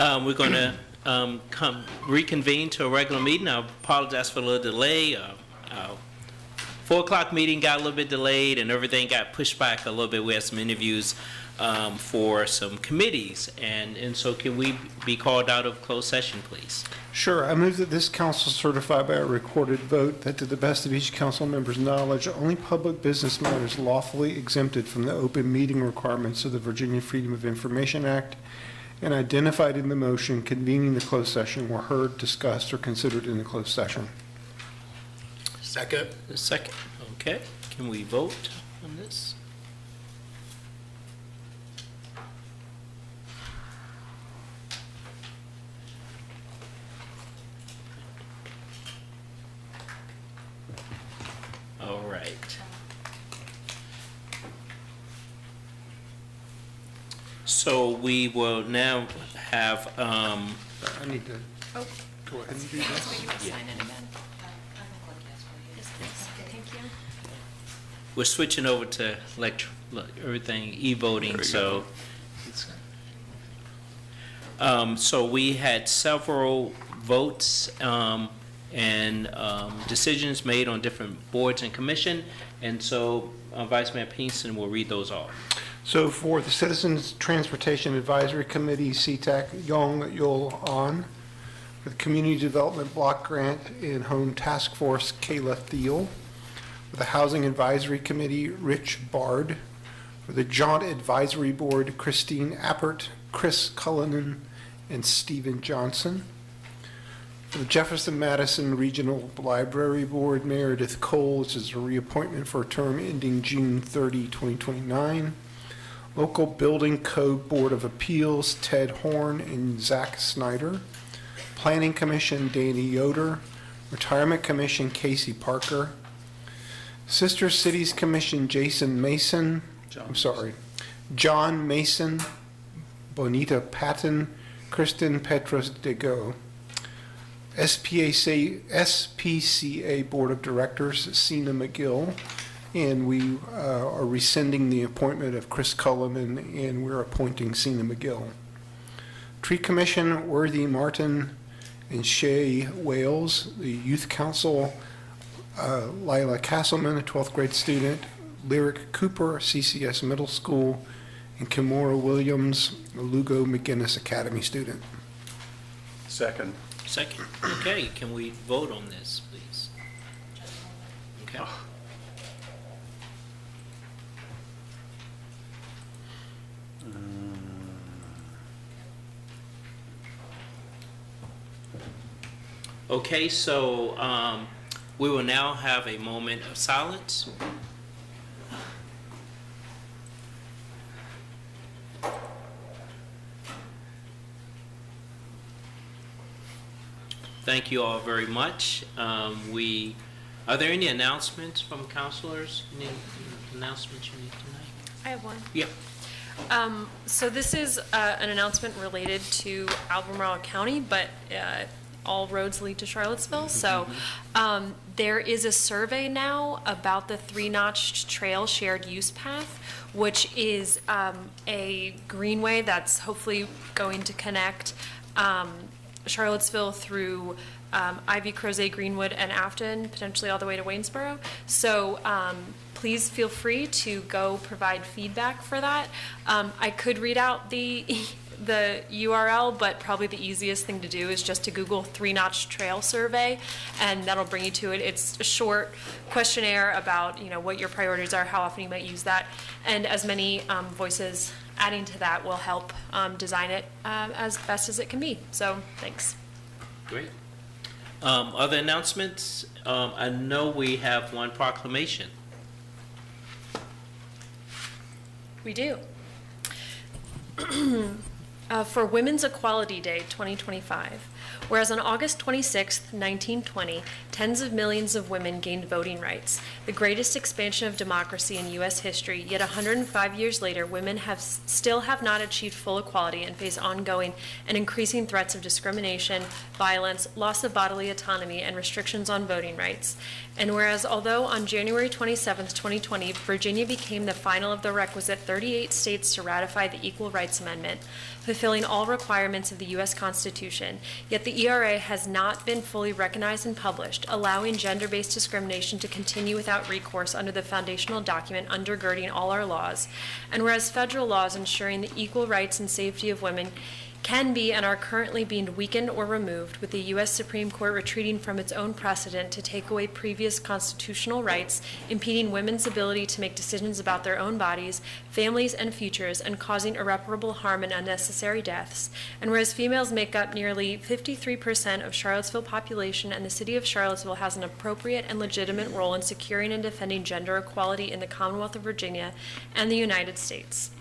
We're going to reconvene to a regular meeting. I apologize for a little delay. 4 o'clock meeting got a little bit delayed and everything got pushed back a little bit. We had some interviews for some committees. And so can we be called out of closed session, please? Sure. I move that this council certify by a recorded vote that to the best of each council member's knowledge, only public business matters lawfully exempted from the open meeting requirements of the Virginia Freedom of Information Act and identified in the motion convening the closed session were heard, discussed, or considered in the closed session. Second. Second. Okay. Can we vote on this? All right. So we will now have, I need to Oh, go ahead and do that. so you will sign it again. Thank you. we're switching over to everything e-voting, so. So we had several votes and decisions made on different boards and commission, and so Vice Mayor Pinkston will read those off. So for the Citizens Transportation Advisory Committee, CTAC, Yong Yul An. For the Community Development Block Grant and Home Task Force, Kayla Thiel. For the Housing Advisory Committee, Rich Bard. For the Jaunt Advisory Board, Christine Appert, Chris Cullinan, and Stephen Johnson. For the Jefferson Madison Regional Library Board, Meredith Cole, which is a reappointment for a term ending June 30, 2029. Local Building Code Board of Appeals, Ted Horn and Zach Snyder. Planning Commission, Danny Yoder. Retirement Commission, Casey Parker. Sister Cities Commission, Jason Mason. John Mason, Bonita Patton, Kristen Petros Dego. SPCA Board of Directors, Sina McGill. And we are rescinding the appointment of Chris Cullinan, and we're appointing Sina McGill. Tree Commission, Worthy Martin and Shay Wales. The Youth Council, Lila Castleman, a 12th grade student. Lyric Cooper, CCS Middle School. And Kimora Williams, a Lugo McGinnis Academy student. Second. Second. Okay, can we vote on this, please? Okay. Okay, so we will now have a moment of silence. Thank you all very much. Are there any announcements from counselors? Any announcements you need tonight? I have one. Yeah. So this is an announcement related to Albemarle County, but all roads lead to Charlottesville. So there is a survey now about the three-notched trail shared use path, which is a greenway that's hopefully going to connect Charlottesville through Ivy, Crozet, Greenwood, and Afton, potentially all the way to Waynesboro. So please feel free to go provide feedback for that. I could read out the URL, but probably the easiest thing to do is just to Google three-notch trail survey, and that'll bring you to it. It's a short questionnaire about what your priorities are, how often you might use that, and as many voices adding to that will help design it as best as it can be. So thanks. Great. Other announcements? I know we have one proclamation. We do. For Women's Equality Day 2025, whereas on August 26, 1920, tens of millions of women gained voting rights, the greatest expansion of democracy in U.S. history, yet 105 years later, women still have not achieved full equality and face ongoing and increasing threats of discrimination, violence, loss of bodily autonomy, and restrictions on voting rights. And whereas although on January 27, 2020, Virginia became the final of the requisite 38 states to ratify the Equal Rights Amendment, fulfilling all requirements of the U.S. Constitution, yet the ERA has not been fully recognized and published, allowing gender-based discrimination to continue without recourse under the foundational document undergirding all our laws. And whereas federal laws ensuring the equal rights and safety of women can be and are currently being weakened or removed, with the U.S. Supreme Court retreating from its own precedent to take away previous constitutional rights, impeding women's ability to make decisions about their own bodies, families, and futures, and causing irreparable harm and unnecessary deaths. And whereas females make up nearly 53% of Charlottesville population, and the city of Charlottesville has an appropriate and legitimate role in securing and defending gender equality in the Commonwealth of Virginia and the United States.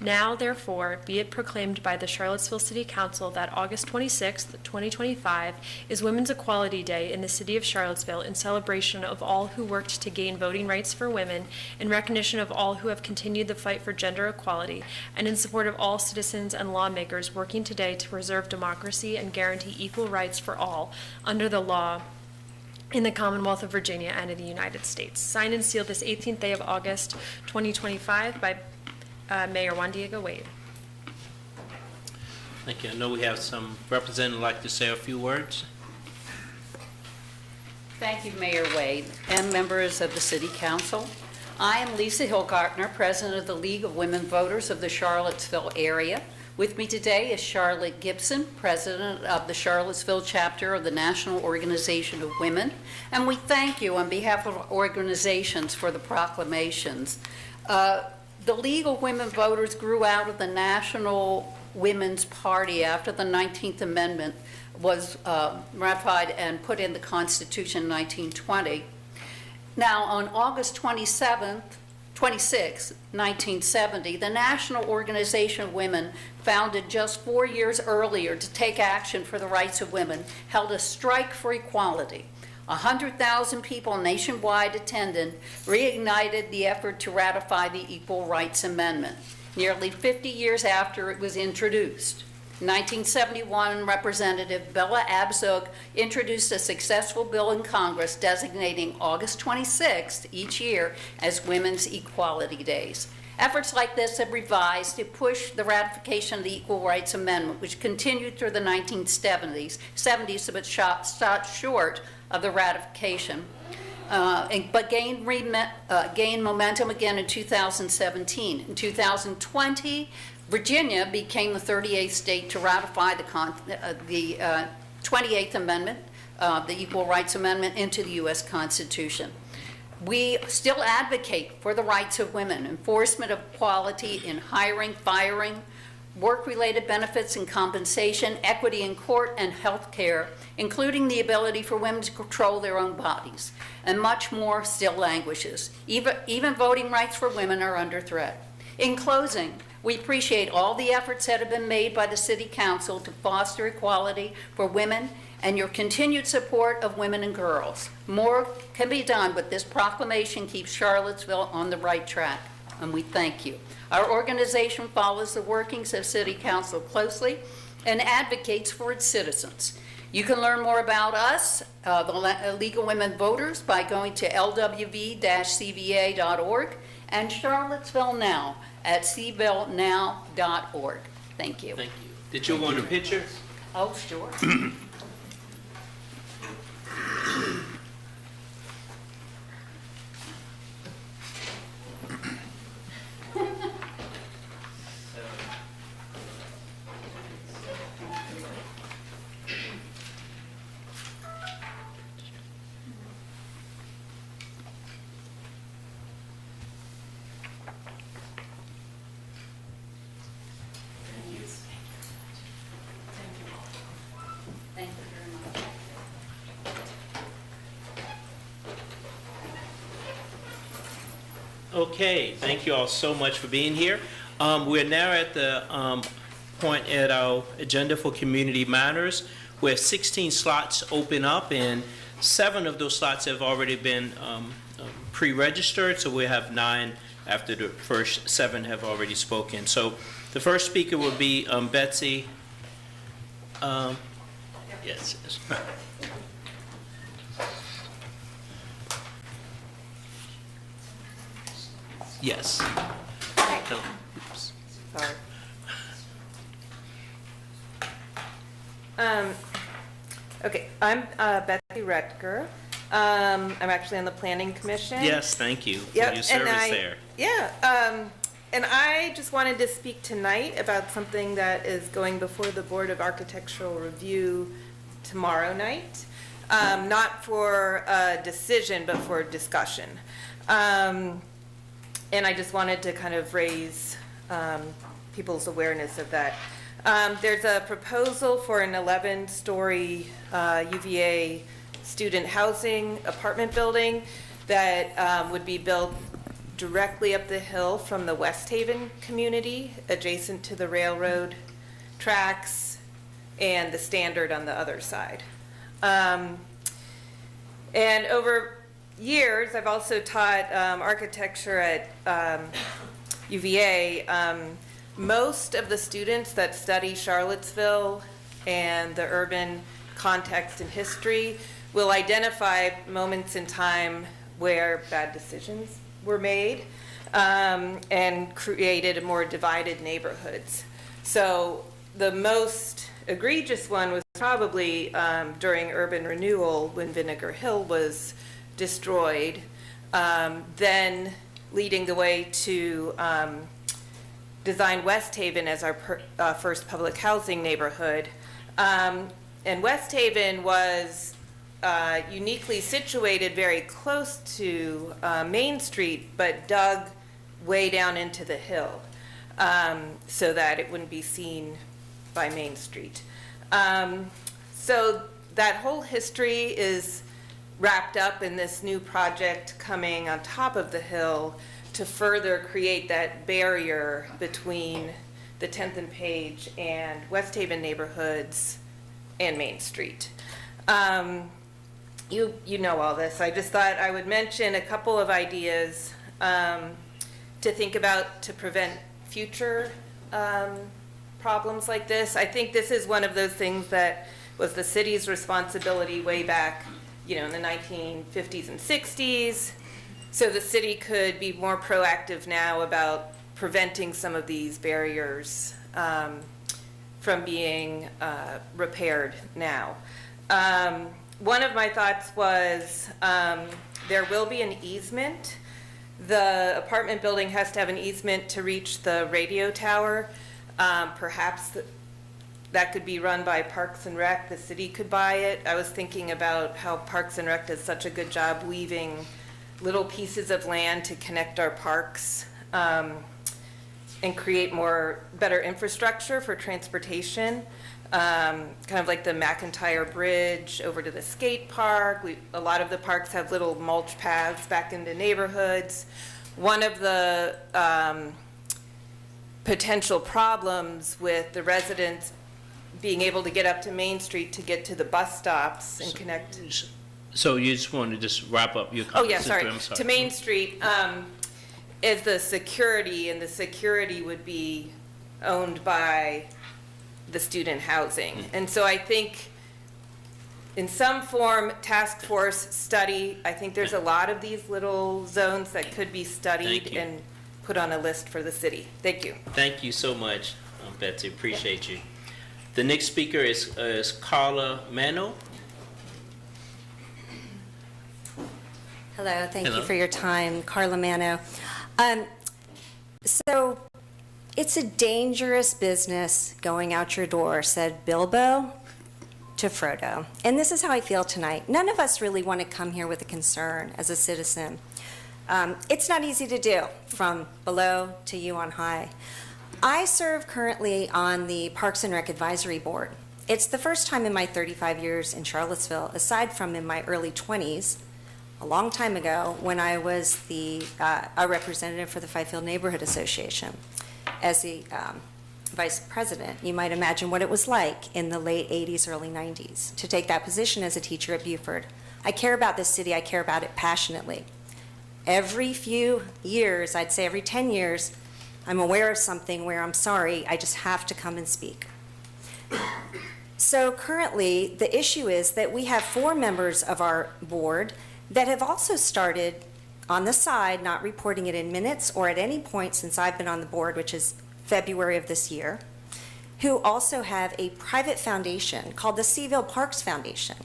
Now, therefore, be it proclaimed by the Charlottesville City Council that August 26, 2025 is Women's Equality Day in the city of Charlottesville in celebration of all who worked to gain voting rights for women, in recognition of all who have continued the fight for gender equality, and in support of all citizens and lawmakers working today to preserve democracy and guarantee equal rights for all under the law in the Commonwealth of Virginia and in the United States. Signed and sealed this 18th day of August 2025 by Mayor Juan Diego Wade. Thank you. I know we have some representatives who'd like to say a few words. Thank you, Mayor Wade, and members of the City Council. I am Lisa Hilgartner, President of the League of Women Voters of the Charlottesville area. With me today is Charlotte Gibson, President of the Charlottesville chapter of the National Organization of Women, and we thank you on behalf of organizations for the proclamations. The League of Women Voters grew out of the National Women's Party after the 19th Amendment was ratified and put in the Constitution in 1920. Now, on August 26, 1970, the National Organization of Women, founded just 4 years earlier to take action for the rights of women, held a strike for equality. 100,000 people nationwide attended, reignited the effort to ratify the Equal Rights Amendment, nearly 50 years after it was introduced. In 1971, Representative Bella Abzug introduced a successful bill in Congress designating August 26th each year as Women's Equality Days. Efforts like this have revised to push the ratification of the Equal Rights Amendment, which continued through the 1970s, but stopped short of the ratification, but gained momentum again in 2017. In 2020, Virginia became the 38th state to ratify the 28th Amendment, the Equal Rights Amendment, into the U.S. Constitution. We still advocate for the rights of women, enforcement of equality in hiring, firing, work-related benefits and compensation, equity in court and health care, including the ability for women to control their own bodies, and much more still languishes. Even voting rights for women are under threat. In closing, we appreciate all the efforts that have been made by the City Council to foster equality for women and your continued support of women and girls. More can be done, but this proclamation keeps Charlottesville on the right track, and we thank you. Our organization follows the workings of City Council closely and advocates for its citizens. You can learn more about us, the League of Women Voters, by going to lwv-cva.org and Charlottesville Now at cvillenow.org. Thank you. Thank you. Did you want a picture? Oh, sure. Thank you very much. Okay, thank you all so much for being here. We're now at the point at our agenda for community matters, where 16 slots open up, and 7 of those slots have already been pre-registered, so we have 9 after the first 7 have already spoken. So the first speaker will be Betsy. Yes. Yes. Oops. Sorry. Okay, I'm Betsy Retker. I'm actually on the Planning Commission. Yes, thank you for Yep, your and service there. Yeah, and I just wanted to speak tonight about something that is going before the Board of Architectural Review tomorrow night. Not for a decision, but for discussion. And I just wanted to kind of raise people's awareness of that. There's a proposal for an 11-story UVA student housing apartment building that would be built directly up the hill from the West Haven community, adjacent to the railroad tracks and the Standard on the other side. And over years, I've also taught architecture at UVA. Most of the students that study Charlottesville and the urban context and history will identify moments in time where bad decisions were made and created more divided neighborhoods. So the most egregious one was probably during urban renewal when Vinegar Hill was destroyed, then leading the way to design West Haven as our first public housing neighborhood. And West Haven was uniquely situated very close to Main Street, but dug way down into the hill so that it wouldn't be seen by Main Street. So that whole history is wrapped up in this new project coming on top of the hill to further create that barrier between the 10th and Page and West Haven neighborhoods and Main Street. You know all this. I just thought I would mention a couple of ideas to think about to prevent future problems like this. I think this is one of those things that was the city's responsibility way back, in the 1950s and 60s. So the city could be more proactive now about preventing some of these barriers from being repaired now. One of my thoughts was there will be an easement. The apartment building has to have an easement to reach the radio tower. Perhaps that could be run by Parks and Rec. The city could buy it. I was thinking about how Parks and Rec does such a good job weaving little pieces of land to connect our parks and create better infrastructure for transportation. Kind of like the McIntyre Bridge over to the skate park. A lot of the parks have little mulch paths back into neighborhoods. One of the potential problems with the residents being able to get up to Main Street to get to the bus stops and connect. So you just want to just wrap up your Oh, comment? yeah, sorry. I'm sorry. To Main Street is the security, and the security would be owned by the student housing. And so I think in some form, task force study, I think there's a lot of these little zones that could be studied Thank you. and put on a list for the city. Thank you. Thank you so much, Betsy. Appreciate you. The next speaker is Carla Mano. Hello, thank Hello. you for your time, Carla Mano. So, it's a dangerous business going out your door, said Bilbo to Frodo. And this is how I feel tonight. None of us really want to come here with a concern as a citizen. It's not easy to do, from below to you on high. I serve currently on the Parks and Rec Advisory Board. It's the first time in my 35 years in Charlottesville, aside from in my early 20s, a long time ago, when I was a representative for the Fifield Neighborhood Association. As the vice president, you might imagine what it was like in the late 80s, early 90s, to take that position as a teacher at Buford. I care about this city, I care about it passionately. Every few years, I'd say every 10 years, I'm aware of something where I'm sorry, I just have to come and speak. So currently, the issue is that we have 4 members of our board that have also started on the side, not reporting it in minutes or at any point since I've been on the board, which is February of this year, who also have a private foundation called the Seaville Parks Foundation.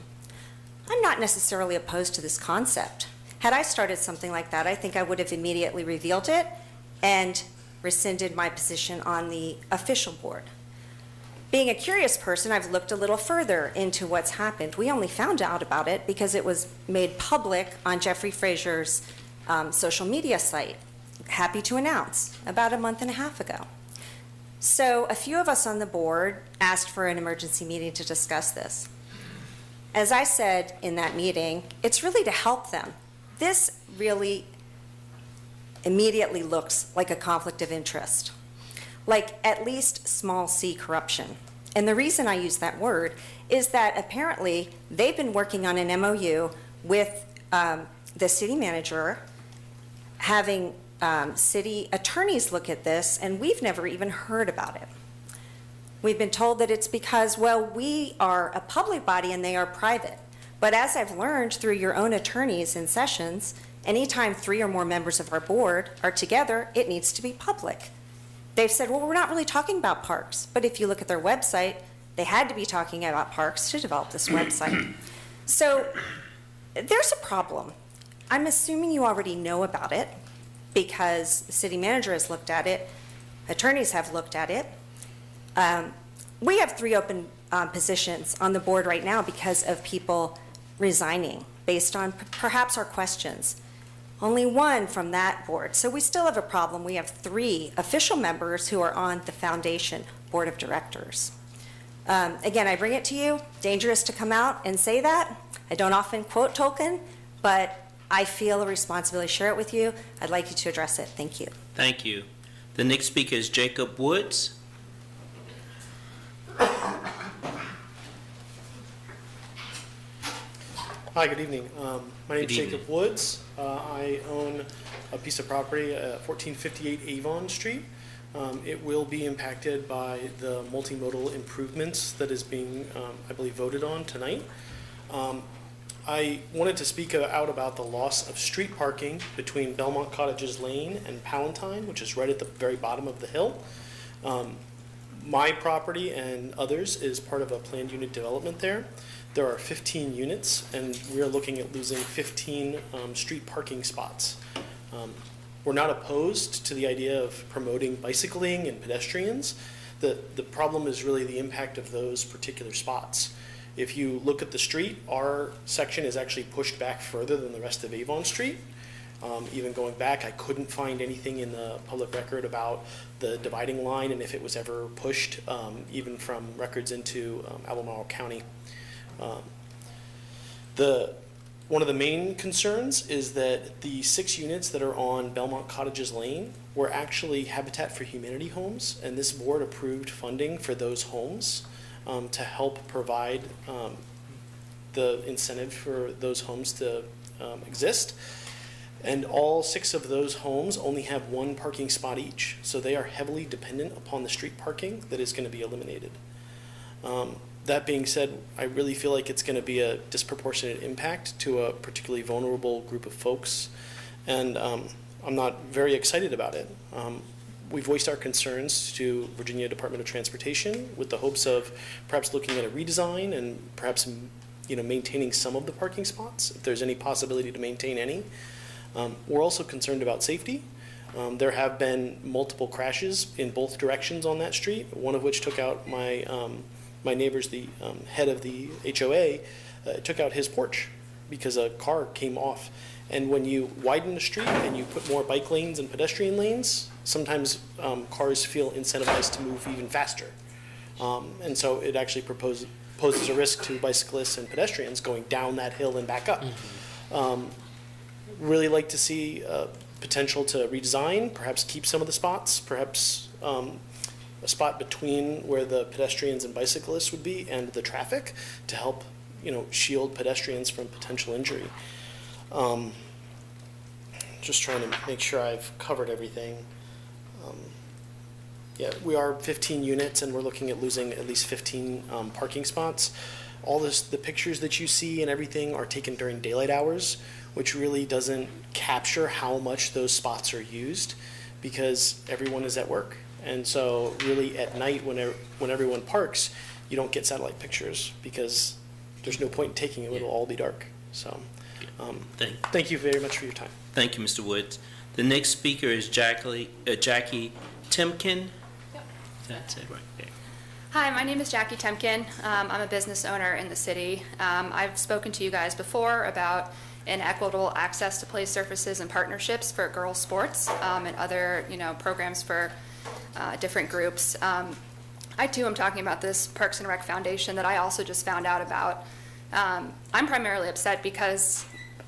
I'm not necessarily opposed to this concept. Had I started something like that, I think I would have immediately revealed it and rescinded my position on the official board. Being a curious person, I've looked a little further into what's happened. We only found out about it because it was made public on Jeffrey Frazier's social media site, happy to announce, about a month and a half ago. So a few of us on the board asked for an emergency meeting to discuss this. As I said in that meeting, it's really to help them. This really immediately looks like a conflict of interest, like at least small c corruption. And the reason I use that word is that apparently they've been working on an MOU with the city manager, having city attorneys look at this, and we've never even heard about it. We've been told that it's because, well, we are a public body and they are private. But as I've learned through your own attorneys in sessions, anytime 3 or more members of our board are together, it needs to be public. They've said, well, we're not really talking about parks. But if you look at their website, they had to be talking about parks to develop this website. So there's a problem. I'm assuming you already know about it because the city manager has looked at it, attorneys have looked at it. We have 3 open positions on the board right now because of people resigning based on perhaps our questions. Only 1 from that board. So we still have a problem. We have 3 official members who are on the foundation board of directors. Again, I bring it to you, dangerous to come out and say that. I don't often quote Tolkien, but I feel a responsibility to share it with you. I'd like you to address it. Thank you. Thank you. The next speaker is Jacob Woods. Hi, good evening. My name is Good evening. Jacob Woods. I own a piece of property at 1458 Avon Street. It will be impacted by the multimodal improvements that is being, I believe, voted on tonight. I wanted to speak out about the loss of street parking between Belmont Cottages Lane and Palatine, which is right at the very bottom of the hill. My property and others is part of a planned unit development there. There are 15 units, and we're looking at losing 15 street parking spots. We're not opposed to the idea of promoting bicycling and pedestrians. The problem is really the impact of those particular spots. If you look at the street, our section is actually pushed back further than the rest of Avon Street. Even going back, I couldn't find anything in the public record about the dividing line and if it was ever pushed, even from records into Albemarle County. One of the main concerns is that the 6 units that are on Belmont Cottages Lane were actually Habitat for Humanity homes, and this board approved funding for those homes to help provide the incentive for those homes to exist. And all 6 of those homes only have 1 parking spot each, so they are heavily dependent upon the street parking that is going to be eliminated. That being said, I really feel like it's going to be a disproportionate impact to a particularly vulnerable group of folks, and I'm not very excited about it. We voiced our concerns to Virginia Department of Transportation with the hopes of perhaps looking at a redesign and perhaps maintaining some of the parking spots, if there's any possibility to maintain any. We're also concerned about safety. There have been multiple crashes in both directions on that street, one of which took out my neighbor's, the head of the HOA, took out his porch because a car came off. And when you widen the street and you put more bike lanes and pedestrian lanes, sometimes cars feel incentivized to move even faster. And so it actually poses a risk to bicyclists and pedestrians going down that hill and back up. Really like to see potential to redesign, perhaps keep some of the spots, perhaps a spot between where the pedestrians and bicyclists would be and the traffic to help, shield pedestrians from potential injury. Just trying to make sure I've covered everything. Yeah, we are 15 units and we're looking at losing at least 15 parking spots. All the pictures that you see and everything are taken during daylight hours, which really doesn't capture how much those spots are used because everyone is at work And so really at night when everyone parks, you don't get satellite pictures because there's no point in taking it, it'll all be dark. So thank you very much for your time. Thank you, Mr. Woods. The next speaker is Jackie Timken. That's it right there. Hi, my name is Jackie Temkin. I'm a business owner in the city. I've spoken to you guys before about inequitable access to play surfaces and partnerships for girls' sports and other, programs for different groups. I too am talking about this Parks and Rec Foundation that I also just found out about. I'm primarily upset because,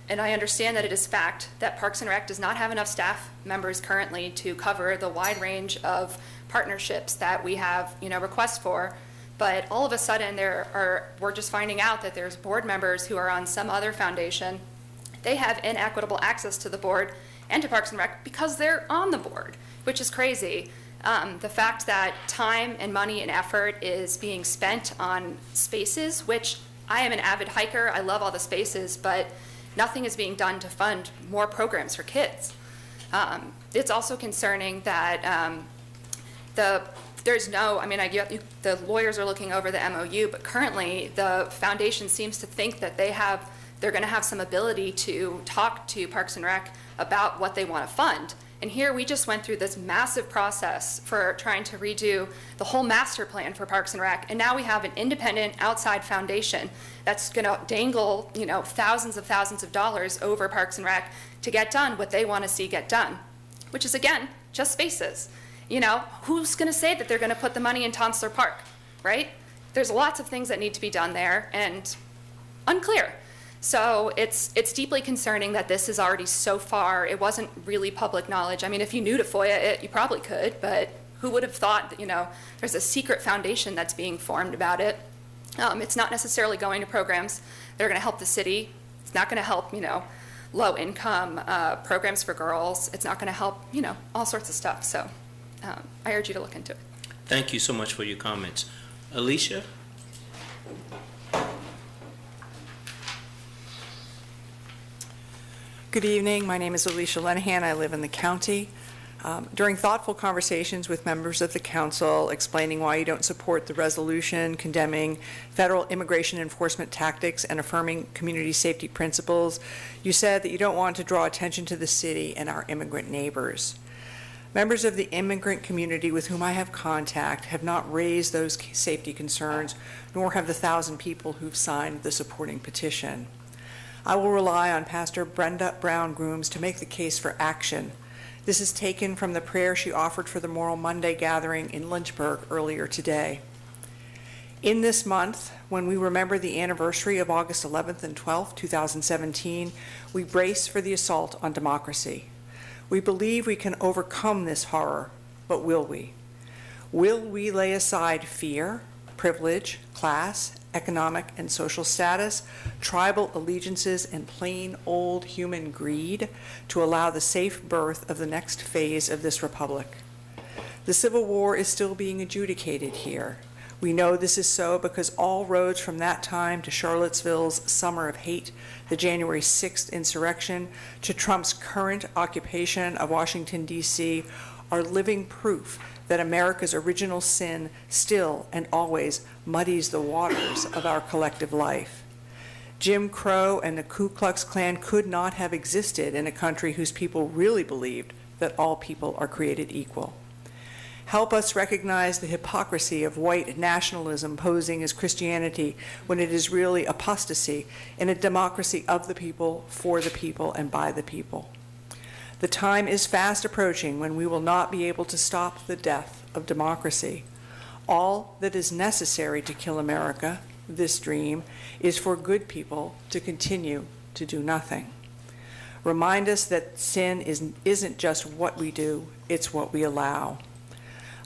and I understand that it is fact, that Parks and Rec does not have enough staff members currently to cover the wide range of partnerships that we have, requests for. But all of a sudden we're just finding out that there's board members who are on some other foundation. They have inequitable access to the board and to Parks and Rec because they're on the board, which is crazy. The fact that time and money and effort is being spent on spaces, which I am an avid hiker, I love all the spaces, but nothing is being done to fund more programs for kids. It's also concerning that the lawyers are looking over the MOU, but currently the foundation seems to think that they're going to have some ability to talk to Parks and Rec about what they want to fund. And here we just went through this massive process for trying to redo the whole master plan for Parks and Rec, and now we have an independent outside foundation that's going to dangle, thousands of dollars over Parks and Rec to get done what they want to see get done, which is, again, just spaces. Who's going to say that they're going to put the money in Tonsler Park, right? There's lots of things that need to be done there, and unclear. So it's deeply concerning that this is already so far. It wasn't really public knowledge. I mean, if you knew to FOIA it, you probably could, but who would have thought that, there's a secret foundation that's being formed about it. It's not necessarily going to programs that are going to help the city. It's not going to help, low-income programs for girls. It's not going to help, all sorts of stuff. So I urge you to look into it. Thank you so much for your comments. Alicia? Good evening. My name is Alicia Lenahan. I live in the county. During thoughtful conversations with members of the council explaining why you don't support the resolution condemning federal immigration enforcement tactics and affirming community safety principles, you said that you don't want to draw attention to the city and our immigrant neighbors. Members of the immigrant community with whom I have contact have not raised those safety concerns, nor have the 1,000 people who've signed the supporting petition. I will rely on Pastor Brenda Brown Grooms to make the case for action. This is taken from the prayer she offered for the Moral Monday gathering in Lynchburg earlier today. In this month, when we remember the anniversary of August 11th and 12th, 2017, we brace for the assault on democracy. We believe we can overcome this horror, but will we? Will we lay aside fear, privilege, class, economic and social status, tribal allegiances, and plain old human greed to allow the safe birth of the next phase of this republic? The Civil War is still being adjudicated here. We know this is so because all roads from that time to Charlottesville's Summer of Hate, the January 6th insurrection, to Trump's current occupation of Washington, D.C., are living proof that America's original sin still and always muddies the waters of our collective life. Jim Crow and the Ku Klux Klan could not have existed in a country whose people really believed that all people are created equal. Help us recognize the hypocrisy of white nationalism posing as Christianity when it is really apostasy in a democracy of the people, for the people, and by the people. The time is fast approaching when we will not be able to stop the death of democracy. All that is necessary to kill America, this dream, is for good people to continue to do nothing. Remind us that sin isn't just what we do, it's what we allow.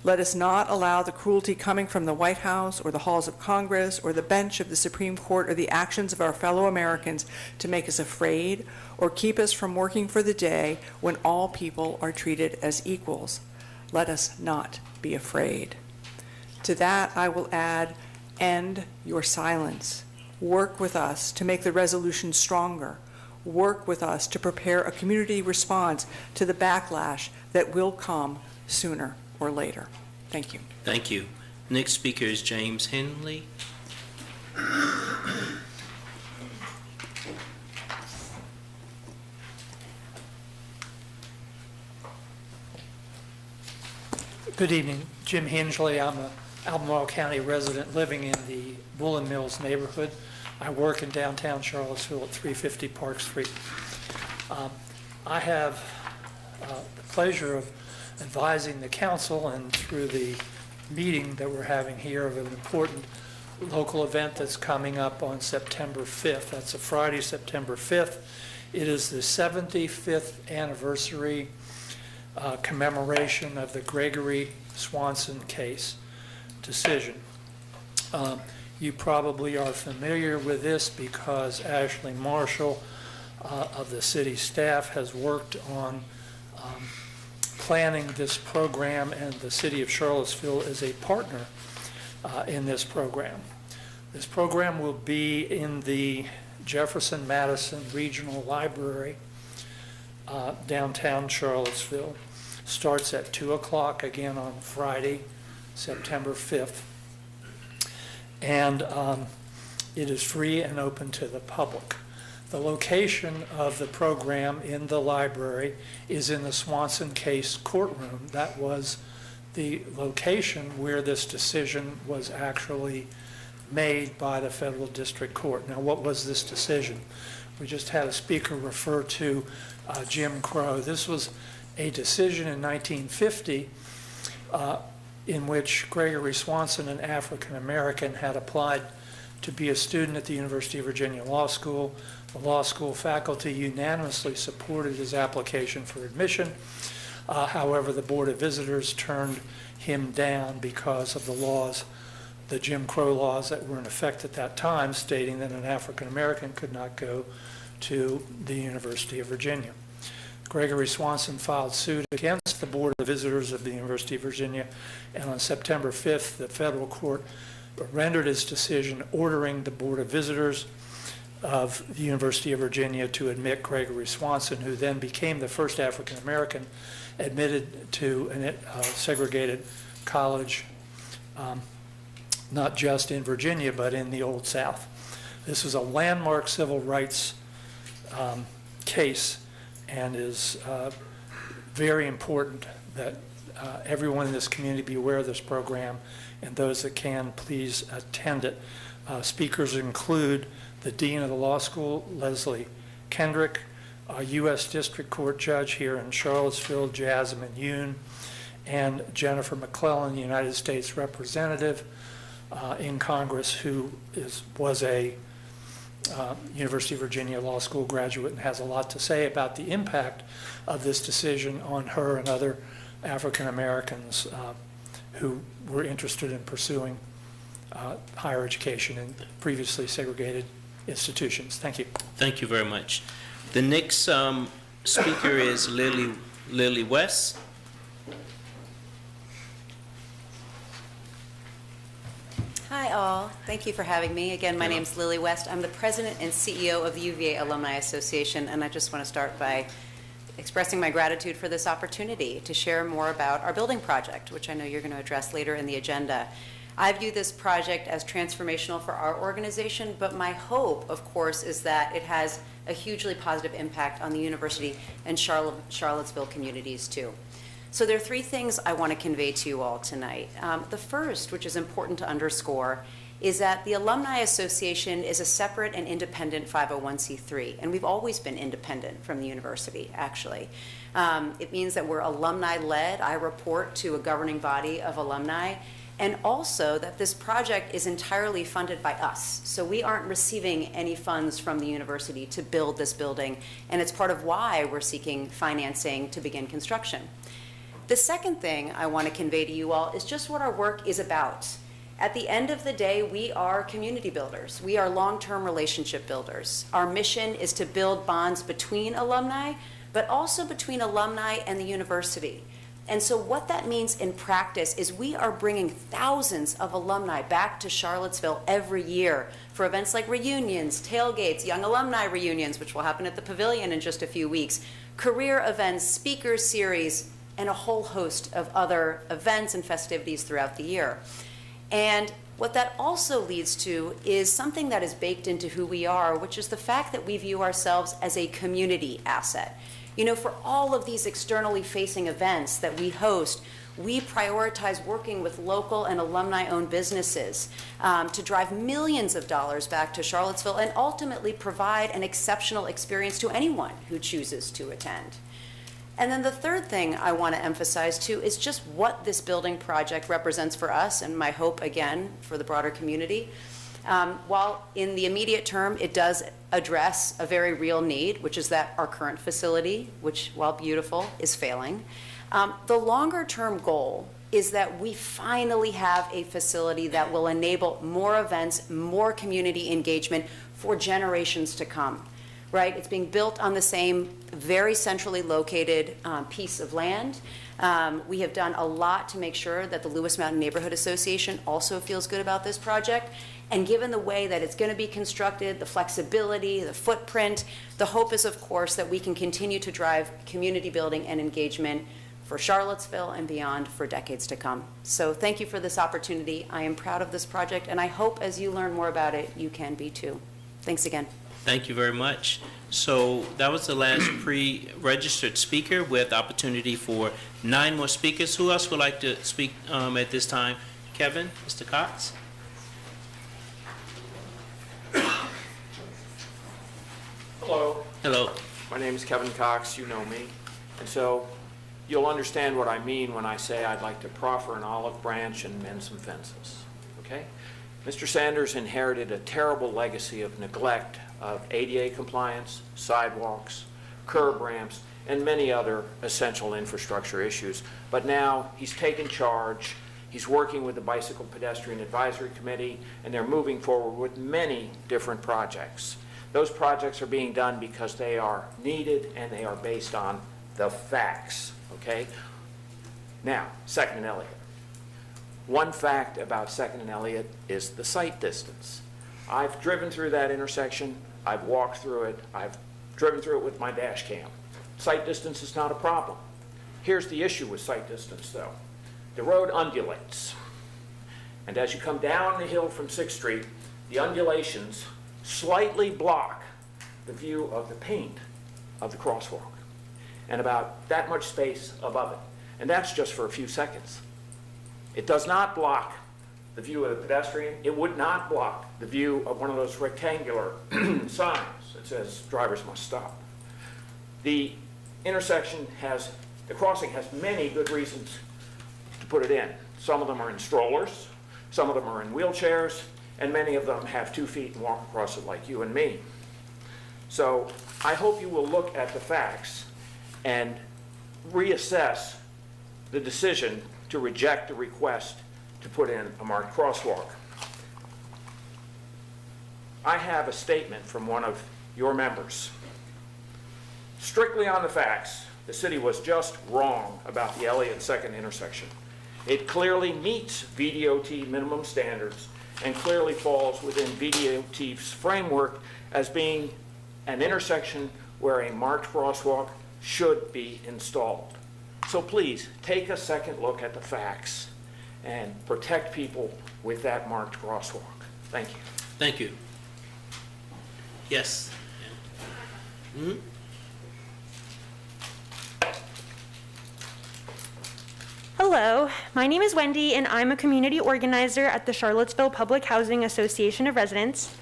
Let us not allow the cruelty coming from the White House or the halls of Congress or the bench of the Supreme Court or the actions of our fellow Americans to make us afraid or keep us from working for the day when all people are treated as equals. Let us not be afraid. To that I will add, end your silence. Work with us to make the resolution stronger. Work with us to prepare a community response to the backlash that will come sooner or later. Thank you. Thank you. Next speaker is James Henley. Good evening. Jim Hingley. I'm a Albemarle County resident living in the Woolen Mills neighborhood. I work in downtown Charlottesville at 350 Park Street. I have the pleasure of advising the council and through the meeting that we're having here of an important local event that's coming up on September 5th. That's a Friday, September 5th. It is the 75th anniversary commemoration of the Gregory Swanson case decision. You probably are familiar with this because Ashley Marshall of the city staff has worked on planning this program, and the city of Charlottesville is a partner in this program. This program will be in the Jefferson Madison Regional Library, downtown Charlottesville. Starts at 2 o'clock again on Friday, September 5th. And it is free and open to the public. The location of the program in the library is in the Swanson case courtroom. That was the location where this decision was actually made by the federal district court. Now, what was this decision? We just had a speaker refer to Jim Crow. This was a decision in 1950 in which Gregory Swanson, an African American, had applied to be a student at the University of Virginia Law School. The law school faculty unanimously supported his application for admission. However, the Board of Visitors turned him down because of the laws, the Jim Crow laws that were in effect at that time, stating that an African American could not go to the University of Virginia. Gregory Swanson filed suit against the Board of Visitors of the University of Virginia, and on September 5th, the federal court rendered its decision ordering the Board of Visitors of the University of Virginia to admit Gregory Swanson, who then became the first African American admitted to a segregated college, not just in Virginia, but in the Old South. This is a landmark civil rights case, and is very important that everyone in this community be aware of this program, and those that can, please attend it. Speakers include the Dean of the Law School, Leslie Kendrick, a U.S. District Court Judge here in Charlottesville, Jasmine Yoon, and Jennifer McClellan, United States Representative in Congress, who was a University of Virginia Law School graduate and has a lot to say about the impact of this decision on her and other African Americans who were interested in pursuing higher education in previously segregated institutions. Thank you. Thank you very much. The next speaker is Lily West. Hi all, thank you for having me. Again, my name's Lily West. I'm the president and CEO of the UVA Alumni Association, and I just want to start by expressing my gratitude for this opportunity to share more about our building project, which I know you're going to address later in the agenda. I view this project as transformational for our organization, but my hope, of course, is that it has a hugely positive impact on the university and Charlottesville communities too. So there are three things I want to convey to you all tonight. The first, which is important to underscore, is that the Alumni Association is a separate and independent 501c3, and we've always been independent from the university, actually. It means that we're alumni-led. I report to a governing body of alumni, and also that this project is entirely funded by us. So we aren't receiving any funds from the university to build this building, and it's part of why we're seeking financing to begin construction. The second thing I want to convey to you all is just what our work is about. At the end of the day, we are community builders. We are long-term relationship builders. Our mission is to build bonds between alumni, but also between alumni and the university. And so what that means in practice is we are bringing thousands of alumni back to Charlottesville every year for events like reunions, tailgates, young alumni reunions, which will happen at the Pavilion in just a few weeks, career events, speaker series, and a whole host of other events and festivities throughout the year. And what that also leads to is something that is baked into who we are, which is the fact that we view ourselves as a community asset. You know, for all of these externally facing events that we host, we prioritize working with local and alumni-owned businesses to drive millions of dollars back to Charlottesville and ultimately provide an exceptional experience to anyone who chooses to attend. And then the third thing I want to emphasize too is just what this building project represents for us and my hope, again, for the broader community. While in the immediate term, it does address a very real need, which is that our current facility, which, while beautiful, is failing. The longer-term goal is that we finally have a facility that will enable more events, more community engagement for generations to come, right? It's being built on the same very centrally located piece of land. We have done a lot to make sure that the Lewis Mountain Neighborhood Association also feels good about this project. And given the way that it's going to be constructed, the flexibility, the footprint, the hope is, of course, that we can continue to drive community building and engagement for Charlottesville and beyond for decades to come. So thank you for this opportunity. I am proud of this project, and I hope as you learn more about it, you can be too. Thanks again. Thank you very much. So that was the last pre-registered speaker with opportunity for 9 more speakers. Who else would like to speak at this time? Kevin, Mr. Cox? Hello, Hello. my name is Kevin Cox, you know me, and so you'll understand what I mean when I say I'd like to proffer an olive branch and mend some fences, okay? Mr. Sanders inherited a terrible legacy of neglect of ADA compliance, sidewalks, curb ramps, and many other essential infrastructure issues. But now he's taken charge, he's working with the Bicycle Pedestrian Advisory Committee, and they're moving forward with many different projects. Those projects are being done because they are needed and they are based on the facts, okay? Now, 2nd and Elliott. One fact about 2nd and Elliott is the sight distance. I've driven through that intersection, I've walked through it, I've driven through it with my dash cam. Sight distance is not a problem. Here's the issue with sight distance though. The road undulates. And as you come down the hill from 6th Street, the undulations slightly block the view of the paint of the crosswalk and about that much space above it. And that's just for a few seconds. It does not block the view of the pedestrian. It would not block the view of one of those rectangular signs that says drivers must stop. The crossing has many good reasons to put it in. Some of them are in strollers, some of them are in wheelchairs, and many of them have 2 feet and walk across it like you and me. So I hope you will look at the facts and reassess the decision to reject the request to put in a marked crosswalk. I have a statement from one of your members. Strictly on the facts, the city was just wrong about the Elliott 2nd intersection. It clearly meets VDOT minimum standards and clearly falls within VDOT's framework as being an intersection where a marked crosswalk should be installed. So please, take a second look at the facts and protect people with that marked crosswalk. Thank you. Thank you. Yes. Hmm? Hello, my name is Wendy and I'm a community organizer at the Charlottesville Public Housing Association of Residents.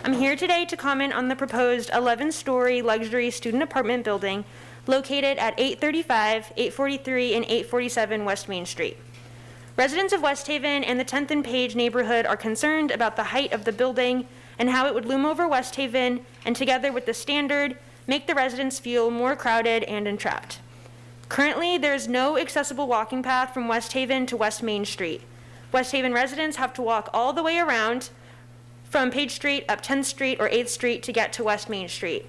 I'm here today to comment on the proposed 11-story luxury student apartment building located at 835, 843, and 847 West Main Street. Residents of West Haven and the 10th and Page neighborhood are concerned about the height of the building and how it would loom over West Haven and, together with the standard, make the residents feel more crowded and entrapped. Currently, there is no accessible walking path from West Haven to West Main Street. West Haven residents have to walk all the way around from Page Street up 10th Street or 8th Street to get to West Main Street.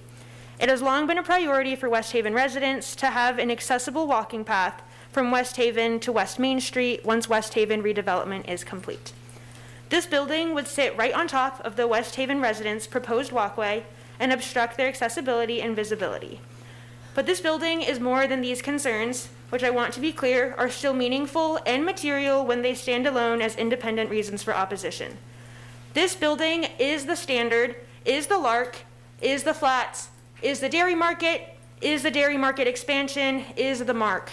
It has long been a priority for West Haven residents to have an accessible walking path from West Haven to West Main Street once West Haven redevelopment is complete. This building would sit right on top of the West Haven residents' proposed walkway and obstruct their accessibility and visibility. But this building is more than these concerns. which I want to be clear are still meaningful and material when they stand alone as independent reasons for opposition. This building is the Standard, is the Lark, is the Flats, is the Dairy Market, is the Dairy Market expansion, is the Mark.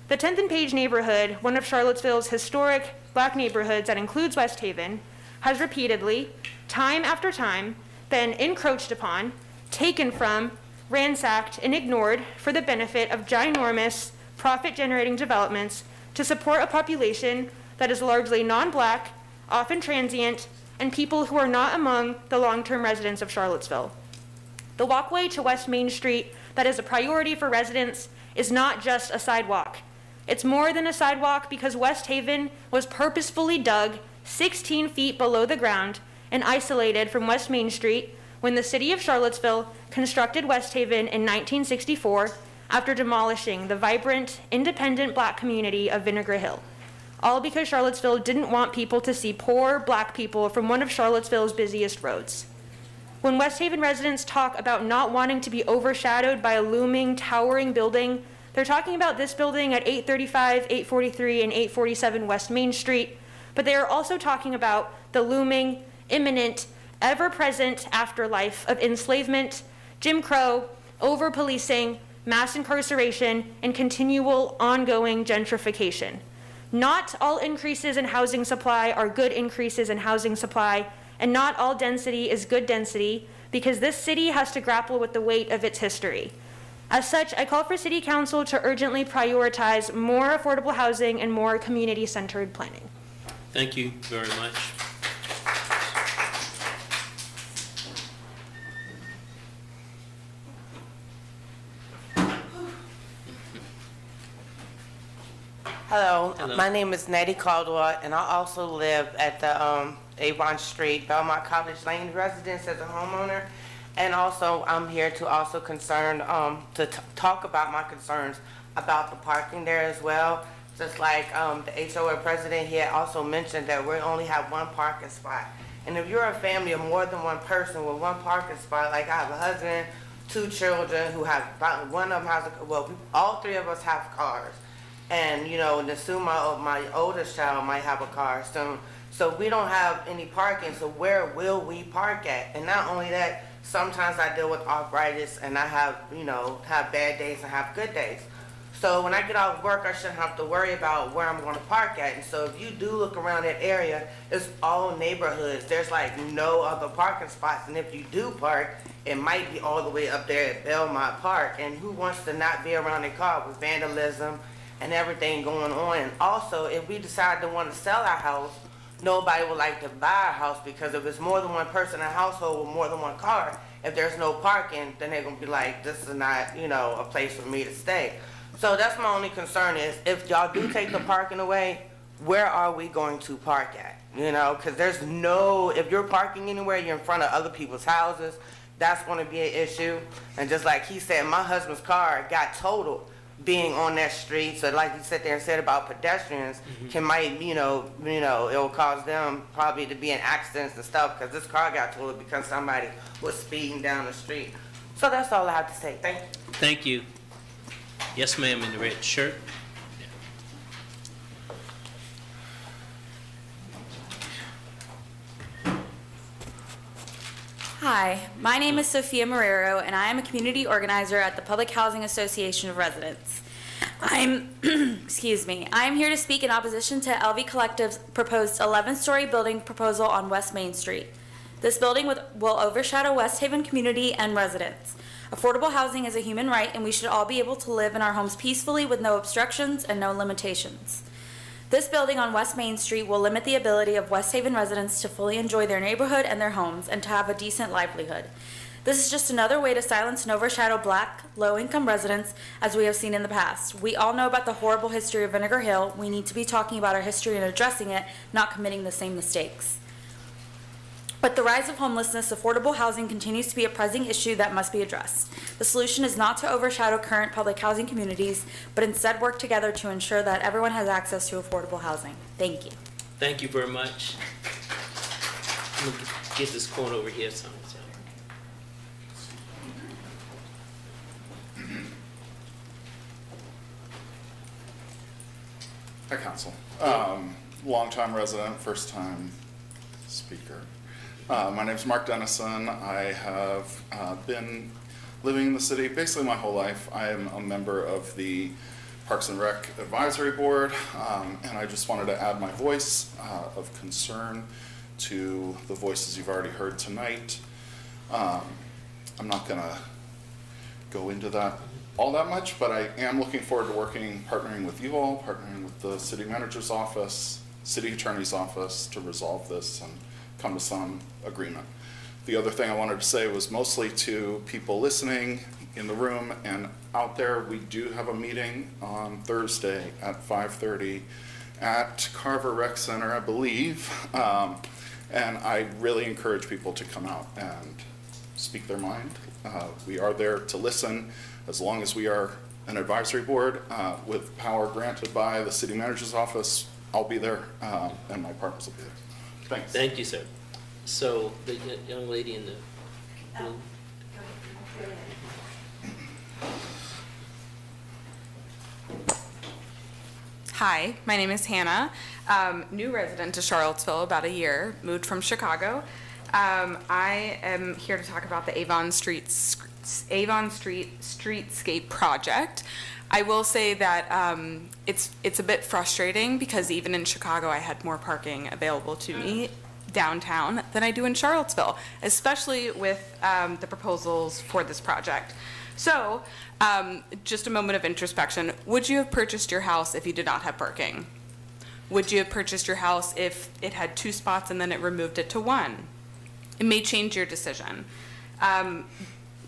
The 10th and Page neighborhood, one of Charlottesville's historic Black neighborhoods that includes West Haven, has repeatedly, time after time, been encroached upon, taken from, ransacked, and ignored for the benefit of ginormous, profit-generating developments to support a population that is largely non-Black, often transient, and people who are not among the long-term residents of Charlottesville. The walkway to West Main Street that is a priority for residents is not just a sidewalk. It's more than a sidewalk because West Haven was purposefully dug 16 feet below the ground and isolated from West Main Street when the city of Charlottesville constructed West Haven in 1964 after demolishing the vibrant, independent Black community of Vinegar Hill. All because Charlottesville didn't want people to see poor Black people from one of Charlottesville's busiest roads. When West Haven residents talk about not wanting to be overshadowed by a looming, towering building, they're talking about this building at 835, 843, and 847 West Main Street, but they are also talking about the looming, imminent, ever-present afterlife of enslavement, Jim Crow, over-policing, mass incarceration, and continual ongoing gentrification. Not all increases in housing supply are good increases in housing supply, and not all density is good density, because this city has to grapple with the weight of its history. As such, I call for City Council to urgently prioritize more affordable housing and more community-centered planning. Thank you very much. Hello. Hello. My name is Nettie Caldwell, and I also live at the Avon Street, Belmont College Lane residence as a homeowner. And also, I'm here to also talk about my concerns about the parking there as well. Just like the HOA president here also mentioned that we only have one parking spot. And if you're a family of more than one person with one parking spot, like I have a husband, 2 children who have, one of them has, all 3 of us have cars. And, you know, and soon my oldest child might have a car soon. So we don't have any parking, so where will we park at? And not only that, sometimes I deal with arthritis and I have, have bad days and have good days. So when I get out of work, I shouldn't have to worry about where I'm going to park at. And so if you do look around that area, it's all neighborhoods. There's like no other parking spots. And if you do park, it might be all the way up there at Belmont Park. And who wants to not be around a car with vandalism and everything going on? And also, if we decide to want to sell our house, nobody would like to buy a house, because if it's more than one person in a household with more than one car, if there's no parking, then they're going to be like, this is not, a place for me to stay. So that's my only concern is, if y'all do take the parking away, where are we going to park at? Because if you're parking anywhere, you're in front of other people's houses, that's going to be an issue. And just like he said, my husband's car got totaled being on that street. So like you sat there and said about pedestrians, it'll cause them probably to be in accidents and stuff, because this car got totaled because somebody was speeding down the street. So that's all I have to say. Thank you. Thank you. Yes, ma'am, in the red shirt. Hi, my name is Sophia Marrero, and I am a community organizer at the Public Housing Association of Residents. I'm here to speak in opposition to LV Collective's proposed 11-story building proposal on West Main Street. This building will overshadow West Haven community and residents. Affordable housing is a human right, and we should all be able to live in our homes peacefully with no obstructions and no limitations. This building on West Main Street will limit the ability of West Haven residents to fully enjoy their neighborhood and their homes and to have a decent livelihood. This is just another way to silence and overshadow Black, low-income residents, as we have seen in the past. We all know about the horrible history of Vinegar Hill. We need to be talking about our history and addressing it, not committing the same mistakes. With the rise of homelessness, affordable housing continues to be a pressing issue that must be addressed. The solution is not to overshadow current public housing communities, but instead work together to ensure that everyone has access to affordable housing. Thank you. Thank you very much. I'm going to get this corner over here. Hi, Council. Longtime resident, first time speaker. My name's Mark Dennison. I have been living in the city basically my whole life. I am a member of the Parks and Rec Advisory Board, and I just wanted to add my voice of concern to the voices you've already heard tonight. I'm not going to go into that all that much, but I am looking forward to partnering with you all, partnering with the city manager's office, city attorney's office to resolve this and come to some agreement. The other thing I wanted to say was mostly to people listening in the room and out there. We do have a meeting on Thursday at 5:30 at Carver Rec Center, I believe. And I really encourage people to come out and speak their mind. We are there to listen. As long as we are an advisory board with power granted by the city manager's office, I'll be there and my partners will be there. Thanks. Thank you, sir. So the young lady in the blue. Hi, my name is Hannah. New resident to Charlottesville, about a year, moved from Chicago. I am here to talk about the Avon Street Streetscape project. I will say that it's a bit frustrating because even in Chicago I had more parking available to me downtown than I do in Charlottesville, especially with the proposals for this project. So, just a moment of introspection. Would you have purchased your house if you did not have parking? Would you have purchased your house if it had 2 spots and then it removed it to 1? It may change your decision.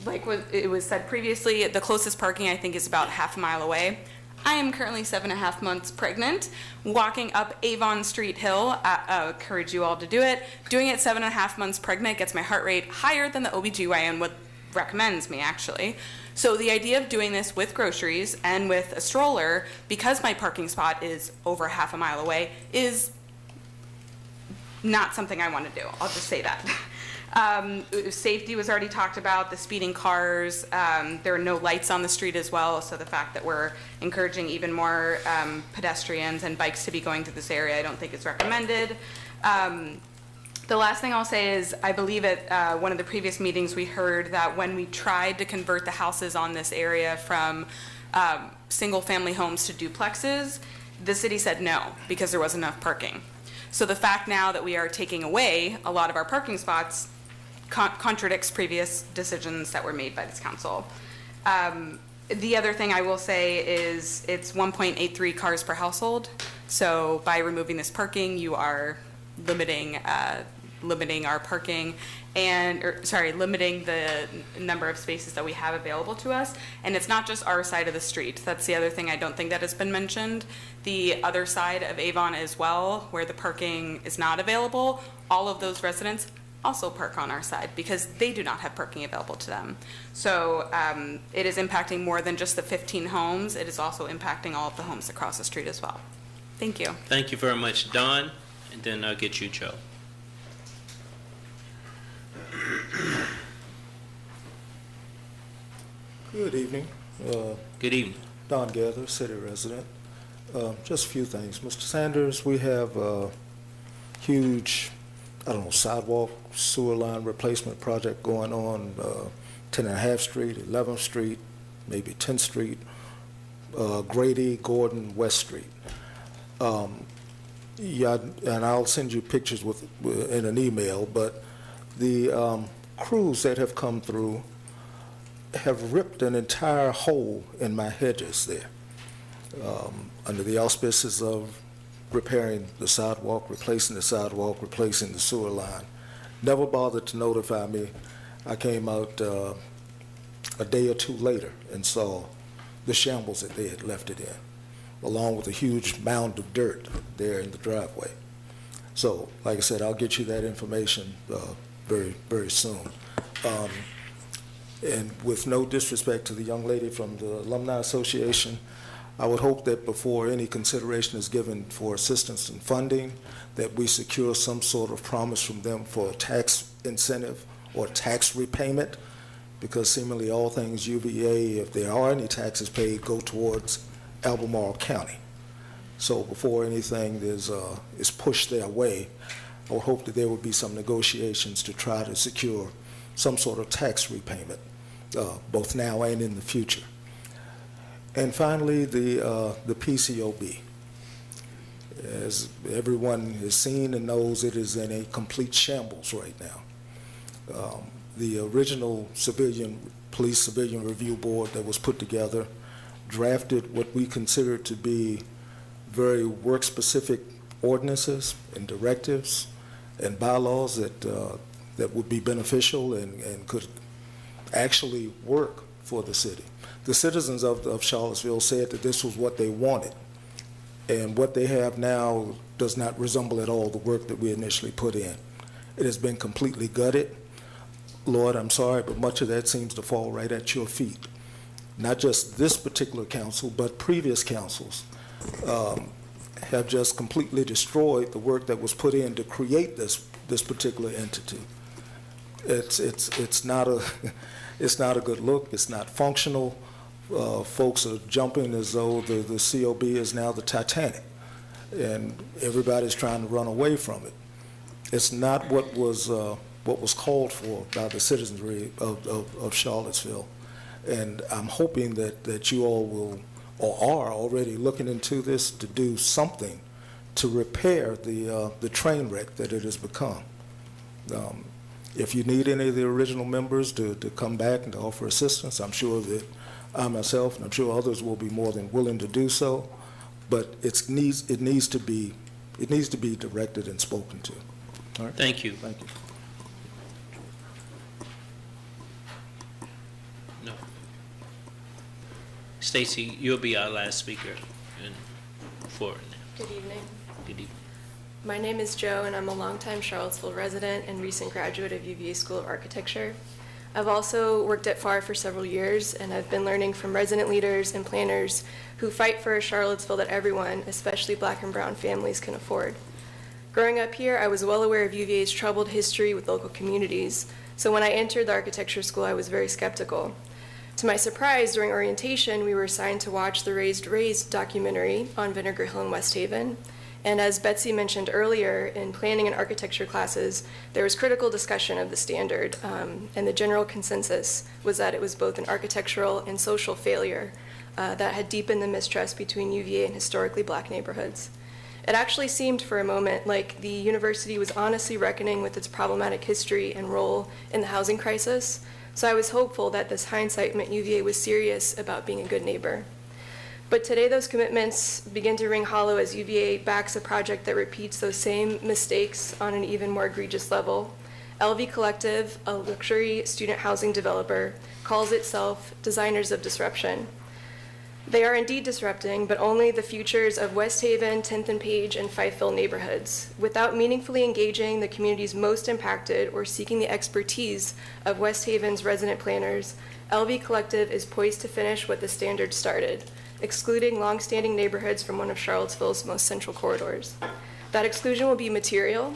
Like what it was said previously, the closest parking I think is about half a mile away. I am currently 7.5 months pregnant, walking up Avon Street Hill. I encourage you all to do it. Doing it 7.5 months pregnant gets my heart rate higher than the OBGYN recommends me, actually. So the idea of doing this with groceries and with a stroller, because my parking spot is over half a mile away, is not something I want to do. I'll just say that. Safety was already talked about, the speeding cars. There are no lights on the street as well, so the fact that we're encouraging even more pedestrians and bikes to be going through this area, I don't think is recommended. The last thing I'll say is I believe at one of the previous meetings we heard that when we tried to convert the houses on this area from single-family homes to duplexes, the city said no because there wasn't enough parking. So the fact now that we are taking away a lot of our parking spots contradicts previous decisions that were made by this council. The other thing I will say is it's 1.83 cars per household. So by removing this parking, you are limiting our parking limiting the number of spaces that we have available to us. And it's not just our side of the street. That's the other thing I don't think that has been mentioned. The other side of Avon as well, where the parking is not available, all of those residents also park on our side because they do not have parking available to them. So it is impacting more than just the 15 homes. It is also impacting all of the homes across the street as well. Thank you. Thank you very much, Don, and then I'll get you, Joe. Good evening. Good evening. Don Gather, city resident. Just a few things. Mr. Sanders, we have a huge, sidewalk, sewer line replacement project going on 10.5 Street, 11th Street, maybe 10th Street, Grady, Gordon, West Street. Yeah, and I'll send you pictures in an email, but the crews that have come through have ripped an entire hole in my hedges there under the auspices of repairing the sidewalk, replacing the sidewalk, replacing the sewer line. Never bothered to notify me. I came out a day or 2 later and saw the shambles that they had left it in, along with a huge mound of dirt there in the driveway. So, like I said, I'll get you that information very, very soon. And with no disrespect to the young lady from the Alumni Association, I would hope that before any consideration is given for assistance and funding, that we secure some sort of promise from them for a tax incentive or tax repayment, because seemingly all things UVA, if there are any taxes paid, go towards Albemarle County. So before anything is pushed their way, I would hope that there would be some negotiations to try to secure some sort of tax repayment, both now and in the future. And finally, the PCOB. As everyone has seen and knows, it is in a complete shambles right now. The original Police Civilian Review Board that was put together drafted what we consider to be very work-specific ordinances and directives and bylaws that would be beneficial and could actually work for the city. The citizens of Charlottesville said that this was what they wanted, and what they have now does not resemble at all the work that we initially put in. It has been completely gutted. Lord, I'm sorry, but much of that seems to fall right at your feet. Not just this particular council, but previous councils have just completely destroyed the work that was put in to create this particular entity. It's not a it's not a good look. It's not functional. Folks are jumping as though the COB is now the Titanic, and everybody's trying to run away from it. It's not what was called for by the citizenry of Charlottesville, and I'm hoping that you all will or are already looking into this to do something to repair the train wreck that it has become. If you need any of the original members to come back and to offer assistance, I'm sure that I myself and I'm sure others will be more than willing to do so. But it needs to be directed and spoken to. All right? Thank you. Thank you. No. Stacy, you'll be our last speaker for Good evening. Good evening. My name is Joe, and I'm a longtime Charlottesville resident and recent graduate of UVA School of Architecture. I've also worked at FAR for several years, and I've been learning from resident leaders and planners who fight for a Charlottesville that everyone, especially Black and brown families, can afford. Growing up here, I was well aware of UVA's troubled history with local communities, so when I entered the architecture school, I was very skeptical. To my surprise, during orientation, we were assigned to watch the Raised documentary on Vinegar Hill in West Haven. And as Betsy mentioned earlier, in planning and architecture classes, there was critical discussion of the standard, and the general consensus was that it was both an architectural and social failure that had deepened the mistrust between UVA and historically Black neighborhoods. It actually seemed for a moment like the university was honestly reckoning with its problematic history and role in the housing crisis, so I was hopeful that this hindsight meant UVA was serious about being a good neighbor. But today those commitments begin to ring hollow as UVA backs a project that repeats those same mistakes on an even more egregious level. LV Collective, a luxury student housing developer, calls itself Designers of Disruption. They are indeed disrupting, but only the futures of West Haven, 10th and Page, and Fifeville neighborhoods, without meaningfully engaging the communities most impacted or seeking the expertise of West Haven's resident planners. LV Collective is poised to finish what the standard started, excluding long-standing neighborhoods from one of Charlottesville's most central corridors. That exclusion will be material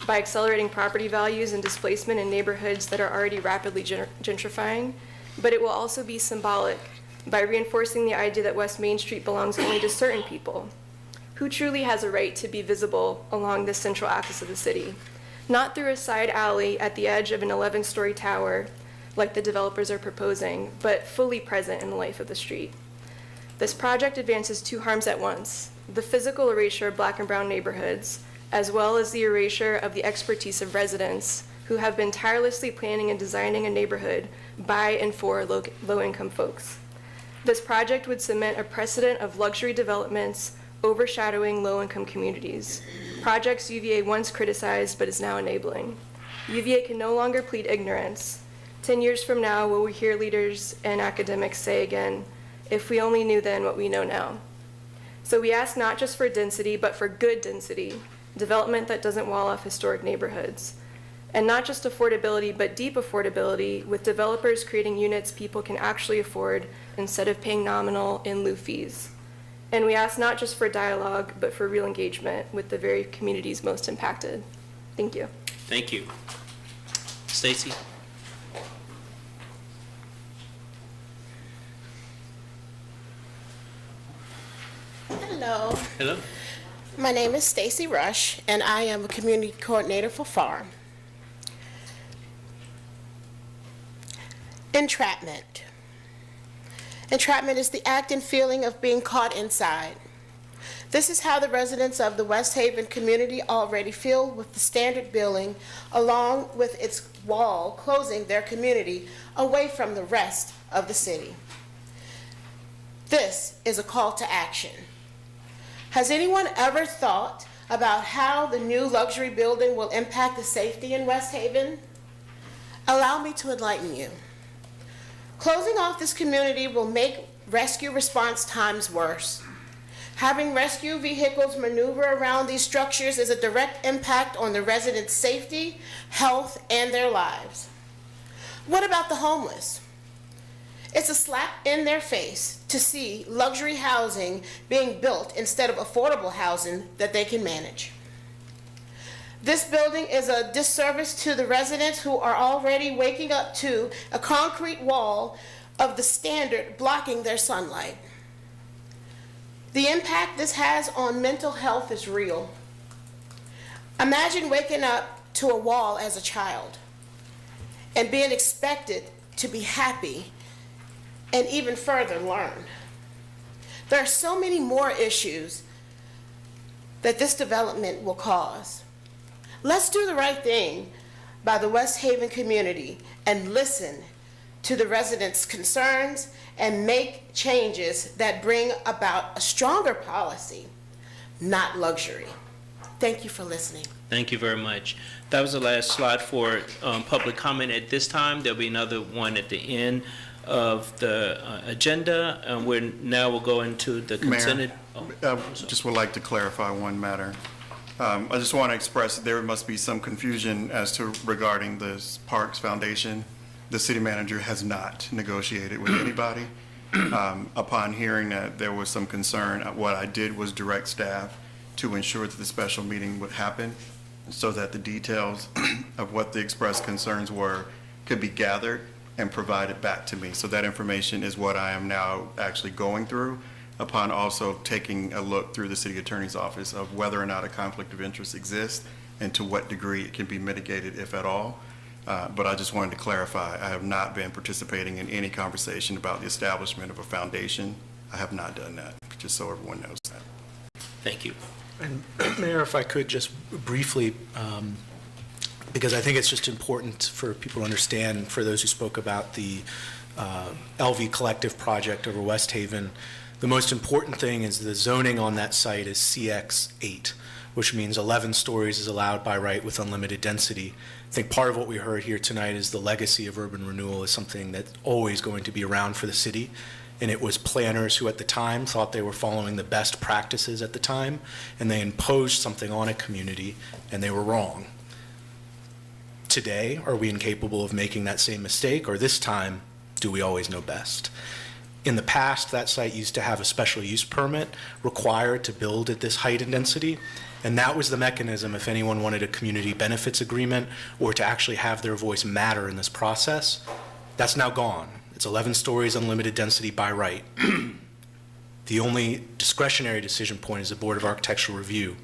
by accelerating property values and displacement in neighborhoods that are already rapidly gentrifying, but it will also be symbolic by reinforcing the idea that West Main Street belongs only to certain people. Who truly has a right to be visible along the central axis of the city? Not through a side alley at the edge of an 11-story tower like the developers are proposing, but fully present in the life of the street. This project advances two harms at once: the physical erasure of Black and brown neighborhoods, as well as the erasure of the expertise of residents who have been tirelessly planning and designing a neighborhood by and for low-income folks. This project would cement a precedent of luxury developments overshadowing low-income communities, projects UVA once criticized but is now enabling. UVA can no longer plead ignorance. 10 years from now, will we hear leaders and academics say again, "If we only knew then what we know now"? So we ask not just for density, but for good density, development that doesn't wall off historic neighborhoods. And not just affordability, but deep affordability, with developers creating units people can actually afford instead of paying nominal in lieu fees. And we ask not just for dialogue, but for real engagement with the very communities most impacted. Thank you. Thank you. Stacy? Hello, Hello? my name is Stacy Rush, and I am a community coordinator for FARM. Entrapment. Entrapment is the act and feeling of being caught inside. This is how the residents of the West Haven community already feel with the standard building, along with its wall closing their community away from the rest of the city. This is a call to action. Has anyone ever thought about how the new luxury building will impact the safety in West Haven? Allow me to enlighten you. Closing off this community will make rescue response times worse. Having rescue vehicles maneuver around these structures is a direct impact on the residents' safety, health, and their lives. What about the homeless? It's a slap in their face to see luxury housing being built instead of affordable housing that they can manage. This building is a disservice to the residents who are already waking up to a concrete wall of the standard blocking their sunlight. The impact this has on mental health is real. Imagine waking up to a wall as a child and being expected to be happy and even further learn. There are so many more issues that this development will cause. Let's do the right thing by the West Haven community and listen to the residents' concerns and make changes that bring about a stronger policy, not luxury. Thank you for listening. Thank you very much. That was the last slide for public comment at this time. There'll be another one at the end of the agenda. We'll go into the consent. Mayor, just would like to clarify one matter. I just want to express that there must be some confusion as to regarding the Parks Foundation. The city manager has not negotiated with anybody. Upon hearing that there was some concern, what I did was direct staff to ensure that the special meeting would happen so that the details of what the expressed concerns were could be gathered and provided back to me. So that information is what I am now actually going through, upon also taking a look through the city attorney's office of whether or not a conflict of interest exists and to what degree it can be mitigated, if at all. But I just wanted to clarify, I have not been participating in any conversation about the establishment of a foundation. I have not done that, just so everyone knows that. Thank you. And Mayor, if I could just briefly, because I think it's just important for people to understand, for those who spoke about the LV Collective project over West Haven, the most important thing is the zoning on that site is CX8, which means 11 stories is allowed by right with unlimited density. I think part of what we heard here tonight is the legacy of urban renewal is something that's always going to be around for the city. And it was planners who at the time thought they were following the best practices at the time, and they imposed something on a community, and they were wrong. Today, are we incapable of making that same mistake, or this time, do we always know best? In the past, that site used to have a special use permit required to build at this height and density, and that was the mechanism if anyone wanted a community benefits agreement or to actually have their voice matter in this process. That's now gone. It's 11 stories, unlimited density by right. The only discretionary decision point is the Board of Architectural Review.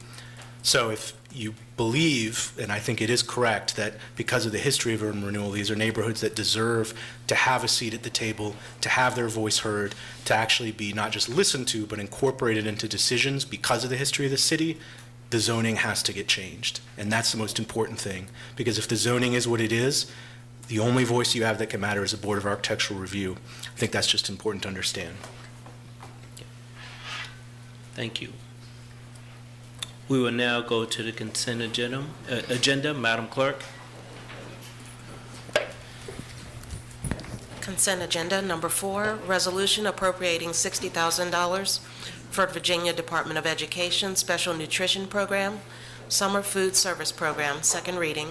So if you believe, and I think it is correct, that because of the history of urban renewal, these are neighborhoods that deserve to have a seat at the table, to have their voice heard, to actually be not just listened to, but incorporated into decisions because of the history of the city, the zoning has to get changed. And that's the most important thing, because if the zoning is what it is, the only voice you have that can matter is the Board of Architectural Review. I think that's just important to understand. Thank you. We will now go to the consent agenda. Madam Clerk. Consent agenda number 4, resolution appropriating $60,000 for Virginia Department of Education Special Nutrition Program, Summer Food Service Program, second reading.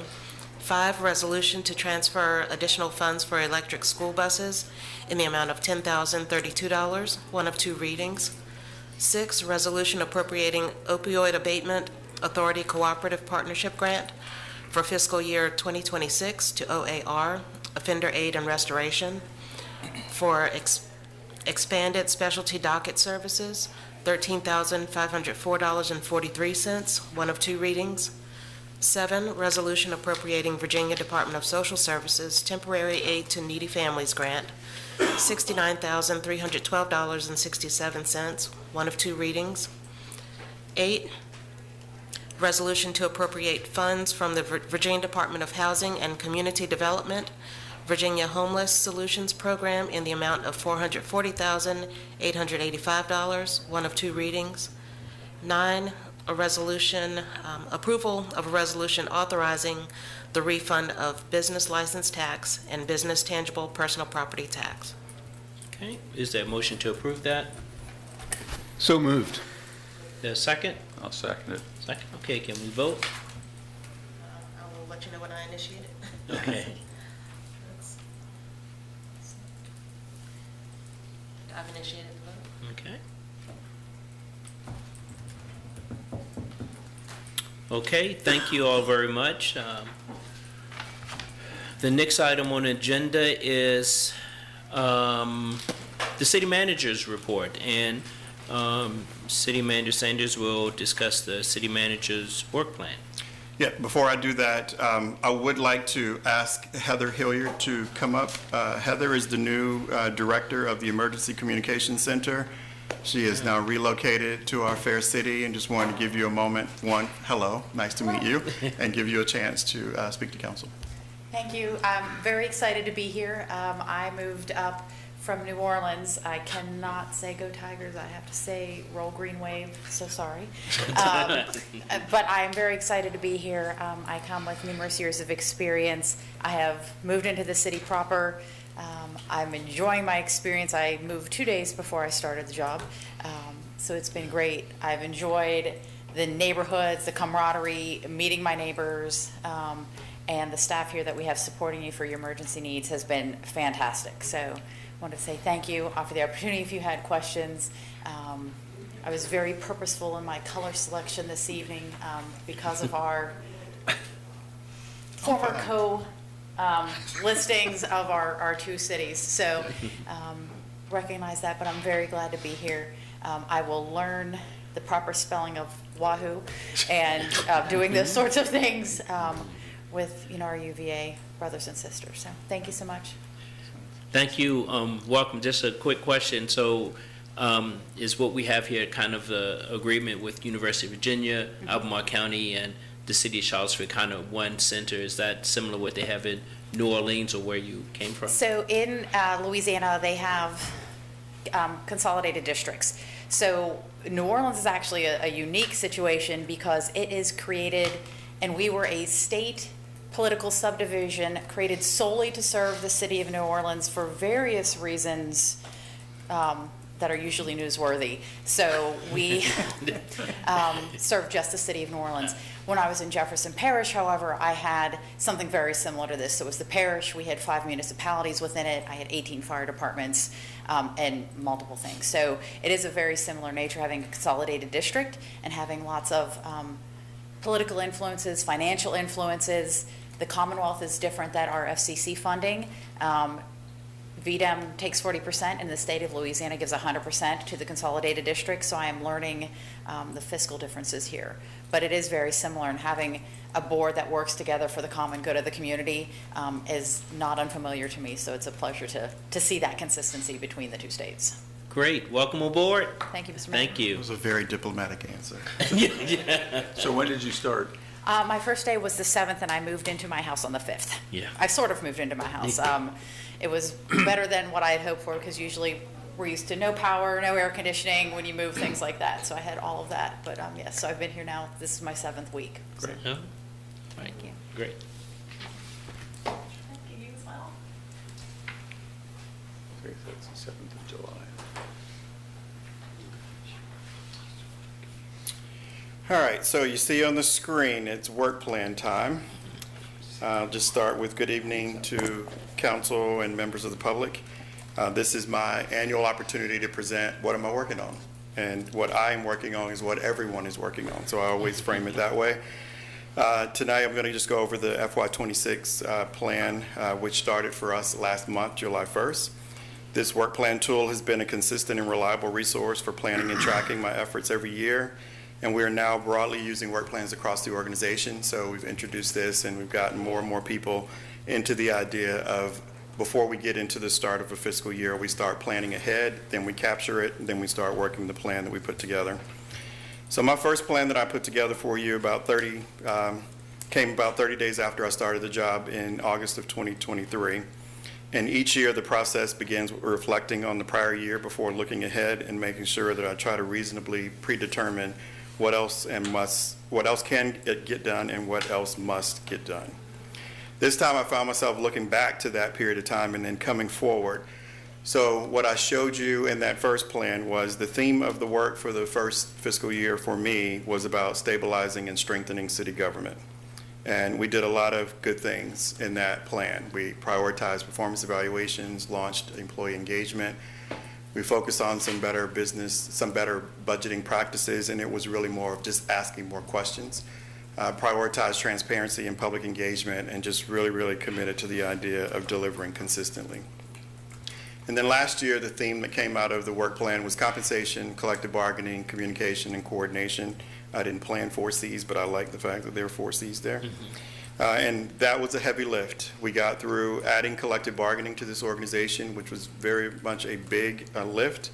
5, resolution to transfer additional funds for electric school buses in the amount of $10,032, one of 2 readings. 6, resolution appropriating opioid abatement authority cooperative partnership grant for fiscal year 2026 to OAR, Offender Aid and Restoration, for expanded specialty docket services $13,504.43, one of two readings. 7, resolution appropriating Virginia Department of Social Services Temporary Aid to Needy Families Grant, $69,312.67, one of two readings. 8, resolution to appropriate funds from the Virginia Department of Housing and Community Development, Virginia Homeless Solutions Program in the amount of $440,885, one of two readings. 9, a resolution, approval of a resolution authorizing the refund of business license tax and business tangible personal property tax. Okay, is there a motion to approve that? So moved. There's a second? I'll second it. Second, okay, can we vote? I will let you know when I initiate it. Okay. I've initiated the vote. Okay. Okay, thank you all very much. The next item on the agenda is the city manager's report, and City Manager Sanders will discuss the city manager's work plan. Yeah, before I do that, I would like to ask Heather Hilliard to come up. Heather is the new director of the Emergency Communications Center. She is now relocated to our fair city, and just wanted to give you a moment. One, hello, nice to meet you, and give you a chance to speak to council. Thank you. I'm very excited to be here. I moved up from New Orleans. I cannot say go Tigers. I have to say roll Green Wave. So sorry. But I am very excited to be here. I come with numerous years of experience. I have moved into the city proper. I'm enjoying my experience. I moved 2 days before I started the job. So it's been great. I've enjoyed the neighborhoods, the camaraderie, meeting my neighbors, and the staff here that we have supporting you for your emergency needs has been fantastic. So I wanted to say thank you, offer the opportunity if you had questions. I was very purposeful in my color selection this evening because of our former listings of our two cities. So recognize that, but I'm very glad to be here. I will learn the proper spelling of Wahoo and doing those sorts of things with our UVA brothers and sisters. So thank you so much. Thank you. Welcome. Just a quick question. So is what we have here kind of the agreement with University of Virginia, Albemarle County, and the city of Charlottesville, kind of one center? Is that similar to what they have in New Orleans or where you came from? So in Louisiana, they have consolidated districts. So New Orleans is actually a unique situation because it is created, and we were a state political subdivision created solely to serve the city of New Orleans for various reasons that are usually newsworthy. So we serve just the city of New Orleans. When I was in Jefferson Parish, however, I had something very similar to this. So it was the parish, we had 5 municipalities within it, I had 18 fire departments, and multiple things. So it is a very similar nature, having a consolidated district and having lots of political influences, financial influences. The Commonwealth is different than our FCC funding. VDEM takes 40%, and the state of Louisiana gives 100% to the consolidated district, so I am learning the fiscal differences here. But it is very similar, and having a board that works together for the common good of the community is not unfamiliar to me, so it's a pleasure to see that consistency between the two states. Great. Welcome aboard. Thank you, Mr. Mayor. Thank you. It was a very diplomatic answer. Yeah. So when did you start? My first day was the 7th, and I moved into my house on the 5th. Yeah. I sort of moved into my house. It was better than what I had hoped for, because usually we're used to no power, no air conditioning when you move things like that. So I had all of that. But yes, so I've been here now. This is my 7th week. Great. So. Thank you. Great. Thank you as well. Okay, so it's the 7th of July. All right, so you see on the screen, it's work plan time. I'll just start with good evening to council and members of the public. This is my annual opportunity to present what am I working on. And what I'm working on is what everyone is working on, so I always frame it that way. Tonight I'm going to just go over the FY26 plan, which started for us last month, July 1st. This work plan tool has been a consistent and reliable resource for planning and tracking my efforts every year. And we are now broadly using work plans across the organization. So we've introduced this and we've gotten more and more people into the idea of before we get into the start of a fiscal year, we start planning ahead, then we capture it, and then we start working the plan that we put together. So my first plan that I put together for you came about 30 days after I started the job in August of 2023. And each year the process begins with reflecting on the prior year before looking ahead and making sure that I try to reasonably predetermine what else can get done and what else must get done. This time I found myself looking back to that period of time and then coming forward. So what I showed you in that first plan was the theme of the work for the first fiscal year for me was about stabilizing and strengthening city government. And we did a lot of good things in that plan. We prioritized performance evaluations, launched employee engagement. We focused on some better budgeting practices, and it was really more of just asking more questions. Prioritized transparency and public engagement, and just really, really committed to the idea of delivering consistently. And then last year, the theme that came out of the work plan was compensation, collective bargaining, communication, and coordination. I didn't plan 4 C's, but I like the fact that there are 4 C's there. And that was a heavy lift. We got through adding collective bargaining to this organization, which was very much a big lift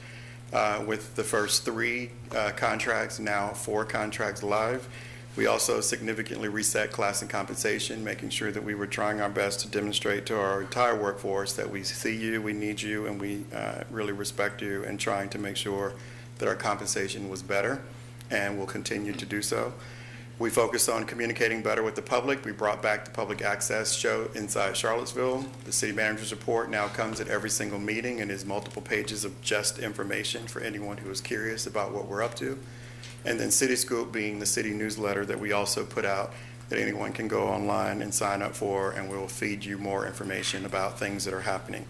with the first 3 contracts, now 4 contracts live. We also significantly reset class and compensation, making sure that we were trying our best to demonstrate to our entire workforce that we see you, we need you, and we really respect you, and trying to make sure that our compensation was better, and will continue to do so. We focused on communicating better with the public. We brought back the public access show inside Charlottesville. The city manager's report now comes at every single meeting and is multiple pages of just information for anyone who is curious about what we're up to. And then City Scoop being the city newsletter that we also put out that anyone can go online and sign up for, and we'll feed you more information about things that are happening.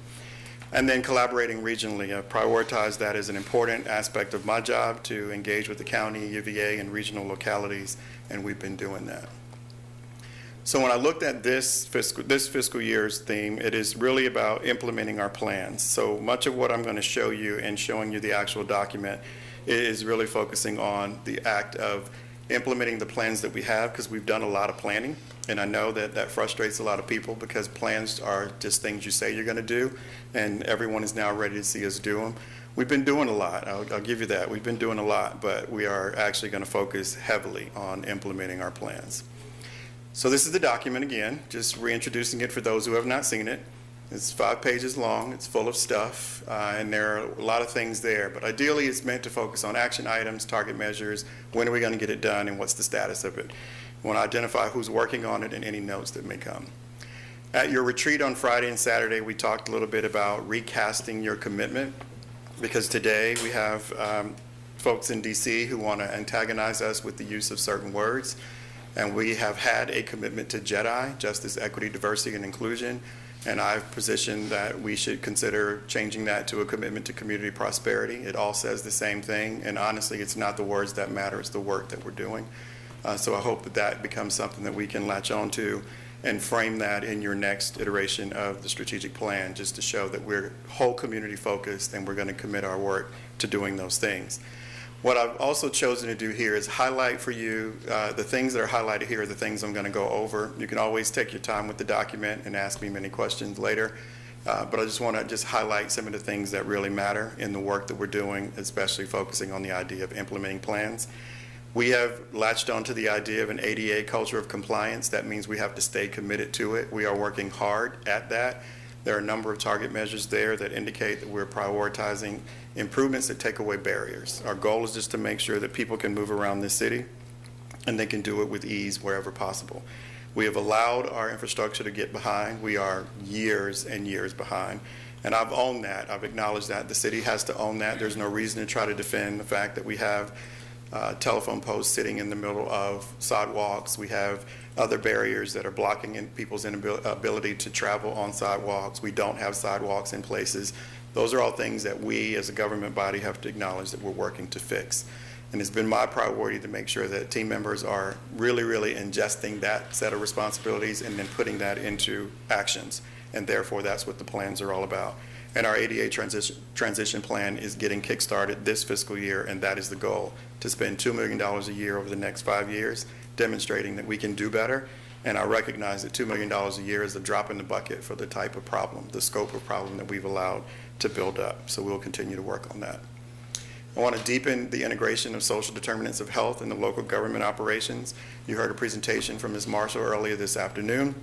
And then collaborating regionally. I prioritize that as an important aspect of my job to engage with the county, UVA, and regional localities, and we've been doing that. So when I looked at this fiscal year's theme, it is really about implementing our plans. So much of what I'm going to show you and showing you the actual document is really focusing on the act of implementing the plans that we have, because we've done a lot of planning. And I know that that frustrates a lot of people because plans are just things you say you're going to do, and everyone is now ready to see us do them. We've been doing a lot. I'll give you that. We've been doing a lot, but we are actually going to focus heavily on implementing our plans. So this is the document again, just reintroducing it for those who have not seen it. It's 5 pages long, it's full of stuff, and there are a lot of things there, but ideally it's meant to focus on action items, target measures, when are we going to get it done, and what's the status of it. We want to identify who's working on it and any notes that may come. At your retreat on Friday and Saturday, we talked a little bit about recasting your commitment, because today we have folks in DC who want to antagonize us with the use of certain words, and we have had a commitment to JEDI, Justice, Equity, Diversity, and Inclusion. And I've positioned that we should consider changing that to a commitment to community prosperity. It all says the same thing, and honestly, it's not the words that matter, it's the work that we're doing. So I hope that that becomes something that we can latch on to and frame that in your next iteration of the strategic plan, just to show that we're whole community focused and we're going to commit our work to doing those things. What I've also chosen to do here is highlight for you, the things that are highlighted here are the things I'm going to go over. You can always take your time with the document and ask me many questions later, but I just want to highlight some of the things that really matter in the work that we're doing, especially focusing on the idea of implementing plans. We have latched onto the idea of an ADA culture of compliance. That means we have to stay committed to it. We are working hard at that. There are a number of target measures there that indicate that we're prioritizing improvements that take away barriers. Our goal is just to make sure that people can move around this city and they can do it with ease wherever possible. We have allowed our infrastructure to get behind. We are years and years behind. And I've owned that. I've acknowledged that. The city has to own that. There's no reason to try to defend the fact that we have telephone posts sitting in the middle of sidewalks. We have other barriers that are blocking people's ability to travel on sidewalks. We don't have sidewalks in places. Those are all things that we as a government body have to acknowledge that we're working to fix. And it's been my priority to make sure that team members are really, really ingesting that set of responsibilities and then putting that into actions. And therefore, that's what the plans are all about. And our ADA transition plan is getting kickstarted this fiscal year, and that is the goal, to spend $2 million a year over the next 5 years, demonstrating that we can do better. And I recognize that $2 million a year is a drop in the bucket for the type of problem, the scope of problem that we've allowed to build up. So we'll continue to work on that. I want to deepen the integration of social determinants of health in the local government operations. You heard a presentation from Ms. Marshall earlier this afternoon,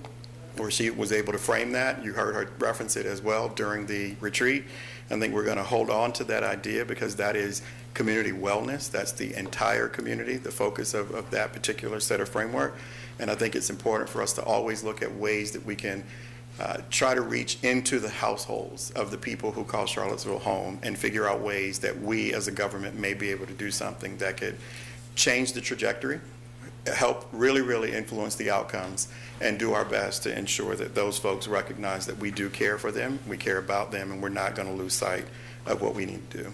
where she was able to frame that. You heard her reference it as well during the retreat. I think we're going to hold on to that idea because that is community wellness. That's the entire community, the focus of that particular set of framework. And I think it's important for us to always look at ways that we can try to reach into the households of the people who call Charlottesville home and figure out ways that we as a government may be able to do something that could change the trajectory, help really influence the outcomes, and do our best to ensure that those folks recognize that we do care for them, we care about them, and we're not going to lose sight of what we need to do.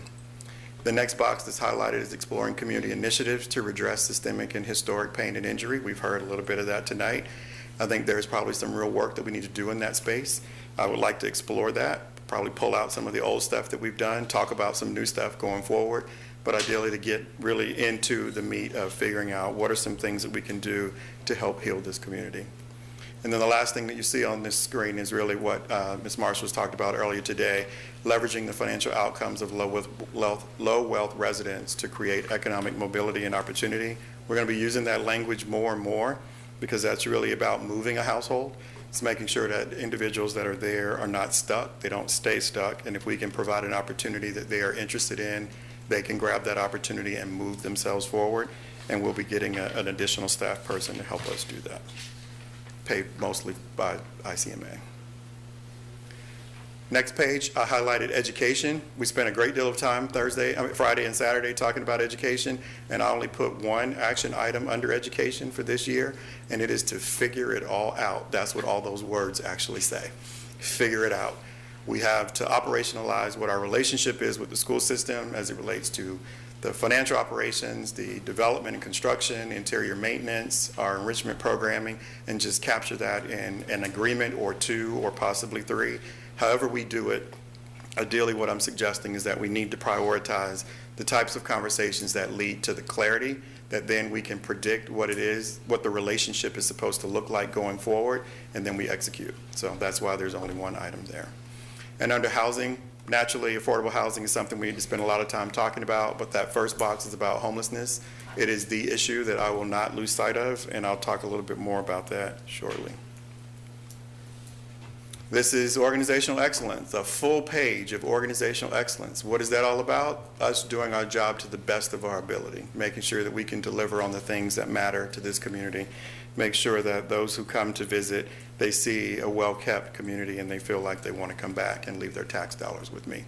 The next box that's highlighted is exploring community initiatives to redress systemic and historic pain and injury. We've heard a little bit of that tonight. I think there's probably some real work that we need to do in that space. I would like to explore that, probably pull out some of the old stuff that we've done, talk about some new stuff going forward, but ideally to get really into the meat of figuring out what are some things that we can do to help heal this community. And then the last thing that you see on this screen is really what Ms. Marshall was talked about earlier today, leveraging the financial outcomes of low wealth residents to create economic mobility and opportunity. We're going to be using that language more and more because that's really about moving a household. It's making sure that individuals that are there are not stuck, they don't stay stuck, and if we can provide an opportunity that they are interested in, they can grab that opportunity and move themselves forward, and we'll be getting an additional staff person to help us do that, paid mostly by ICMA. Next page, I highlighted education. We spent a great deal of time Friday and Saturday talking about education, and I only put one action item under education for this year, and it is to figure it all out. That's what all those words actually say. Figure it out. We have to operationalize what our relationship is with the school system as it relates to the financial operations, the development and construction, interior maintenance, our enrichment programming, and just capture that in an agreement or two or possibly three. However we do it, ideally what I'm suggesting is that we need to prioritize the types of conversations that lead to the clarity that then we can predict what it is, what the relationship is supposed to look like going forward, and then we execute. So that's why there's only one item there. And under housing, naturally, affordable housing is something we need to spend a lot of time talking about, but that first box is about homelessness. It is the issue that I will not lose sight of, and I'll talk a little bit more about that shortly. This is organizational excellence, a full page of organizational excellence. What is that all about? Us doing our job to the best of our ability, making sure that we can deliver on the things that matter to this community, make sure that those who come to visit, they see a well-kept community and they feel like they want to come back and leave their tax dollars with me.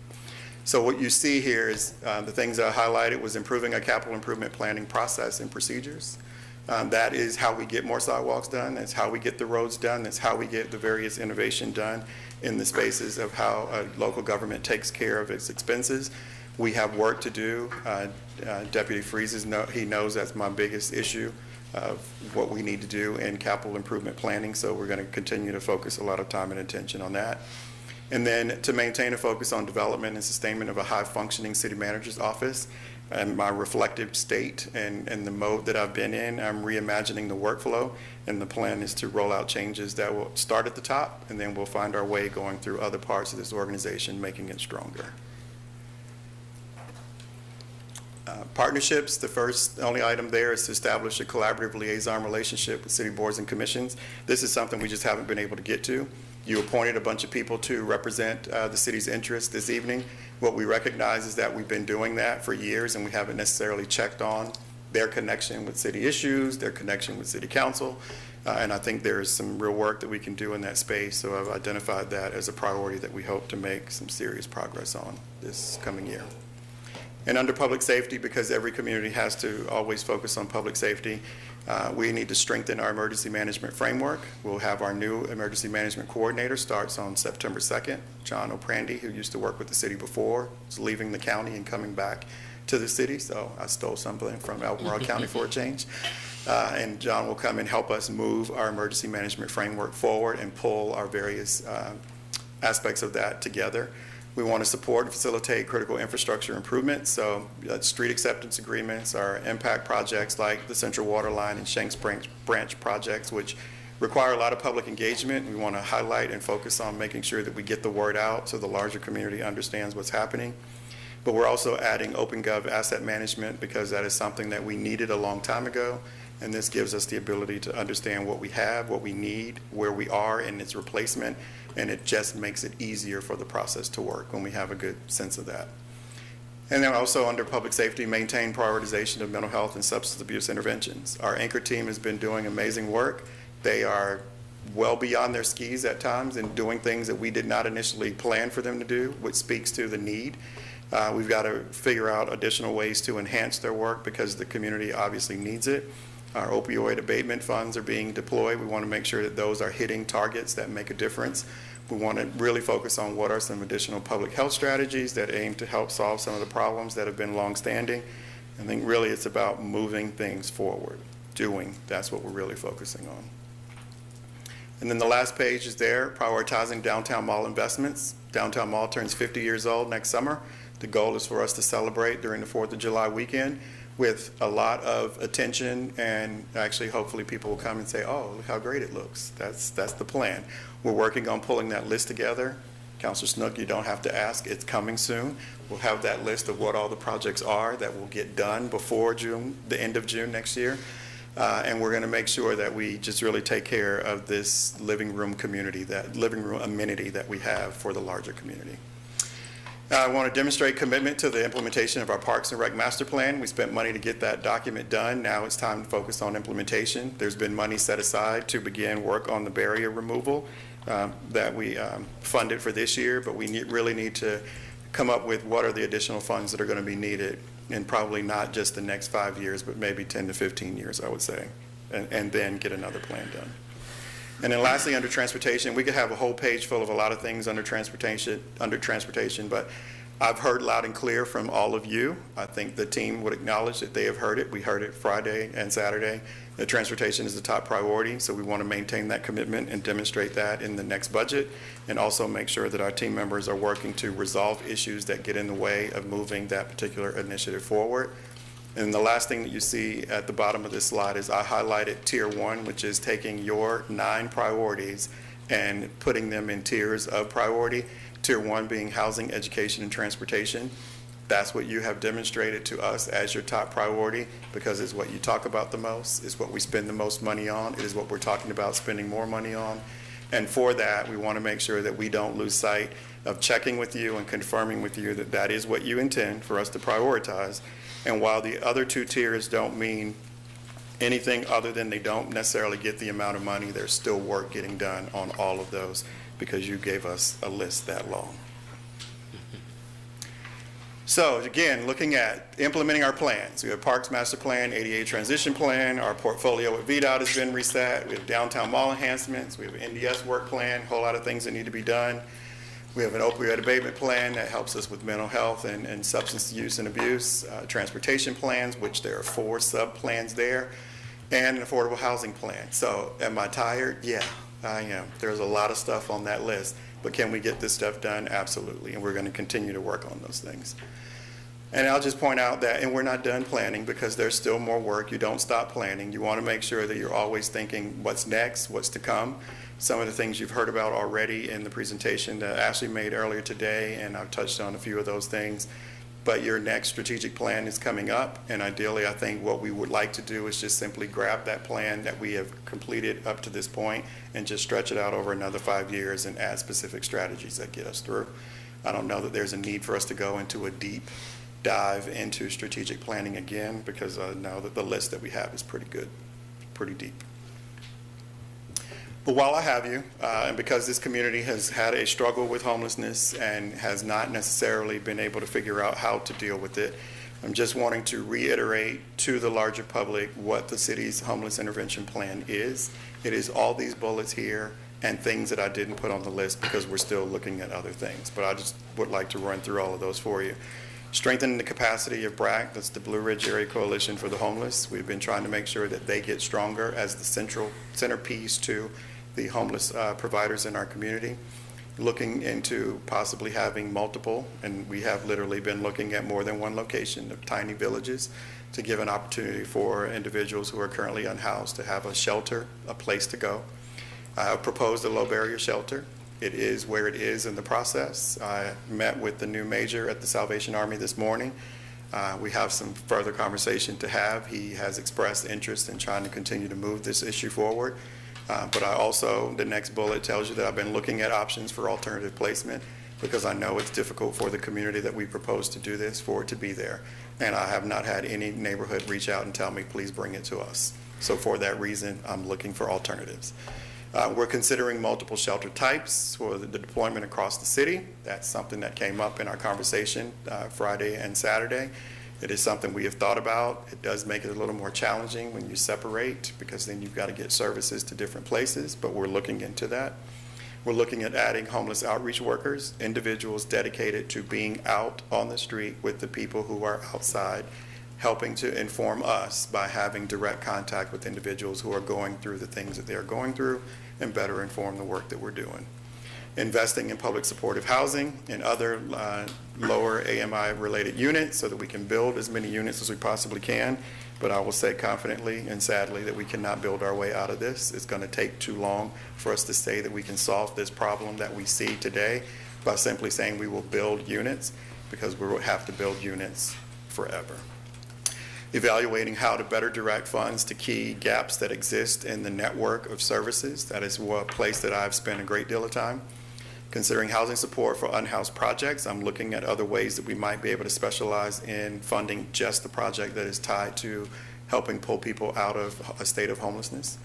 So what you see here is the things that I highlighted was improving our capital improvement planning process and procedures. That is how we get more sidewalks done. That's how we get the roads done. That's how we get the various innovation done in the spaces of how a local government takes care of its expenses. We have work to do. Deputy Freezes, he knows that's my biggest issue of what we need to do in capital improvement planning. So we're going to continue to focus a lot of time and attention on that. And then to maintain a focus on development and sustainment of a high-functioning city manager's office and my reflective state and the mode that I've been in, I'm reimagining the workflow, and the plan is to roll out changes that will start at the top, and then we'll find our way going through other parts of this organization, making it stronger. Partnerships, the only item there is to establish a collaborative liaison relationship with city boards and commissions. This is something we just haven't been able to get to. You appointed a bunch of people to represent the city's interests this evening. What we recognize is that we've been doing that for years and we haven't necessarily checked on their connection with city issues, their connection with city council, and I think there is some real work that we can do in that space, so I've identified that as a priority that we hope to make some serious progress on this coming year. And under public safety, because every community has to always focus on public safety, we need to strengthen our emergency management framework. We'll have our new emergency management coordinator starts on September 2nd. John O'Prandy, who used to work with the city before, is leaving the county and coming back to the city. So I stole something from Albemarle County for a change. And John will come and help us move our emergency management framework forward and pull our various aspects of that together. We want to support and facilitate critical infrastructure improvements, so street acceptance agreements, our impact projects like the Central Water Line and Shanks Branch projects, which require a lot of public engagement. We want to highlight and focus on making sure that we get the word out so the larger community understands what's happening. But we're also adding OpenGov asset management because that is something that we needed a long time ago, and this gives us the ability to understand what we have, what we need, where we are in its replacement, and it just makes it easier for the process to work when we have a good sense of that. And then also under public safety, maintain prioritization of mental health and substance abuse interventions. Our anchor team has been doing amazing work. They are well beyond their skis at times and doing things that we did not initially plan for them to do, which speaks to the need. We've got to figure out additional ways to enhance their work because the community obviously needs it. Our opioid abatement funds are being deployed. We want to make sure that those are hitting targets that make a difference. We want to really focus on what are some additional public health strategies that aim to help solve some of the problems that have been longstanding. I think really it's about moving things forward, doing. That's what we're really focusing on. And then the last page is there, prioritizing downtown mall investments. Downtown Mall turns 50 years old next summer. The goal is for us to celebrate during the 4th of July weekend with a lot of attention, and actually hopefully people will come and say, oh, look how great it looks. That's the plan. We're working on pulling that list together. Councilor Snook, you don't have to ask, it's coming soon. We'll have that list of what all the projects are that will get done before June, the end of June next year. And we're going to make sure that we just really take care of this living room community, that living room amenity that we have for the larger community. I want to demonstrate commitment to the implementation of our Parks and Rec Master Plan. We spent money to get that document done. Now it's time to focus on implementation. There's been money set aside to begin work on the barrier removal that we funded for this year, but we really need to come up with what are the additional funds that are going to be needed, and probably not just the next 5 years, but maybe 10 to 15 years, I would say, and then get another plan done. And then lastly, under transportation, we could have a whole page full of a lot of things under transportation, but I've heard loud and clear from all of you. I think the team would acknowledge that they have heard it. We heard it Friday and Saturday. That transportation is the top priority, so we want to maintain that commitment and demonstrate that in the next budget, and also make sure that our team members are working to resolve issues that get in the way of moving that particular initiative forward. And the last thing that you see at the bottom of this slide is I highlighted Tier 1, which is taking your 9 priorities and putting them in tiers of priority. Tier 1 being housing, education, and transportation. That's what you have demonstrated to us as your top priority because it's what you talk about the most, it's what we spend the most money on, it is what we're talking about spending more money on. And for that, we want to make sure that we don't lose sight of checking with you and confirming with you that that is what you intend for us to prioritize. And while the other 2 tiers don't mean anything other than they don't necessarily get the amount of money, there's still work getting done on all of those because you gave us a list that long. So again, looking at implementing our plans. We have Parks Master Plan, ADA Transition Plan, our portfolio at VDOT has been reset, we have downtown mall enhancements, we have an NDS work plan, a whole lot of things that need to be done. We have an opioid abatement plan that helps us with mental health and substance use and abuse, transportation plans, which there are 4 sub-plans there, and an affordable housing plan. So am I tired? Yeah, I am. There's a lot of stuff on that list, but can we get this stuff done? Absolutely, and we're going to continue to work on those things. And I'll just point out that, and we're not done planning because there's still more work. You don't stop planning. You want to make sure that you're always thinking what's next, what's to come. Some of the things you've heard about already in the presentation that Ashley made earlier today, and I've touched on a few of those things. But your next strategic plan is coming up, and ideally I think what we would like to do is just simply grab that plan that we have completed up to this point and just stretch it out over another 5 years and add specific strategies that get us through. I don't know that there's a need for us to go into a deep dive into strategic planning again because I know that the list that we have is pretty good, pretty deep. But while I have you, and because this community has had a struggle with homelessness and has not necessarily been able to figure out how to deal with it, I'm just wanting to reiterate to the larger public what the city's homeless intervention plan is. It is all these bullets here and things that I didn't put on the list because we're still looking at other things. But I just would like to run through all of those for you. Strengthening the capacity of BRAC, that's the Blue Ridge Area Coalition for the Homeless. We've been trying to make sure that they get stronger as the centerpiece to the homeless providers in our community. looking into possibly having multiple, and we have literally been looking at more than one location of tiny villages to give an opportunity for individuals who are currently unhoused to have a shelter, a place to go. I have proposed a low barrier shelter. It is where it is in the process. I met with the new major at the Salvation Army this morning. We have some further conversation to have. He has expressed interest in trying to continue to move this issue forward. But I also, the next bullet tells you that I've been looking at options for alternative placement because I know it's difficult for the community that we propose to do this for it to be there. And I have not had any neighborhood reach out and tell me, please bring it to us. So for that reason, I'm looking for alternatives. We're considering multiple shelter types for the deployment across the city. That's something that came up in our conversation Friday and Saturday. It is something we have thought about. It does make it a little more challenging when you separate because then you've got to get services to different places, but we're looking into that. We're looking at adding homeless outreach workers, individuals dedicated to being out on the street with the people who are outside, helping to inform us by having direct contact with individuals who are going through the things that they are going through and better inform the work that we're doing. Investing in public supportive housing and other lower AMI-related units so that we can build as many units as we possibly can. But I will say confidently and sadly that we cannot build our way out of this. It's going to take too long for us to say that we can solve this problem that we see today by simply saying we will build units, because we will have to build units forever. Evaluating how to better direct funds to key gaps that exist in the network of services. That is a place that I've spent a great deal of time. Considering housing support for unhoused projects, I'm looking at other ways that we might be able to specialize in funding just the project that is tied to helping pull people out of a state of homelessness.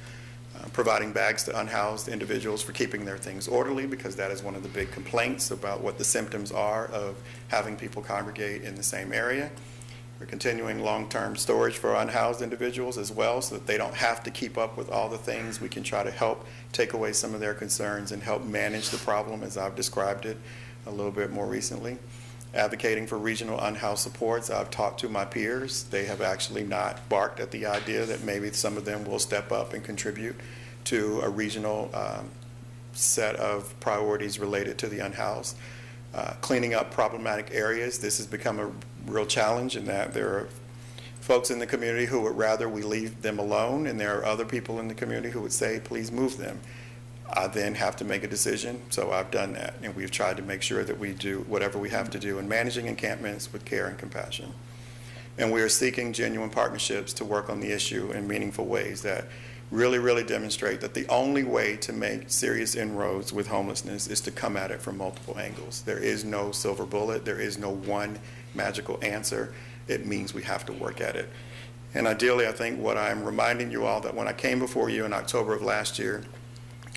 Providing bags to unhoused individuals for keeping their things orderly, because that is one of the big complaints about what the symptoms are of having people congregate in the same area. We're continuing long-term storage for unhoused individuals as well, so that they don't have to keep up with all the things. We can try to help take away some of their concerns and help manage the problem as I've described it a little bit more recently. Advocating for regional unhoused supports. I've talked to my peers. They have actually not barked at the idea that maybe some of them will step up and contribute to a regional set of priorities related to the unhoused. Cleaning up problematic areas. This has become a real challenge in that there are folks in the community who would rather we leave them alone, and there are other people in the community who would say, please move them. I then have to make a decision, so I've done that, and we've tried to make sure that we do whatever we have to do in managing encampments with care and compassion. And we are seeking genuine partnerships to work on the issue in meaningful ways that really demonstrate that the only way to make serious inroads with homelessness is to come at it from multiple angles. There is no silver bullet. There is no one magical answer. It means we have to work at it. And ideally, I think what I'm reminding you all that when I came before you in October of last year,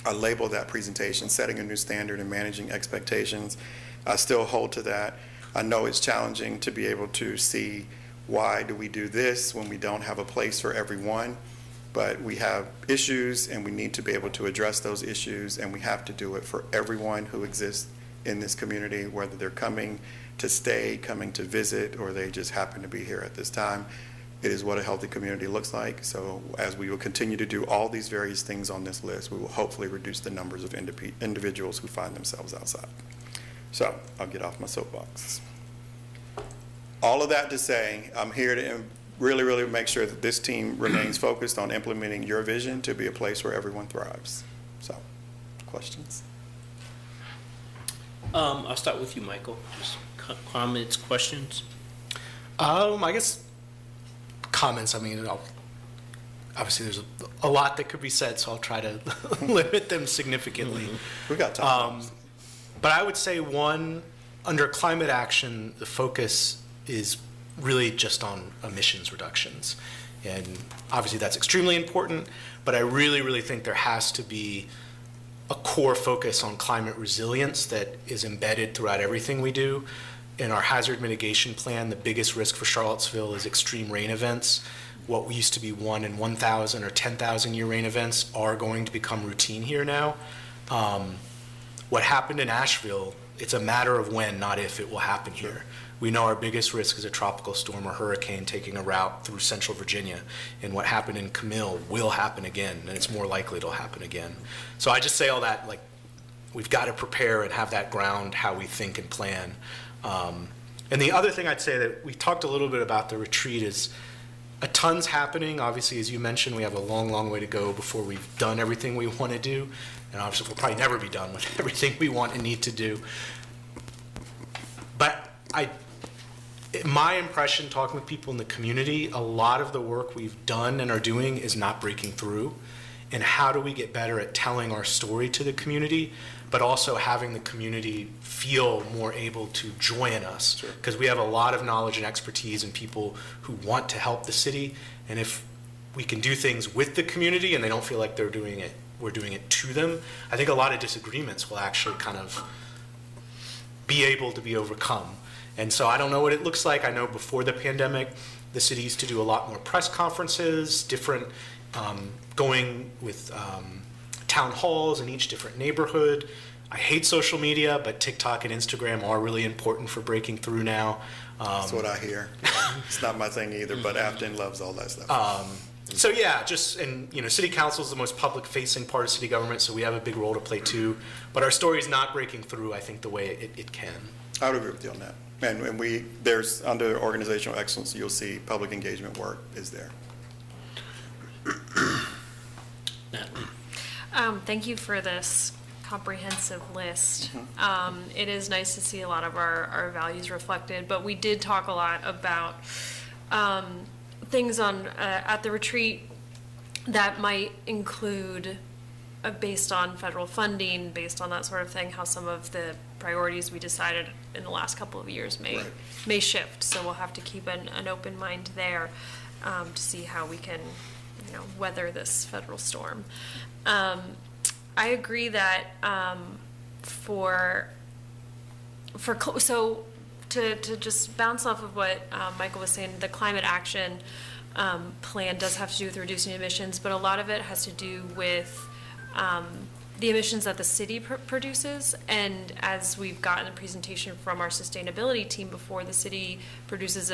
I labeled that presentation, Setting a New Standard and Managing Expectations. I still hold to that. I know it's challenging to be able to see why do we do this when we don't have a place for everyone. But we have issues, and we need to be able to address those issues, and we have to do it for everyone who exists in this community, whether they're coming to stay, coming to visit, or they just happen to be here at this time. It is what a healthy community looks like. So as we will continue to do all these various things on this list, we will hopefully reduce the numbers of individuals who find themselves outside. So I'll get off my soapbox. All of that to say, I'm here to really make sure that this team remains focused on implementing your vision to be a place where everyone thrives. So, questions? I'll start with you, Michael. Just comments, questions? I guess comments. I mean, obviously there's a lot that could be said, so I'll try to limit them significantly. We got time. But I would say under climate action, the focus is really just on emissions reductions. And obviously that's extremely important, but I really think there has to be a core focus on climate resilience that is embedded throughout everything we do. In our hazard mitigation plan, the biggest risk for Charlottesville is extreme rain events. What used to be 1 in 1,000 or 10,000 year rain events are going to become routine here now. What happened in Asheville, it's a matter of when, not if, it will happen here. We know our biggest risk is a tropical storm or hurricane taking a route through central Virginia. And what happened in Camille will happen again, and it's more likely it'll happen again. So I just say all that, like, we've got to prepare and have that ground how we think and plan. And the other thing I'd say that we talked a little bit about the retreat is a ton's happening. Obviously, as you mentioned, we have a long, long way to go before we've done everything we want to do. And obviously, we'll probably never be done with everything we want and need to do. But my impression, talking with people in the community, a lot of the work we've done and are doing is not breaking through. And how do we get better at telling our story to the community, but also having the community feel more able to join us? Because we have a lot of knowledge and expertise and people who want to help the city. And if we can do things with the community and they don't feel like we're doing it to them, I think a lot of disagreements will actually kind of be able to be overcome. And so I don't know what it looks like. I know before the pandemic, the city used to do a lot more press conferences, different going with town halls in each different neighborhood. I hate social media, but TikTok and Instagram are really important for breaking through now. That's what I hear. It's not my thing either, but Afton loves all that stuff. So yeah, city council is the most public-facing part of city government, so we have a big role to play too. But our story is not breaking through, I think, the way it can. I would agree with you on that. And there's, under organizational excellence, you'll see public engagement work is there. Thank you for this comprehensive list. It is nice to see a lot of our values reflected, but we did talk a lot about things at the retreat that might include, based on federal funding, based on that sort of thing, how some of the priorities we decided in the last couple of years may shift. So we'll have to keep an open mind there to see how we can weather this federal storm. I agree that to just bounce off of what Michael was saying, the climate action plan does have to do with reducing emissions, but a lot of it has to do with the emissions that the city produces. And as we've gotten a presentation from our sustainability team before, the city produces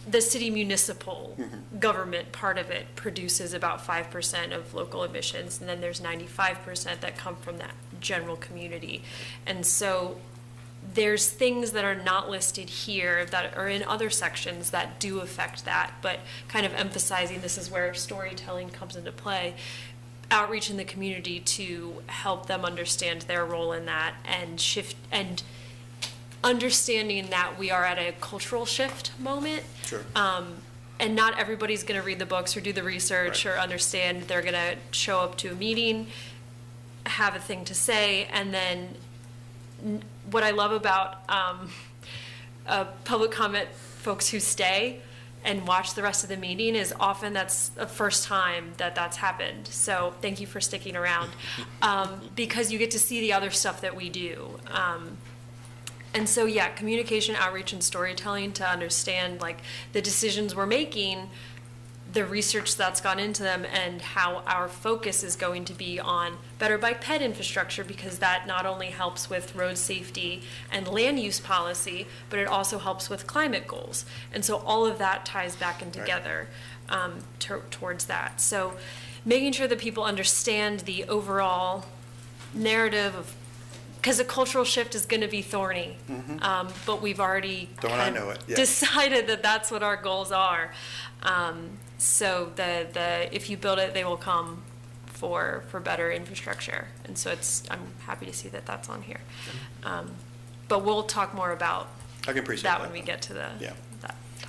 the city municipal government part of it produces about 5% of local emissions, and then there's 95% that come from that general community. And so there's things that are not listed here that are in other sections that do affect that, but kind of emphasizing this is where storytelling comes into play, outreach in the community to help them understand their role in that and shift, and understanding that we are at a cultural shift moment. Sure. And not everybody's going to read the books or do the research or understand. They're going to show up to a meeting, have a thing to say, and then what I love about public comment folks who stay and watch the rest of the meeting is often that's the first time that's happened. So thank you for sticking around because you get to see the other stuff that we do. And so, yeah, communication, outreach, and storytelling to understand the decisions we're making, the research that's gone into them, and how our focus is going to be on better bike ped infrastructure, because that not only helps with road safety and land use policy, but it also helps with climate goals. And so all of that ties back in together towards that. So making sure that people understand the overall narrative of, because a cultural shift is going to be thorny, but we've already decided that that's what our goals are. So if you build it, they will come for better infrastructure, and so I'm happy to see that that's on here. But we'll talk more about that when we get to that.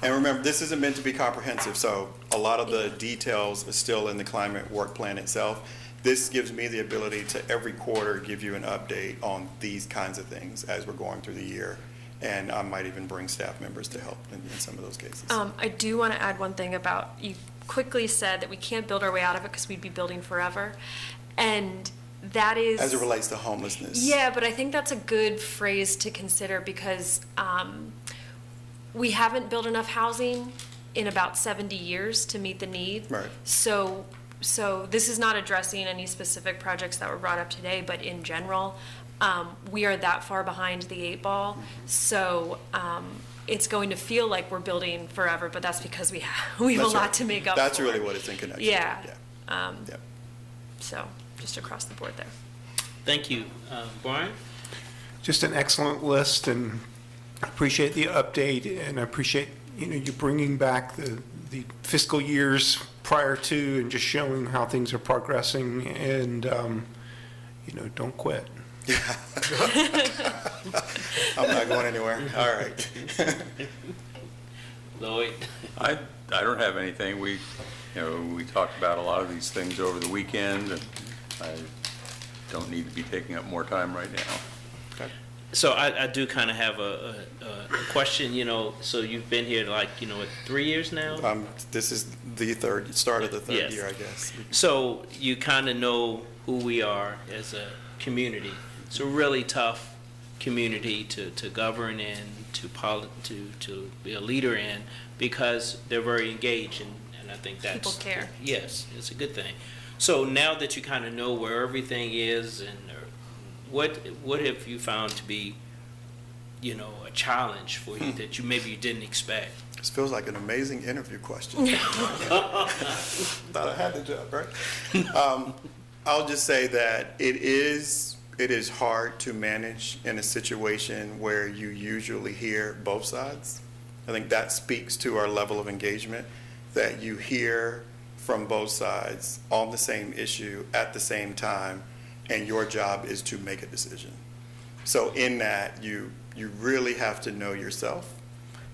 And remember, this isn't meant to be comprehensive, so a lot of the details are still in the climate work plan itself. This gives me the ability to every quarter give you an update on these kinds of things as we're going through the year. And I might even bring staff members to help in some of those cases. I do want to add one thing about, you quickly said that we can't build our way out of it because we'd be building forever. And that is... As it relates to homelessness. Yeah, but I think that's a good phrase to consider because we haven't built enough housing in about 70 years to meet the need. Right. So this is not addressing any specific projects that were brought up today, but in general, we are that far behind the 8 ball. So it's going to feel like we're building forever, but that's because we have a lot to make up for. Really what it's in connection. Yeah. So just across the board there. Thank you. Brian? Just an excellent list, and I appreciate the update, and I appreciate, you bringing back the fiscal years prior to and just showing how things are progressing, and, don't quit. I'm not going anywhere. All right. Lloyd? I don't have anything. We talked about a lot of these things over the weekend, and I don't need to be taking up more time right now. So I do kind of have a question, so you've been here 3 years now? This is the start of the third Yes. year, I guess. So you kind of know who we are as a community. It's a really tough community to govern in, to be a leader in, because they're very engaged, and I think that's... People care. Yes, it's a good thing. So now that you kind of know where everything is, and what have you found to be, a challenge for you that you didn't expect? This feels like an amazing interview question. Thought I had the job, right? I'll just say that it is hard to manage in a situation where you usually hear both sides. I think that speaks to our level of engagement, that you hear from both sides on the same issue at the same time, and your job is to make a decision. So in that, you really have to know yourself,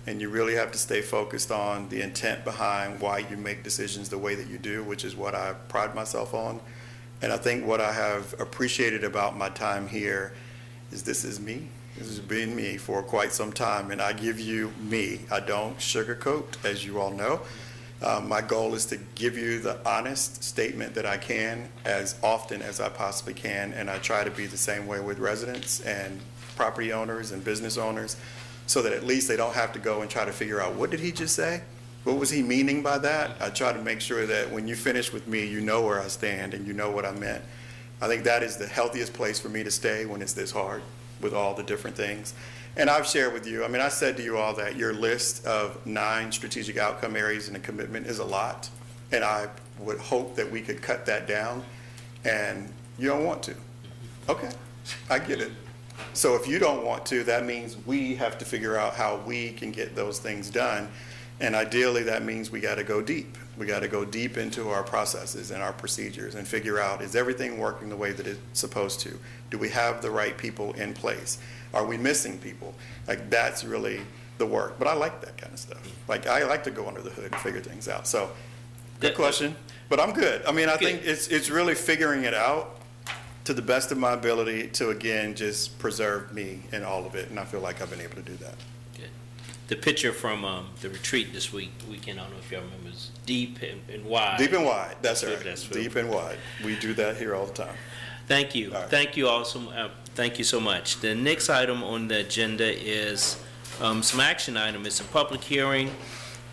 and you really have to stay focused on the intent behind why you make decisions the way that you do, which is what I pride myself on. And I think what I have appreciated about my time here is this is me. This has been me for quite some time, and I give you me. I don't sugarcoat, as you all know. My goal is to give you the honest statement that I can as often as I possibly can, and I try to be the same way with residents and property owners and business owners, so that at least they don't have to go and try to figure out, what did he just say? What was he meaning by that? I try to make sure that when you finish with me, you know where I stand and you know what I meant. I think that is the healthiest place for me to stay when it's this hard with all the different things. And I've shared with you, I said to you all that your list of 9 strategic outcome areas and a commitment is a lot. And I would hope that we could cut that down, and you don't want to. Okay, I get it. So if you don't want to, that means we have to figure out how we can get those things done. And ideally, that means we got to go deep. We got to go deep into our processes and our procedures and figure out, is everything working the way that it's supposed to? Do we have the right people in place? Are we missing people? That's really the work. But I like that kind of stuff. I like to go under the hood and figure things out. So, good question. But I'm good. I think it's really figuring it out to the best of my ability to, again, just preserve me in all of it. And I feel like I've been able to do that. The picture from the retreat this weekend, I don't know if y'all remember, is deep and wide. Deep and wide, that's right. That's deep and wide. We do that here all the time. Thank you. Right. Thank you all thank you so much. The next item on the agenda is some action item. It's a public hearing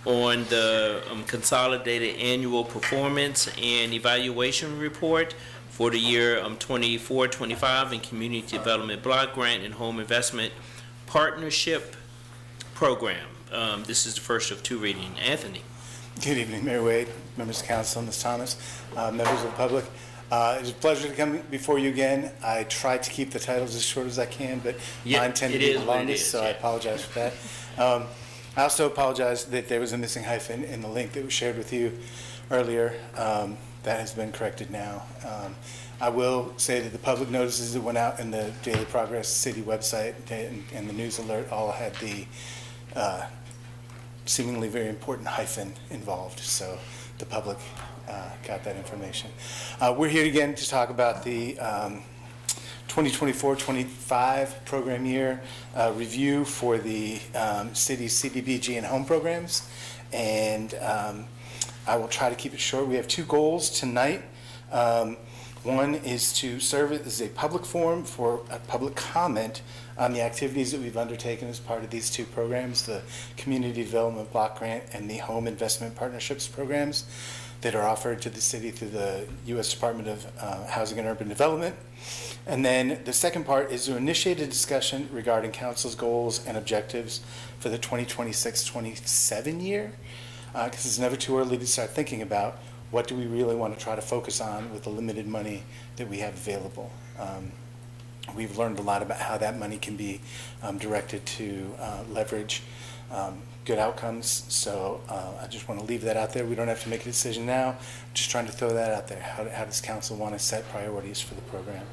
on the consolidated annual performance and evaluation report for the year 24-25 in Community Development Block Grant and Home Investment Partnership Program. This is the first of 2 readings. Anthony. Good evening, Mayor Wade, members of council, Ms. Thomas, members of the public. It's a pleasure to come before you again. I try to keep the titles as short as I can, but mine tend to be the longest, so I apologize for that. I also apologize that there was a missing hyphen in the link that was shared with you earlier. That has been corrected now. I will say that the public notices that went out in the Daily Progress City website and the news alert all had the seemingly very important hyphen involved, so the public got that information. We're here again to talk about the 2024-25 program year review for the city's CDBG and home programs, and I will try to keep it short. We have 2 goals tonight. One is to serve as a public forum for a public comment on the activities that we've undertaken as part of these 2 programs, the Community Development Block Grant and the Home Investment Partnerships programs that are offered to the city through the U.S. Department of Housing and Urban Development. And then the second part is to initiate a discussion regarding council's goals and objectives for the 2026-27 year, because it's never too early to start thinking about what do we really want to try to focus on with the limited money that we have available. We've learned a lot about how that money can be directed to leverage good outcomes. So I just want to leave that out there. We don't have to make a decision now. Just trying to throw that out there. How does council want to set priorities for the program?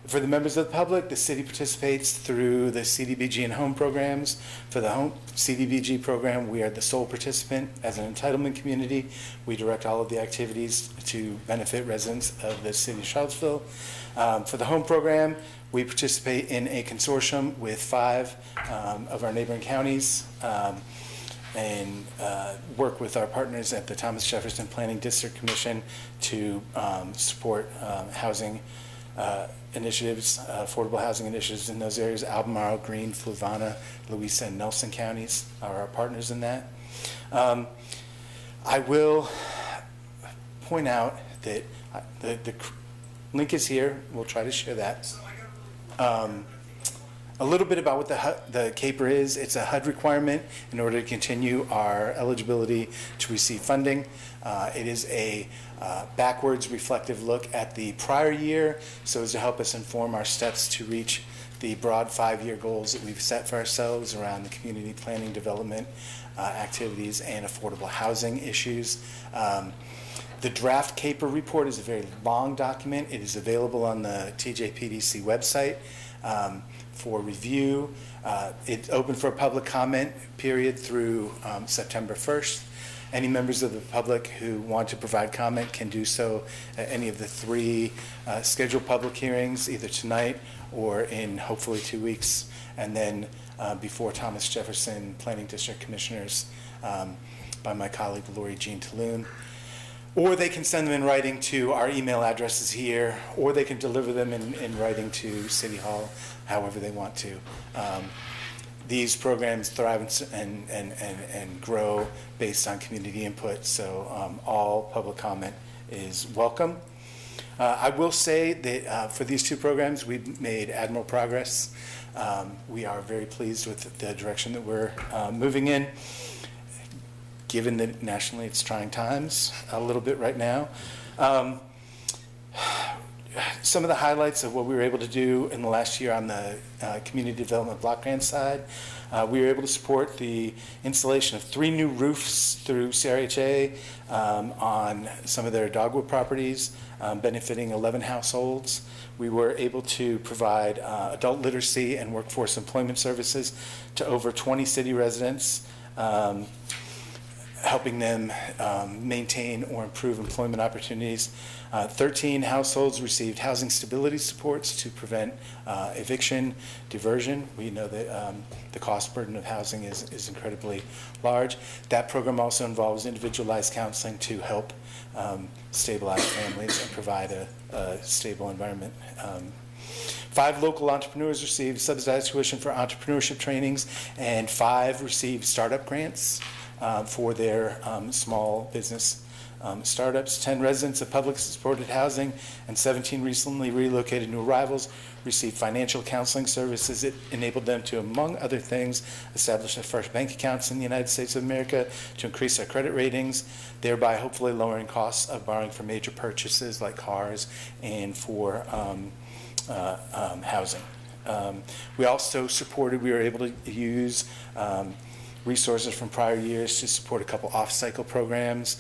For the members of the public, the city participates through the CDBG and home programs. For the home CDBG program, we are the sole participant. As an entitlement community, we direct all of the activities to benefit residents of the city of Charlottesville. For the home program, we participate in a consortium with 5 of our neighboring counties and work with our partners at the Thomas Jefferson Planning District Commission to support housing initiatives, affordable housing initiatives in those areas. Albemarle, Greene, Fluvanna, Louisa, and Nelson counties are our partners in that. I will point out that the link is here. We'll try to share that. A little bit about what the CAPER is. It's a HUD requirement in order to continue our eligibility to receive funding. It is a backwards reflective look at the prior year, so as to help us inform our steps to reach the broad 5-year goals that we've set for ourselves around the community planning development activities and affordable housing issues. The draft CAPER report is a very long document. It is available on the TJPDC website for review. It's open for a public comment period through September 1st. Any members of the public who want to provide comment can do so at any of the 3 scheduled public hearings, either tonight or in hopefully 2 weeks, and then before Thomas Jefferson Planning District Commissioners by my colleague Lori Jean Talloon. Or they can send them in writing to our email addresses here, or they can deliver them in writing to City Hall, however they want to. These programs thrive and grow based on community input, so all public comment is welcome. I will say that for these 2 programs, we've made admirable progress. We are very pleased with the direction that we're moving in. Given that nationally it's trying times a little bit right now. Some of the highlights of what we were able to do in the last year on the community development block grant side, we were able to support the installation of 3 new roofs through CRHA on some of their dogwood properties, benefiting 11 households. We were able to provide adult literacy and workforce employment services to over 20 city residents, helping them maintain or improve employment opportunities. 13 households received housing stability supports to prevent eviction, diversion. We know that the cost burden of housing is incredibly large. That program also involves individualized counseling to help stabilize families and provide a stable environment. 5 local entrepreneurs received subsidized tuition for entrepreneurship trainings, and 5 received startup grants for their small business startups. 10 residents of public supported housing and 17 recently relocated new arrivals received financial counseling services. It enabled them to, among other things, establish their first bank accounts in the United States of America, to increase their credit ratings, thereby hopefully lowering costs of borrowing for major purchases like cars and for housing. We also supported, we were able to use resources from prior years to support a couple off-cycle programs.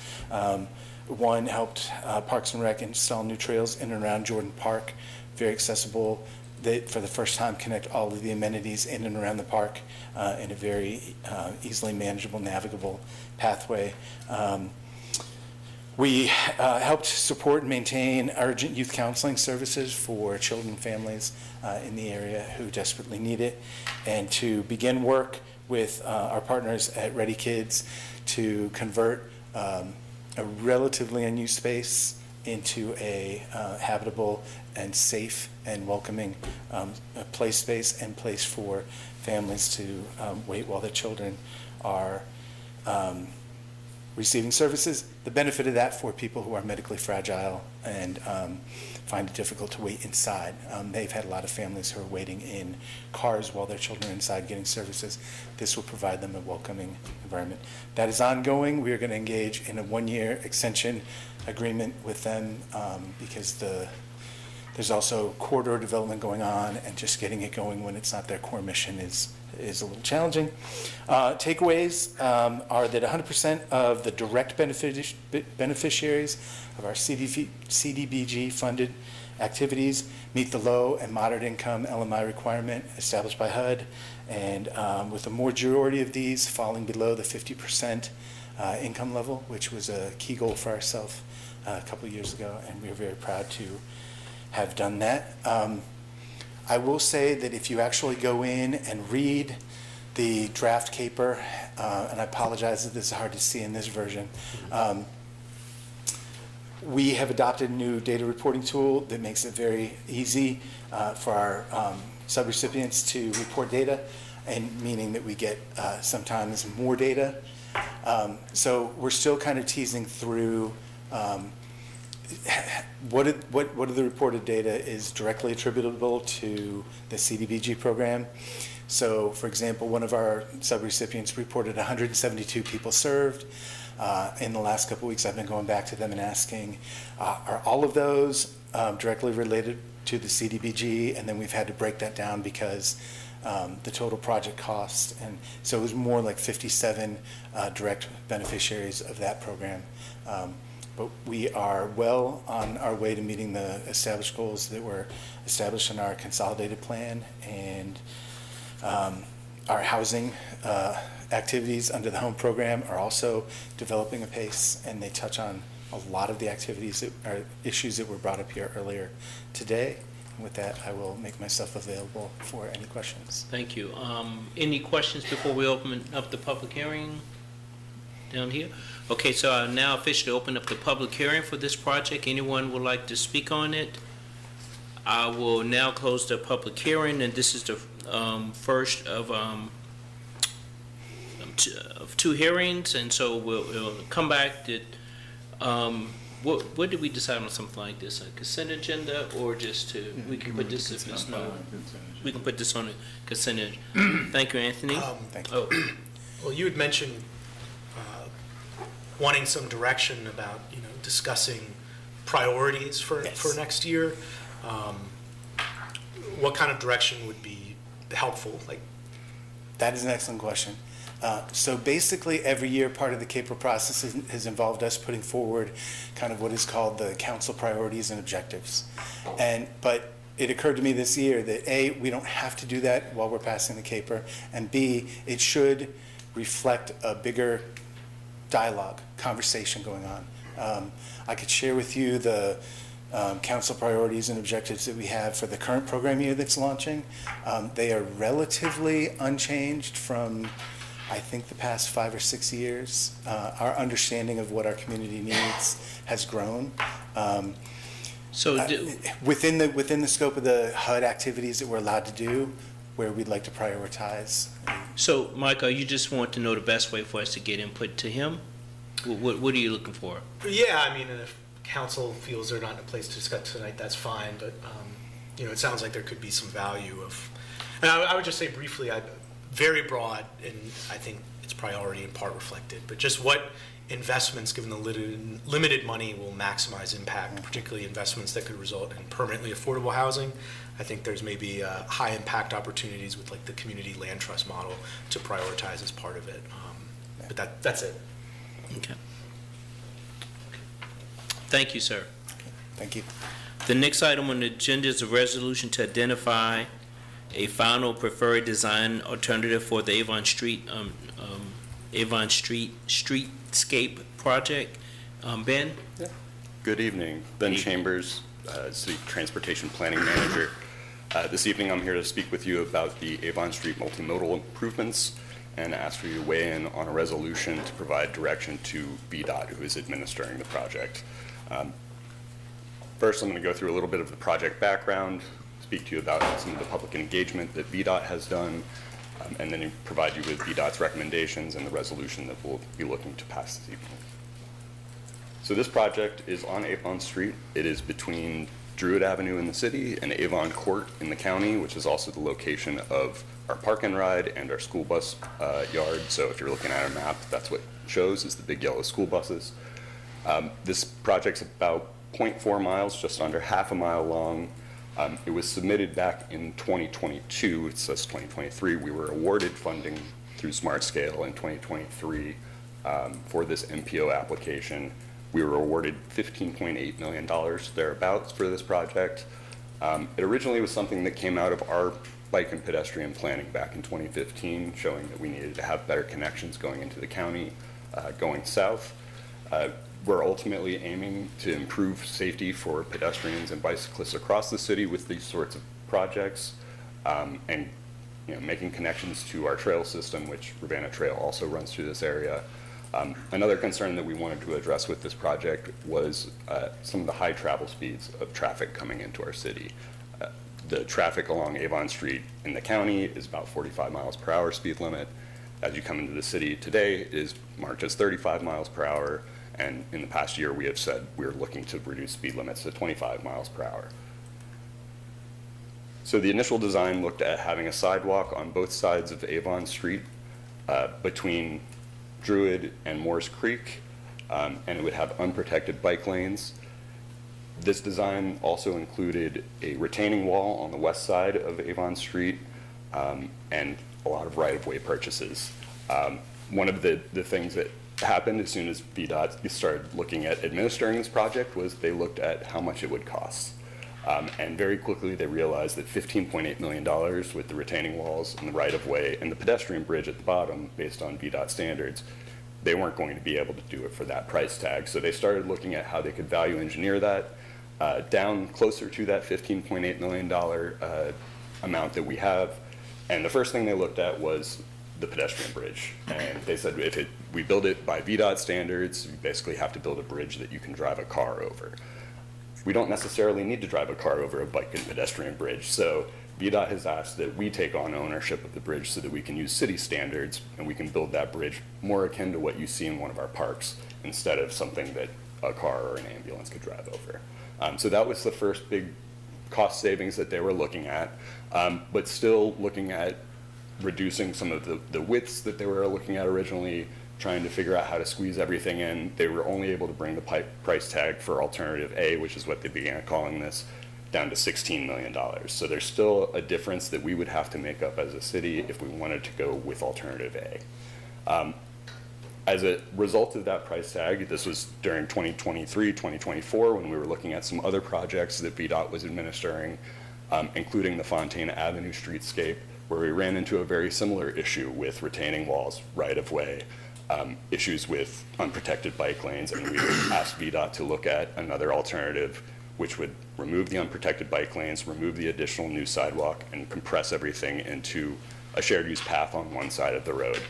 One helped Parks and Rec install new trails in and around Jordan Park, very accessible. They, for the first time, connect all of the amenities in and around the park in a very easily manageable, navigable pathway. We helped support and maintain urgent youth counseling services for children and families in the area who desperately need it, and to begin work with our partners at Ready Kids to convert a relatively unused space into a habitable and safe and welcoming play space and place for families to wait while their children are receiving services. The benefit of that for people who are medically fragile and find it difficult to wait inside. They've had a lot of families who are waiting in cars while their children are inside getting services. This will provide them a welcoming environment. That is ongoing. We are going to engage in a 1-year extension agreement with them because the There's also corridor development going on, and just getting it going when it's not their core mission is a little challenging. Takeaways are that 100% of the direct beneficiaries of our CDBG-funded activities meet the low and moderate income LMI requirement established by HUD, and with the majority of these falling below the 50% income level, which was a key goal for ourselves a couple of years ago, and we are very proud to have done that. I will say that if you actually go in and read the draft CAPER, and I apologize that this is hard to see in this version, we have adopted a new data reporting tool that makes it very easy for our subrecipients to report data, and meaning that we get sometimes more data. So we're still kind of teasing through what of the reported data is directly attributable to the CDBG program. So, for example, one of our subrecipients reported 172 people served. In the last couple of weeks, I've been going back to them and asking, are all of those directly related to the CDBG? And then we've had to break that down because the total project cost, and so it was more like 57 direct beneficiaries of that program. But we are well on our way to meeting the established goals that were established in our consolidated plan, and our housing activities under the home program are also developing apace, and they touch on a lot of the activities that are issues that were brought up here earlier today. And with that, I will make myself available for any questions. Thank you. Any questions before we open up the public hearing down here? Okay, so I now officially open up the public hearing for this project. Anyone would like to speak on it? I will now close the public hearing, and this is the first of two hearings, and so we'll come back to, what did we decide on something like this, a consent agenda, or just to, we can put this if it's no, we can put this on a consent agenda. Thank you, Anthony. Thank you. Oh, Well, you had mentioned wanting some direction about, discussing priorities for next year. What kind of direction would be helpful? That is an excellent question. So basically, every year, part of the CAPER process has involved us putting forward kind of what is called the council priorities and objectives. But it occurred to me this year that A, we don't have to do that while we're passing the CAPER, and B, it should reflect a bigger dialogue, conversation going on. I could share with you the council priorities and objectives that we have for the current program year that's launching. They are relatively unchanged from, I think, the past 5 or 6 years. Our understanding of what our community needs has grown. Within the scope of the HUD activities that we're allowed to do, where we'd like to prioritize. so, Michael, you just want to know the best way for us to get input to him? What are you looking for? Yeah, I mean, and if council feels they're not in a place to discuss tonight, that's fine, but, it sounds like there could be some value of, and I would just say briefly, very broad, and I think it's priority in part reflected, but just what investments, given the limited money, will maximize impact, particularly investments that could result in permanently affordable housing. I think there's maybe high impact opportunities with the community land trust model to prioritize as part of it. But that's it. Okay. Thank you, sir. Thank you. The next item on the agenda is a resolution to identify a final preferred design alternative for the Avon Street streetscape project. Ben? Good evening. Ben Chambers, City Transportation Planning Manager. This evening I'm here to speak with you about the Avon Street multimodal improvements and ask for you to weigh in on a resolution to provide direction to VDOT, who is administering the project. First, I'm going to go through a little bit of the project background, speak to you about some of the public engagement that VDOT has done, and then provide you with VDOT's recommendations and the resolution that we'll be looking to pass this evening. So this project is on Avon Street. It is between Druid Avenue in the city and Avon Court in the county, which is also the location of our park and ride and our school bus yard. So if you're looking at our map, that's what shows is the big yellow school buses. This project's about 0.4 miles, just under half a mile long. It was submitted back in 2022, it says 2023. We were awarded funding through SmartScale in 2023 for this MPO application. We were awarded $15.8 million thereabouts for this project. It originally was something that came out of our bike and pedestrian planning back in 2015, showing that we needed to have better connections going into the county, going south. We're ultimately aiming to improve safety for pedestrians and bicyclists across the city with these sorts of projects, and making connections to our trail system, which Ravenna Trail also runs through this area. Another concern that we wanted to address with this project was some of the high travel speeds of traffic coming into our city. The traffic along Avon Street in the county is about 45 miles per hour speed limit. As you come into the city today, it is marked as 35 miles per hour. And in the past year, we have said we're looking to reduce speed limits to 25 miles per hour. So the initial design looked at having a sidewalk on both sides of Avon Street between Druid and Moores Creek, and it would have unprotected bike lanes. This design also included a retaining wall on the west side of Avon Street, and a lot of right-of-way purchases. One of the things that happened as soon as VDOT started looking at administering this project was they looked at how much it would cost. And very quickly they realized that $15.8 million with the retaining walls and the right-of-way and the pedestrian bridge at the bottom, based on VDOT standards, they weren't going to be able to do it for that price tag. So they started looking at how they could value engineer that down closer to that $15.8 million amount that we have. And the first thing they looked at was the pedestrian bridge. And they said if we build it by VDOT standards, you basically have to build a bridge that you can drive a car over. We don't necessarily need to drive a car over a bike and pedestrian bridge. So VDOT has asked that we take on ownership of the bridge so that we can use city standards and we can build that bridge more akin to what you see in one of our parks instead of something that a car or an ambulance could drive over. So that was the first big cost savings that they were looking at, but still looking at reducing some of the widths that they were looking at originally, trying to figure out how to squeeze everything in. They were only able to bring the price tag for alternative A, which is what they began calling this, down to $16 million. So there's still a difference that we would have to make up as a city if we wanted to go with alternative A. As a result of that price tag, this was during 2023, 2024, when we were looking at some other projects that VDOT was administering, including the Fontana Avenue streetscape, where we ran into a very similar issue with retaining walls, right-of-way, issues with unprotected bike lanes, and we asked VDOT to look at another alternative which would remove the unprotected bike lanes, remove the additional new sidewalk, and compress everything into a shared use path on one side of the road.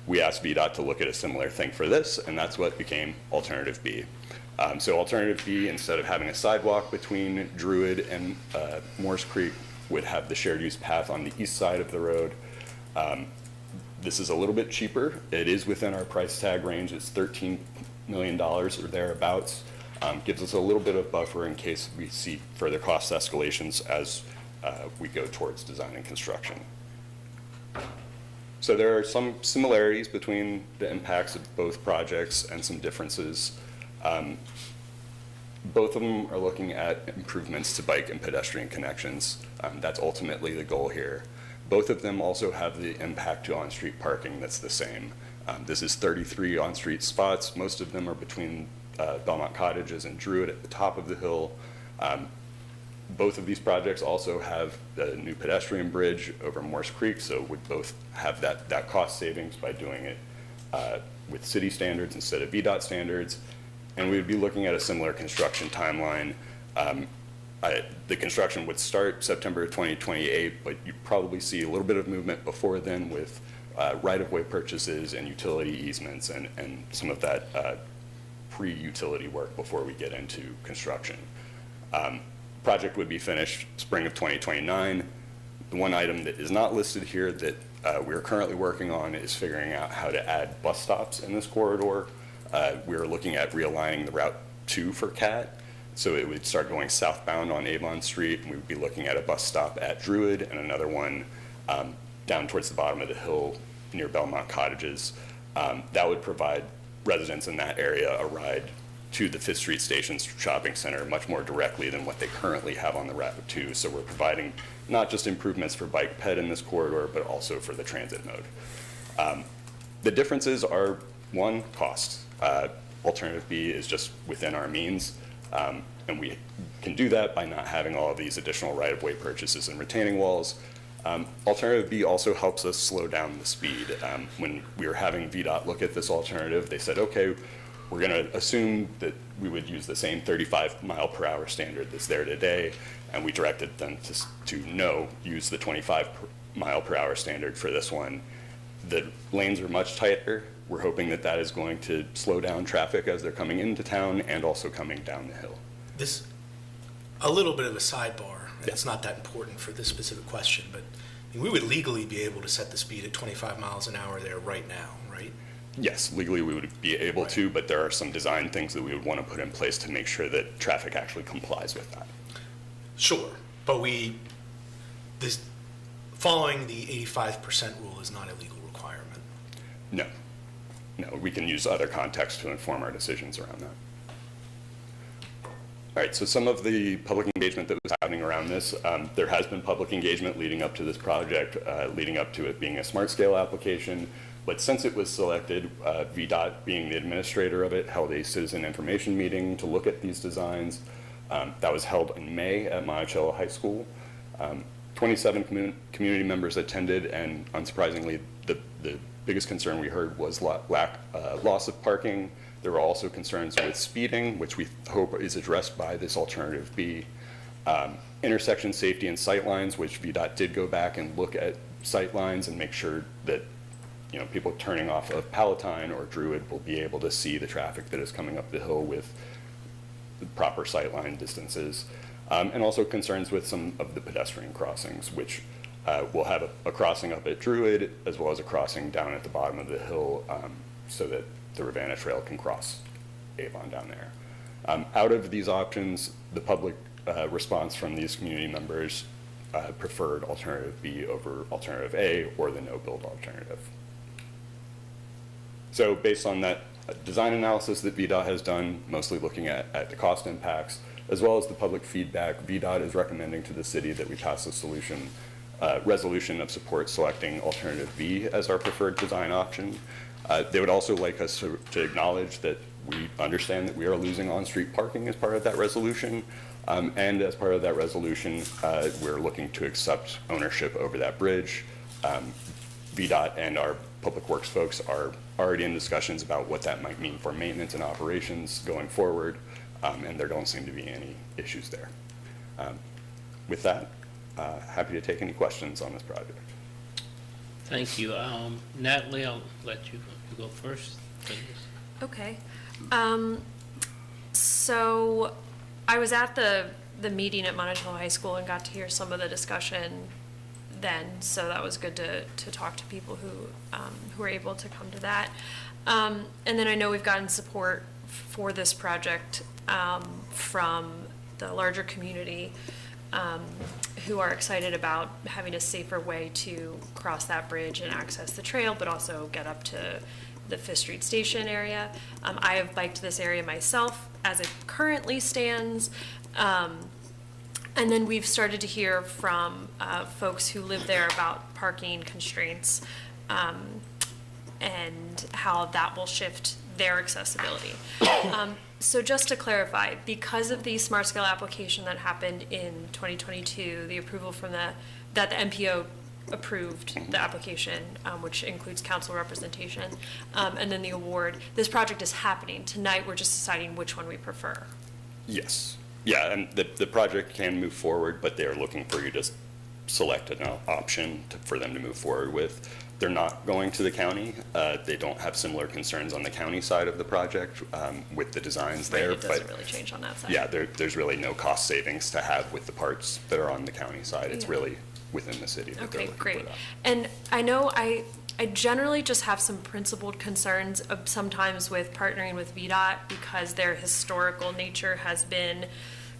We asked VDOT to look at a similar thing for this, and that's what became Alternative B. So Alternative B, instead of having a sidewalk between Druid and Moores Creek, would have the shared use path on the east side of the road. This is a little bit cheaper. It is within our price tag range. It's $13 million or thereabouts. Gives us a little bit of buffer in case we see further cost escalations as we go towards design and construction. So there are some similarities between the impacts of both projects and some differences. Both of them are looking at improvements to bike and pedestrian connections. That's ultimately the goal here. Both of them also have the impact to on-street parking that's the same. This is 33 on-street spots. Most of them are between Belmont Cottages and Druid at the top of the hill. Both of these projects also have the new pedestrian bridge over Moores Creek, so would both have that cost savings by doing it with city standards instead of VDOT standards. And we would be looking at a similar construction timeline. The construction would start September 2028, but you'd probably see a little bit of movement before then with right-of-way purchases and utility easements and some of that pre-utility work before we get into construction. Project would be finished spring of 2029. The one item that is not listed here that we're currently working on is figuring out how to add bus stops in this corridor. We're looking at realigning the Route 2 for CAT, so it would start going southbound on Avon Street, and we would be looking at a bus stop at Druid and another one down towards the bottom of the hill near Belmont Cottages. That would provide residents in that area a ride to the Fifth Street Station Shopping Center much more directly than what they currently have on the Route 2. So we're providing not just improvements for bike ped in this corridor, but also for the transit mode. The differences are, one, cost. Alternative B is just within our means, and we can do that by not having all of these additional right-of-way purchases and retaining walls. Alternative B also helps us slow down the speed. When we were having VDOT look at this alternative, they said, okay, we're going to assume that we would use the same 35 mile per hour standard that's there today, and we directed them to no, use the 25 mile per hour standard for this one. The lanes are much tighter. We're hoping that that is going to slow down traffic as they're coming into town and also coming down the hill. This, a little bit of a sidebar, and it's not that important for this specific question, but I mean, we would legally be able to set the speed at 25 miles an hour there right now, right? Yes, legally we would be able to, but there are some design things that we would want to put in place to make sure that traffic actually complies with that. Sure, but following the 85% rule is not a legal requirement. No, we can use other context to inform our decisions around that. All right, so some of the public engagement that was happening around this, there has been public engagement leading up to this project, leading up to it being a smart scale application. But since it was selected, VDOT, being the administrator of it, held a citizen information meeting to look at these designs. That was held in May at Monticello High School. 27 community members attended, and unsurprisingly, the biggest concern we heard was loss of parking. There were also concerns with speeding, which we hope is addressed by this alternative B. Intersection safety and sightlines, which VDOT did go back and look at sightlines and make sure that people turning off of Palatine or Druid will be able to see the traffic that is coming up the hill with the proper sightline distances. And also concerns with some of the pedestrian crossings, which we'll have a crossing up at Druid as well as a crossing down at the bottom of the hill so that the Ravenna Trail can cross Avon down there. Out of these options, the public response from these community members preferred alternative B over alternative A or the no-build alternative. So based on that design analysis that VDOT has done, mostly looking at the cost impacts, as well as the public feedback, VDOT is recommending to the city that we pass a resolution of support selecting alternative B as our preferred design option. They would also like us to acknowledge that we understand that we are losing on-street parking as part of that resolution. And as part of that resolution, we're looking to accept ownership over that bridge. VDOT and our Public Works folks are already in discussions about what that might mean for maintenance and operations going forward, and there don't seem to be any issues there. With that, happy to take any questions on this project. Thank you. Natalie, I'll let you go first, please. Okay. So I was at the meeting at Monticello High School and got to hear some of the discussion then, so that was good to talk to people who were able to come to that. And then I know we've gotten support for this project from the larger community who are excited about having a safer way to cross that bridge and access the trail, but also get up to the Fifth Street Station area. I have biked this area myself as it currently stands. And then we've started to hear from folks who live there about parking constraints and how that will shift their accessibility. So just to clarify, because of the smart scale application that happened in 2022, the approval from that the MPO approved the application, which includes council representation, and then the award, this project is happening. Tonight, we're just deciding which one we prefer. Yes. Yeah, and the project can move forward, but they are looking for you to select an option for them to move forward with. They're not going to the county. They don't have similar concerns on the county side of the project with the designs there. It doesn't really change on that side. Yeah, there's really no cost savings to have with the parts that are on the county side. It's really within the city that they're looking great. for that. And I know I generally just have some principled concerns sometimes with partnering with VDOT because their historical nature has been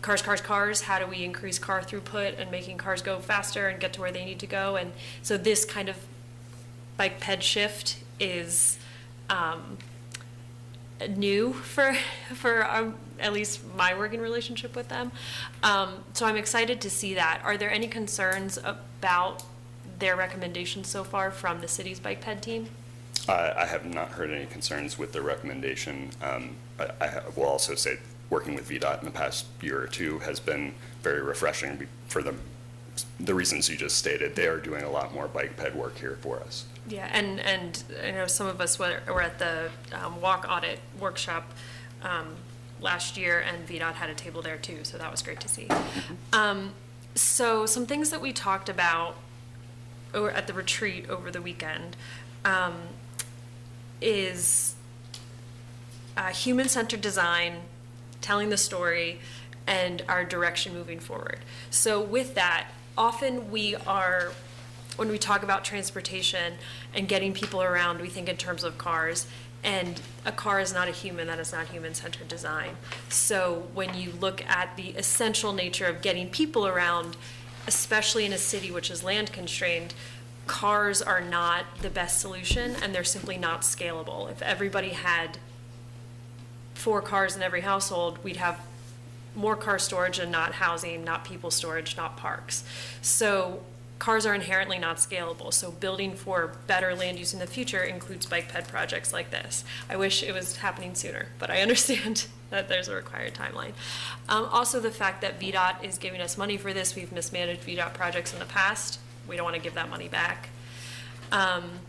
cars, cars, cars. How do we increase car throughput and making cars go faster and get to where they need to go? And so this kind of bike ped shift is new for at least my working relationship with them. So I'm excited to see that. Are there any concerns about their recommendations so far from the city's bike ped team? I have not heard any concerns with the recommendation. I will also say working with VDOT in the past year or two has been very refreshing for the reasons you just stated. They are doing a lot more bike ped work here for us. Yeah, and I know some of us were at the walk audit workshop last year, and VDOT had a table there too, so that was great to see. So some things that we talked about at the retreat over the weekend is human-centered design, telling the story, and our direction moving forward. So with that, often when we talk about transportation and getting people around, we think in terms of cars, and a car is not a human, that is not human-centered design. So when you look at the essential nature of getting people around, especially in a city which is land constrained, cars are not the best solution, and they're simply not scalable. If everybody had 4 cars in every household, we'd have more car storage and not housing, not people storage, not parks. So cars are inherently not scalable. So building for better land use in the future includes bike ped projects like this. I wish it was happening sooner, but I understand that there's a required timeline. Also, the fact that VDOT is giving us money for this, we've mismanaged VDOT projects in the past. We don't want to give that money back. And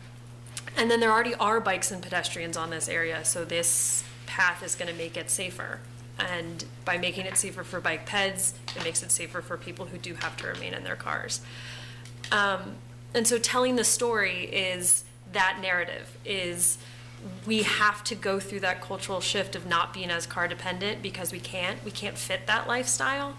then there already are bikes and pedestrians on this area, so this path is going to make it safer. And by making it safer for bike peds, it makes it safer for people who do have to remain in their cars. And so telling the story is that narrative, is we have to go through that cultural shift of not being as car dependent because we can't fit that lifestyle.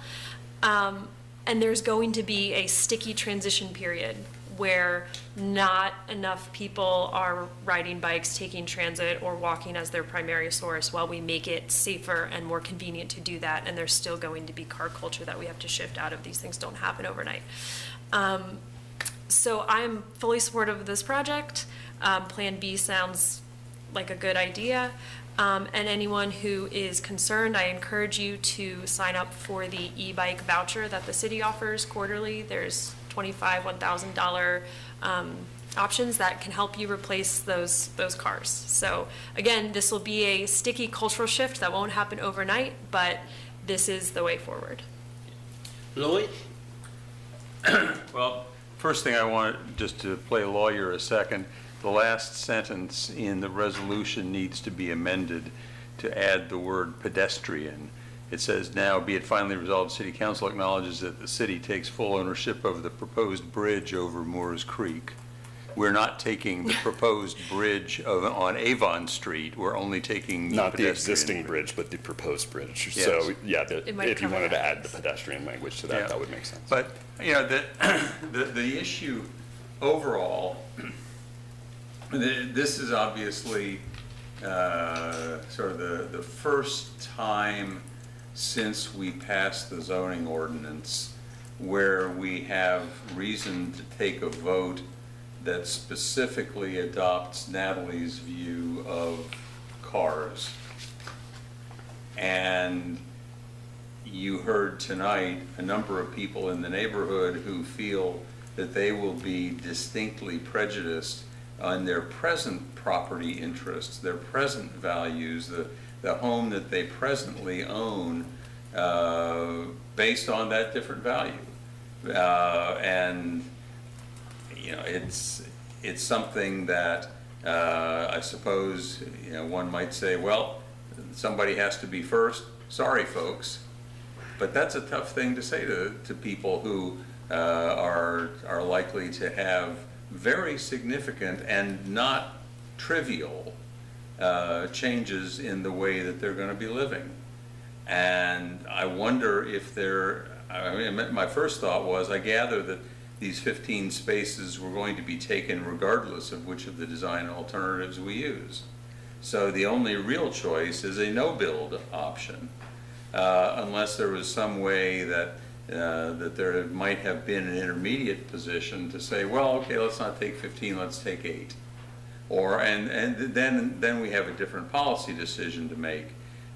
And there's going to be a sticky transition period where not enough people are riding bikes, taking transit, or walking as their primary source while we make it safer and more convenient to do that. And there's still going to be car culture that we have to shift out of. These things don't happen overnight. So I'm fully supportive of this project. Plan B sounds like a good idea. And anyone who is concerned, I encourage you to sign up for the e-bike voucher that the city offers quarterly. There's $25, $1,000 options that can help you replace those cars. So again, this will be a sticky cultural shift that won't happen overnight, but this is the way forward. Lloyd? Well, first thing I want, just to play lawyer a second, the last sentence in the resolution needs to be amended to add the word pedestrian. It says, now be it finally resolved, City Council acknowledges that the city takes full ownership of the proposed bridge over Moores Creek. We're not taking the proposed bridge on Avon Street. We're only taking Not the existing bridge, but the proposed bridge. Yes. So, yeah, It might if you cover wanted to that. add the pedestrian language to that, Yeah. that would make sense. But, you know, the issue overall, this is obviously sort of the first time since we passed the zoning ordinance where we have reason to take a vote that specifically adopts Natalie's view of cars. And you heard tonight a number of people in the neighborhood who feel that they will be distinctly prejudiced on their present property interests, their present values, the home that they presently own, based on that different value. And you know, it's something that I suppose, you know, one might say, well, somebody has to be first. Sorry, folks, but that's a tough thing to say to people who are likely to have very significant and not trivial changes in the way that they're going to be living. And I wonder if I mean, my first thought was, I gather that these 15 spaces were going to be taken regardless of which of the design alternatives we use. So the only real choice is a no-build option, unless there was some way that there might have been an intermediate position to say, well, okay, let's not take 15, let's take 8. And then we have a different policy decision to make.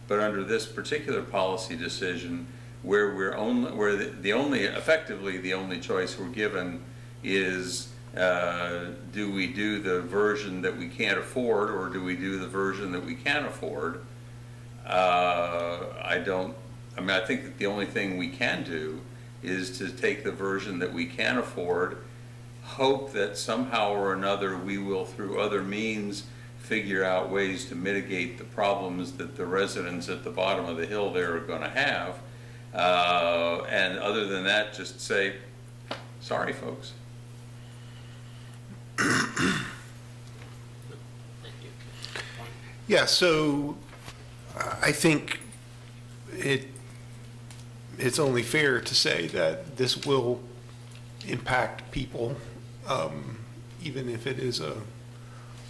But under this particular policy decision, where effectively the only choice we're given is, do we do the version that we can't afford, or do we do the version that we can afford? I think that the only thing we can do is to take the version that we can afford, hope that somehow or another we will, through other means, figure out ways to mitigate the problems that the residents at the bottom of the hill there are going to have. And other than that, just say, sorry, folks. Yeah, so I think it's only fair to say that this will impact people, even if it is a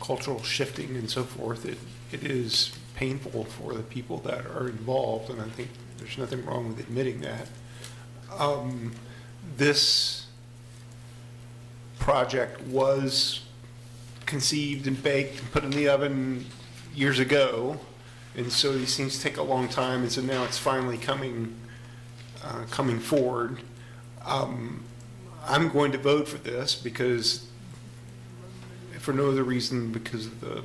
cultural shifting and so forth. It is painful for the people that are involved, and I think there's nothing wrong with admitting that. This project was conceived and baked and put in the oven years ago, and so these things take a long time, and so now it's finally coming forward. I'm going to vote for this because, for no other reason, because of the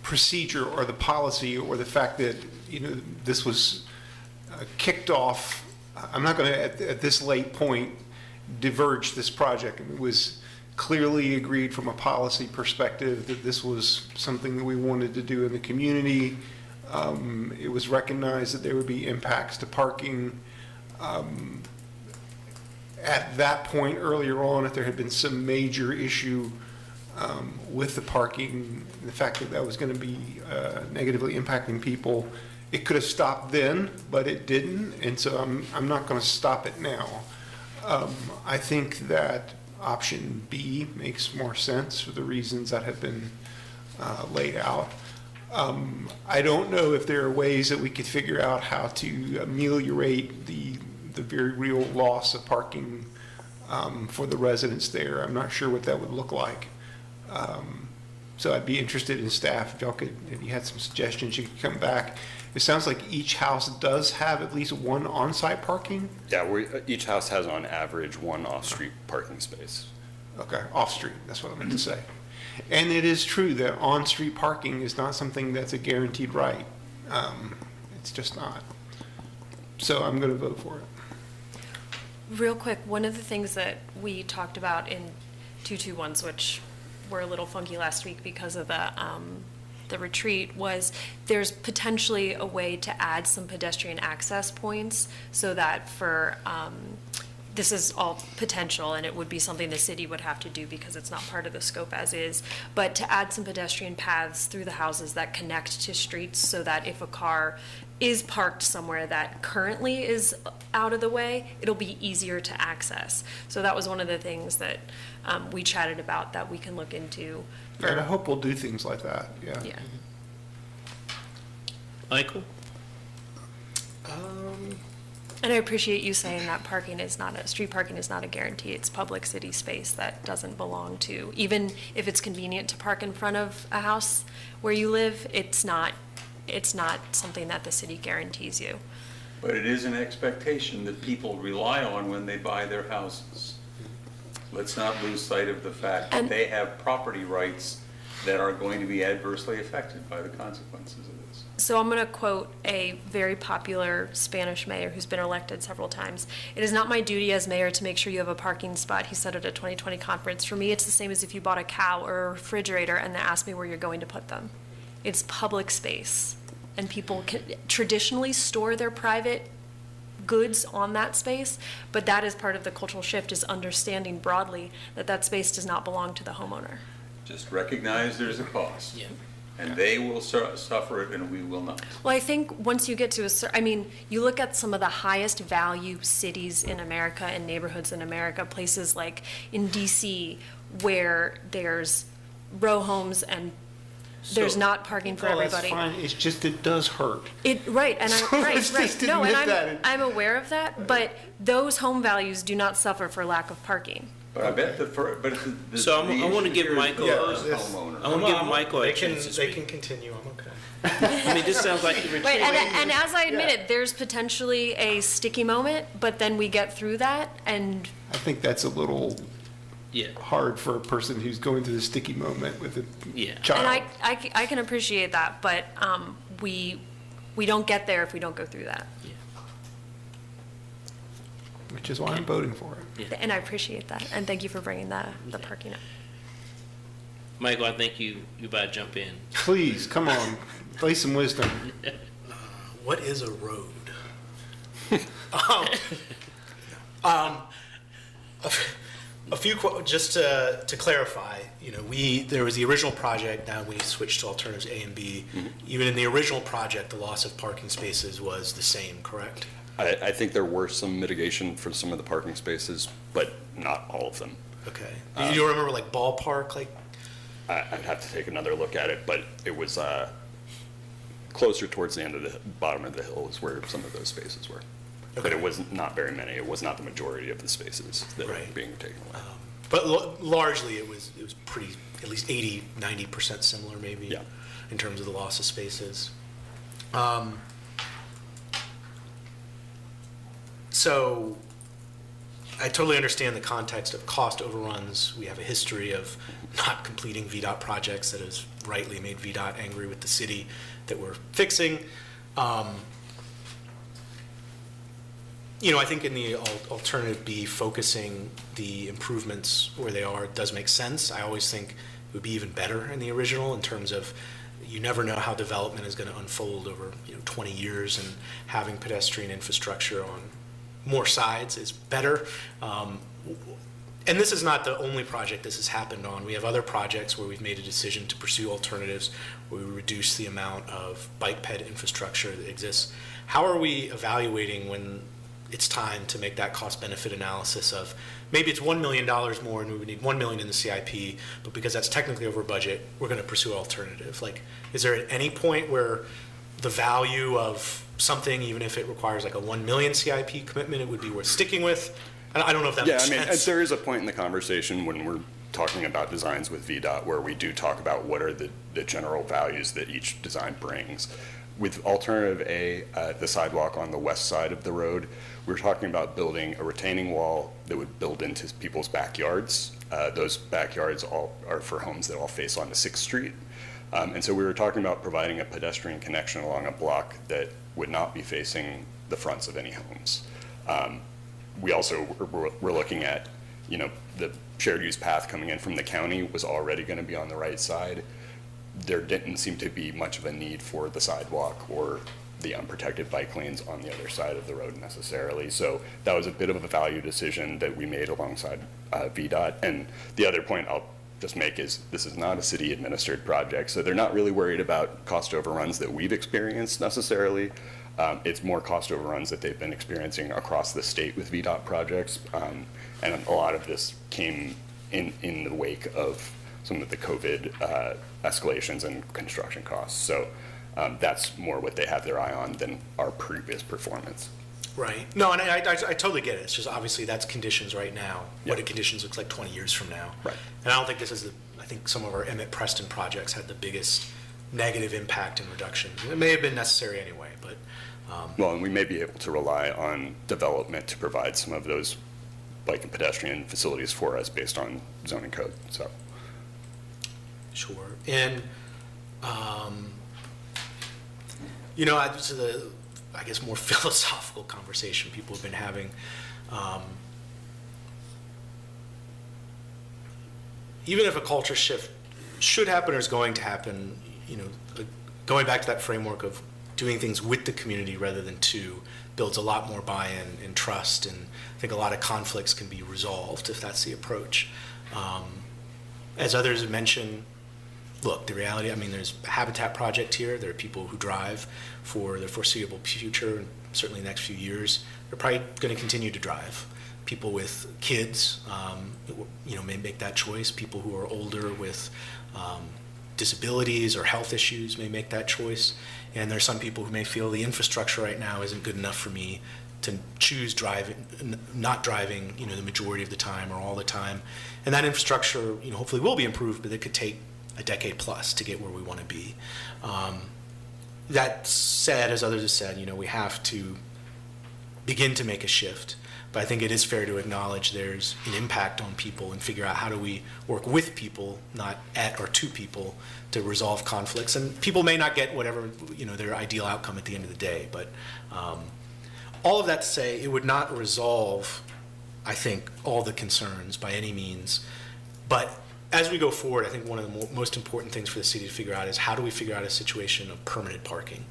procedure or the policy or the fact that, this was kicked off. I'm not going to, at this late point, diverge this project. It was clearly agreed from a policy perspective that this was something that we wanted to do in the community. It was recognized that there would be impacts to parking. At that point earlier on, if there had been some major issue with the parking, the fact that that was going to be negatively impacting people, it could have stopped then, but it didn't, and so I'm not going to stop it now. I think that option B makes more sense for the reasons that have been laid out. I don't know if there are ways that we could figure out how to ameliorate the very real loss of parking for the residents there. I'm not sure what that would look like. So I'd be interested in staff, if you had some suggestions, you could come back. It sounds like each house does have at least one on-site parking? Yeah, each house has on average one off-street parking space. Okay, off-street, that's what I meant to say. And it is true that on-street parking is not something that's a guaranteed right. It's just not. So I'm going to vote for it. Real quick, one of the things that we talked about in 221s, which were a little funky last week because of the retreat, was there's potentially a way to add some pedestrian access points so that for, this is all potential and it would be something the city would have to do because it's not part of the scope as is, but to add some pedestrian paths through the houses that connect to streets so that if a car is parked somewhere that currently is out of the way, it'll be easier to access. So that was one of the things that we chatted about that we can look into. And I hope we'll do things like that, yeah. Yeah. Michael? And I appreciate you saying that street parking is not a guarantee. It's public city space that doesn't belong to, even if it's convenient to park in front of a house where you live, it's not something that the city guarantees you. But it is an expectation that people rely on when they buy their houses. Let's not lose sight of the fact that they have property rights that are going to be adversely affected by the consequences of this. So I'm going to quote a very popular Spanish mayor who's been elected several times. "It is not my duty as mayor to make sure you have a parking spot," he said at a 2020 conference. "For me, it's the same as if you bought a cow or a refrigerator and they asked me where you're going to put them. It's public space, and people can traditionally store their private goods on that space, but that is part of the cultural shift, is understanding broadly that that space does not belong to the homeowner." Just recognize there's a cost. Yeah. And they will suffer it and we will not. Well, I think once you get to you look at some of the highest value cities in America and neighborhoods in America, places like in DC, where there's row homes and there's not parking for everybody. That's fine, it's just, it does hurt. Right, and Let's just admit that. I'm aware of that, but those home values do not suffer for lack of parking. But I bet but the. So I want to issue give here is Michael, the I first homeowner. want to give Michael a chance to They speak. can continue, I'm okay. I mean, this sounds like the Wait, retreat. and as I admitted, there's potentially a sticky moment, but then we get through that, and I think that's a little Yeah. hard for a person who's going through the sticky moment with a Yeah. child. and I can appreciate that, but we don't get there if we don't go through that. Which is why I'm voting for it. And I appreciate that, and thank you for bringing the parking up. Michael, I think you about to jump in. Please, come on, play some wisdom. What is a road? A few, just to clarify, there was the original project, now we switched to alternatives A and B. Even in the original project, the loss of parking spaces was the same, correct? I think there were some mitigation for some of the parking spaces, but not all of them. Okay. Do you remember like ballpark, like? I'd have to take another look at it, but it was closer towards the end of the bottom of the hill is where some of those spaces were. But it was not very many. It was not the majority of the spaces that were being taken away. But largely, it was pretty, at least 80-90% similar, maybe. Yeah. In terms of the loss of spaces. So, I totally understand the context of cost overruns. We have a history of not completing VDOT projects that has rightly made VDOT angry with the city that we're fixing. I think in the alternative B, focusing the improvements where they are does make sense. I always think it would be even better in the original in terms of you never know how development is going to unfold over 20 years, and having pedestrian infrastructure on more sides is better. And this is not the only project this has happened on. We have other projects where we've made a decision to pursue alternatives, where we reduce the amount of bike ped infrastructure that exists. How are we evaluating when it's time to make that cost-benefit analysis of maybe it's $1 million more and we would need $1 million in the CIP, but because that's technically over budget, we're going to pursue an alternative? Like, is there at any point where the value of something, even if it requires like a 1 million CIP commitment, it would be worth sticking with? I don't know if that makes sense. There is a point in the conversation when we're talking about designs with VDOT where we do talk about what are the general values that each design brings. With alternative A, the sidewalk on the west side of the road, we're talking about building a retaining wall that would build into people's backyards. Those backyards all are for homes that all face onto 6th Street. And so we were talking about providing a pedestrian connection along a block that would not be facing the fronts of any homes. We also were looking at, the shared use path coming in from the county was already going to be on the right side. There didn't seem to be much of a need for the sidewalk or the unprotected bike lanes on the other side of the road necessarily. So that was a bit of a value decision that we made alongside VDOT. And the other point I'll just make is this is not a city administered project, so they're not really worried about cost overruns that we've experienced necessarily. It's more cost overruns that they've been experiencing across the state with VDOT projects. And a lot of this came in the wake of some of the COVID escalations and construction costs. So that's more what they have their eye on than our previous performance. Right. No, and I totally get it. It's just obviously that's conditions right now. What do conditions look like 20 years from now? Right. And I don't think this is I think some of our Emmett Preston projects had the biggest negative impact in reduction. It may have been necessary anyway, but. Well, and we may be able to rely on development to provide some of those bike and pedestrian facilities for us based on zoning code, so. Sure. And, this is I guess, more philosophical conversation people have been having. Even if a culture shift should happen or is going to happen, going back to that framework of doing things with the community rather than to builds a lot more buy-in and trust, and I think a lot of conflicts can be resolved if that's the approach. As others have mentioned, look, the reality, there's a habitat project here. There are people who drive for the foreseeable future, and certainly the next few years. They're probably going to continue to drive. People with kids, may make that choice. People who are older with disabilities or health issues may make that choice. And there's some people who may feel the infrastructure right now isn't good enough for me to choose not driving, the majority of the time or all the time. And that infrastructure, hopefully will be improved, but it could take a decade plus to get where we want to be. That said, as others have said, we have to begin to make a shift. But I think it is fair to acknowledge there's an impact on people and figure out how do we work with people, not at or to people, to resolve conflicts. And people may not get whatever, their ideal outcome at the end of the day. But all of that to say, it would not resolve, I think, all the concerns by any means. But as we go forward, I think one of the most important things for the city to figure out is how do we figure out a situation of permanent parking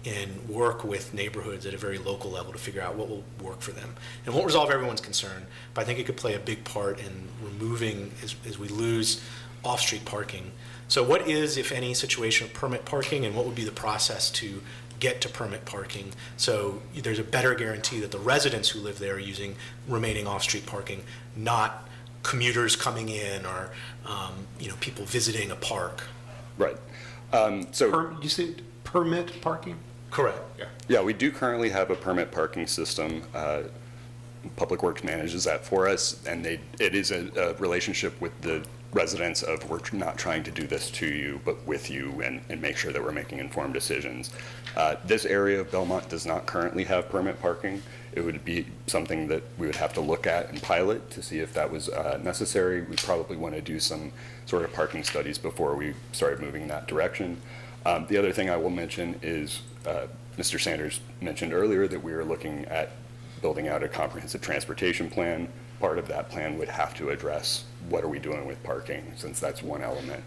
and work with neighborhoods at a very local level to figure out what will work for them. It won't resolve everyone's concern, but I think it could play a big part in removing, as we lose off-street parking. So what is, if any, situation of permit parking, and what would be the process to get to permit parking? So there's a better guarantee that the residents who live there are using remaining off-street parking, not commuters coming in or people visiting a park. Right. You said permit parking? Correct. Yeah, we do currently have a permit parking system. Public Works manages that for us, and it is a relationship with the residents of we're not trying to do this to you, but with you, and make sure that we're making informed decisions. This area of Belmont does not currently have permit parking. It would be something that we would have to look at and pilot to see if that was necessary. We probably want to do some sort of parking studies before we started moving in that direction. The other thing I will mention is Mr. Sanders mentioned earlier that we are looking at building out a comprehensive transportation plan. Part of that plan would have to address what are we doing with parking, since that's one element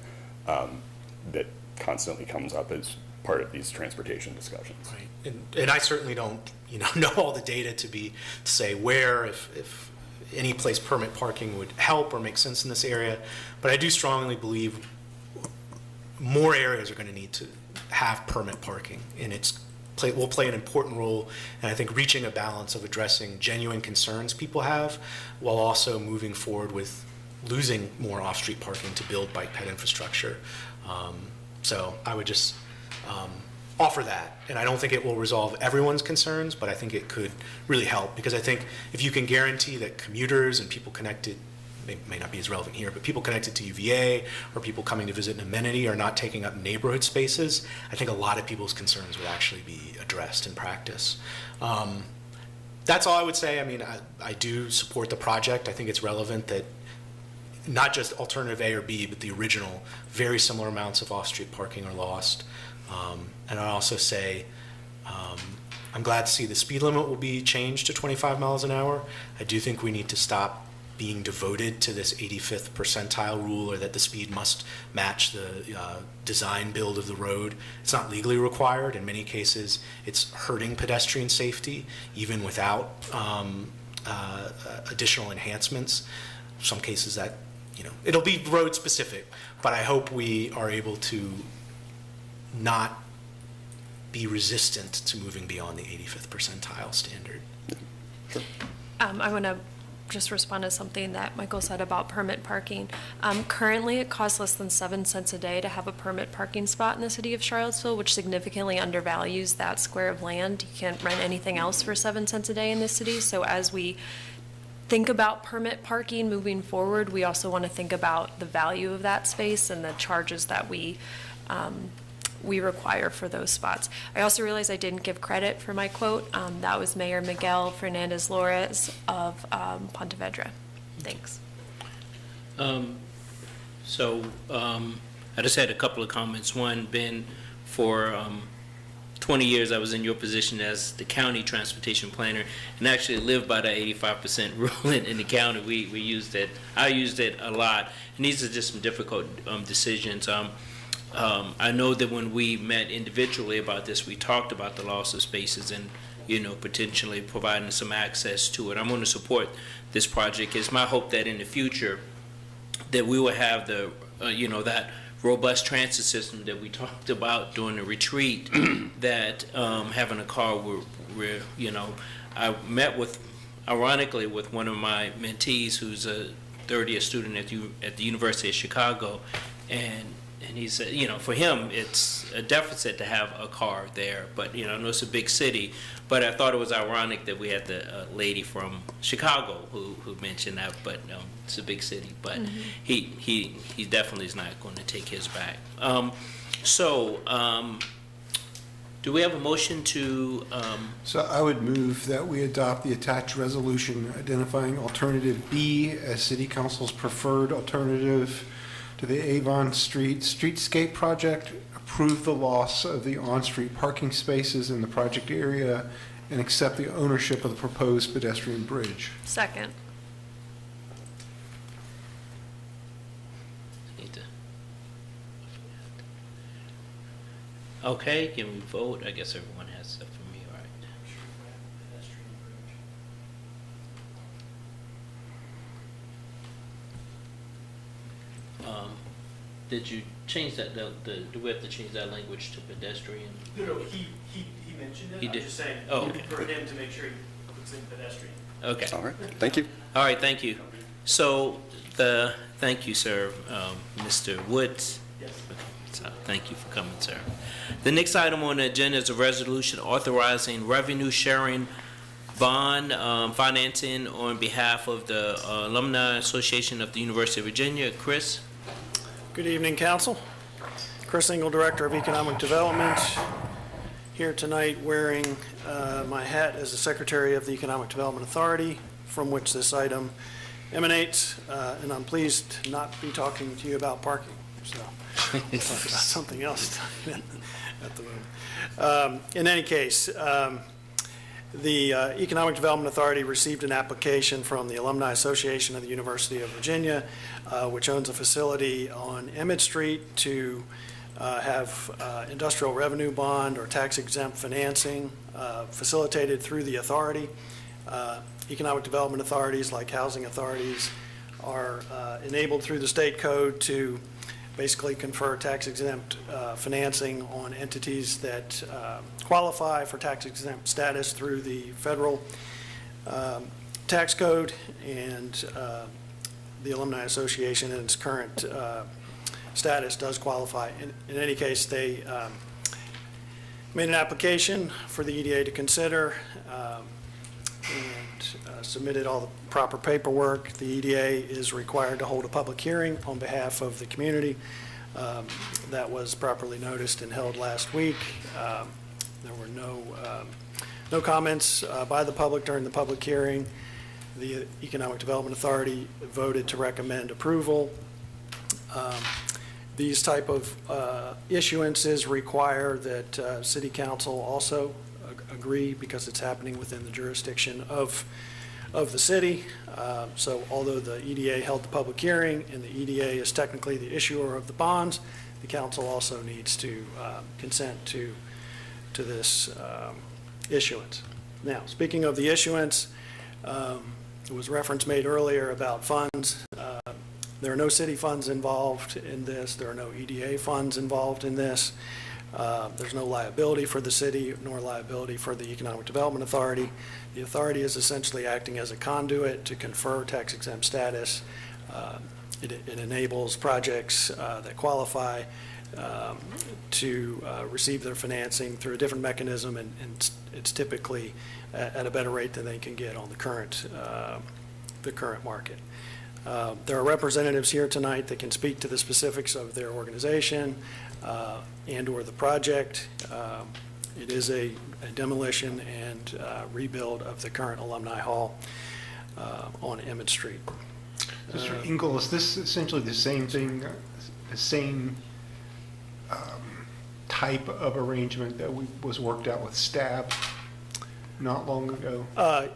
that constantly comes up as part of these transportation discussions. Right. And I certainly don't know all the data to say where, if any place permit parking would help or make sense in this area, but I do strongly believe more areas are going to need to have permit parking, and will play an important role, and I think reaching a balance of addressing genuine concerns people have while also moving forward with losing more off-street parking to build bike ped infrastructure. So I would just offer that, and I don't think it will resolve everyone's concerns, but I think it could really help, because I think if you can guarantee that commuters and people connected, may not be as relevant here, but people connected to UVA or people coming to visit an amenity are not taking up neighborhood spaces, I think a lot of people's concerns would actually be addressed in practice. That's all I would say. I mean, I do support the project. I think it's relevant that not just alternative A or B, but the original, very similar amounts of off-street parking are lost. And I also say, I'm glad to see the speed limit will be changed to 25 miles an hour. I do think we need to stop being devoted to this 85th percentile rule, or that the speed must match the design build of the road. It's not legally required. In many cases, it's hurting pedestrian safety, even without additional enhancements. Some cases that, it'll be road specific, but I hope we are able to not be resistant to moving beyond the 85th percentile standard. I want to just respond to something that Michael said about permit parking. Currently, it costs less than 7 cents a day to have a permit parking spot in the city of Charlottesville, which significantly undervalues that square of land. You can't rent anything else for 7 cents a day in this city. So as we think about permit parking moving forward, we also want to think about the value of that space and the charges that we require for those spots. I also realized I didn't give credit for my quote. That was Mayor Miguel Fernandez Lores of Pontevedra. Thanks. I just had a couple of comments. One, Ben, for 20 years I was in your position as the county transportation planner, and actually lived by the 85% rule in the county. We used it. I used it a lot, and these are just some difficult decisions. I know that when we met individually about this, we talked about the loss of spaces and, potentially providing some access to it. I'm going to support this project. It's my hope that in the future that we will have the, that robust transit system that we talked about during the retreat, that having a car where, I met ironically with one of my mentees who's a third-year student at the University of Chicago, and And he said, you know, for him, it's a deficit to have a car there, but, you know, I know it's a big city. But I thought it was ironic that we had the lady from Chicago who mentioned that, but it's a big city. But he definitely is not going to take his back. Do we have a motion to, So I would move that we adopt the attached resolution identifying alternative B as City Council's preferred alternative to the Avon Street Streetscape Project, approve the loss of the on-street parking spaces in the project area, and accept the ownership of the proposed pedestrian bridge. Second. okay, can we vote? I guess everyone has stuff for me, right? Did you change that, do we have to change that language to pedestrian? No, he mentioned it. He did. I'm just saying, Oh, okay. for him to make sure he puts in pedestrian. Okay. All right, thank you. All right, thank you. So thank you, sir, Mr. Woods. Yes. Okay, so thank you for coming, sir. The next item on the agenda is a resolution authorizing revenue sharing bond financing on behalf of the Alumni Association of the University of Virginia. Chris? Good evening, Council. Chris Engel, Director of Economic Development, here tonight wearing my hat as the Secretary of the Economic Development Authority, from which this item emanates, and I'm pleased to not be talking to you about parking, so I'll talk about something else at the moment. In any case, the Economic Development Authority received an application from the Alumni Association of the University of Virginia, which owns a facility on Emmett Street, to have industrial revenue bond or tax-exempt financing facilitated through the authority. Economic development authorities, like housing authorities, are enabled through the state code to basically confer tax-exempt financing on entities that qualify for tax-exempt status through the federal tax code, and the Alumni Association in its current status does qualify. In any case, they made an application for the EDA to consider and submitted all the proper paperwork. The EDA is required to hold a public hearing on behalf of the community. That was properly noticed and held last week. There were no comments by the public during the public hearing. The Economic Development Authority voted to recommend approval. These type of issuances require that City Council also agree, because it's happening within the jurisdiction of the city. So although the EDA held the public hearing and the EDA is technically the issuer of the bonds, the council also needs to consent to this issuance. Now, speaking of the issuance, there was reference made earlier about funds. There are no city funds involved in this. There are no EDA funds involved in this. There's no liability for the city nor liability for the Economic Development Authority. The authority is essentially acting as a conduit to confer tax-exempt status. It enables projects that qualify to receive their financing through a different mechanism, and it's typically at a better rate than they can get on the current market. There are representatives here tonight that can speak to the specifics of their organization and/or the project. It is a demolition and rebuild of the current Alumni Hall on Emmett Street. Mr. Engel, is this essentially the same thing, the same type of arrangement that was worked out with STAB not long ago?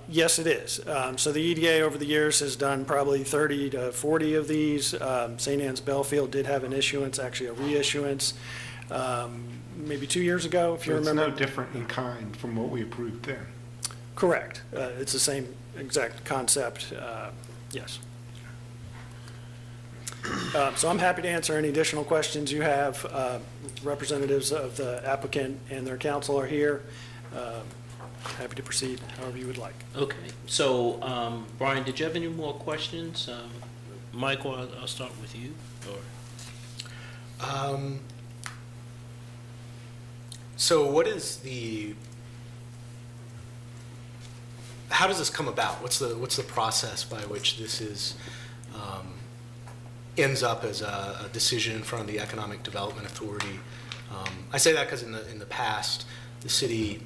Yes, it is. So the EDA over the years has done probably 30 to 40 of these. St. Anne's Belfield did have an issuance, actually a reissuance, maybe 2 years ago, if you remember. It's no different in kind from what we approved then? Correct. It's the same exact concept, yes. So I'm happy to answer any additional questions you have. Representatives of the applicant and their counsel are here. Happy to proceed however you would like. Okay, so, Brian, did you have any more questions? Michael, I'll start with you, or? So what is how does this come about? What's the process by which this is, ends up as a decision in front of the Economic Development Authority? I say that because in the past, the city,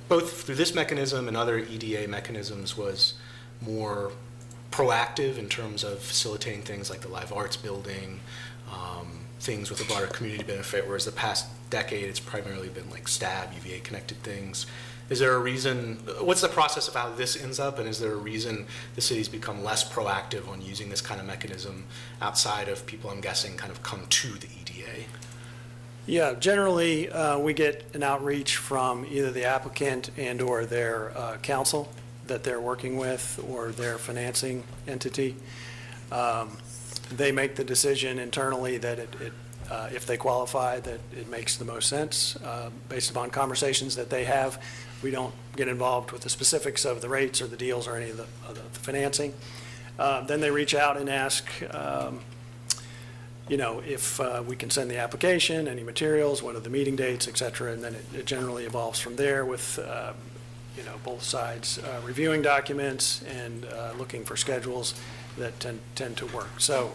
both through this mechanism and other EDA mechanisms, was more proactive in terms of facilitating things like the Live Arts Building, things with a broader community benefit, whereas the past decade it's primarily been like STAB, UVA-connected things. Is there a reason, what's the process of how this ends up, and is there a reason the city's become less proactive on using this kind of mechanism outside of people, I'm guessing, kind of come to the EDA? Yeah, generally, we get an outreach from either the applicant and/or their council that they're working with, or their financing entity. They make the decision internally that if they qualify, that it makes the most sense. Based upon conversations that they have, we don't get involved with the specifics of the rates or the deals or any of the financing. Then they reach out and ask, if we can send the application, any materials, what are the meeting dates, et cetera, and then it generally evolves from there with, both sides reviewing documents and looking for schedules that tend to work. So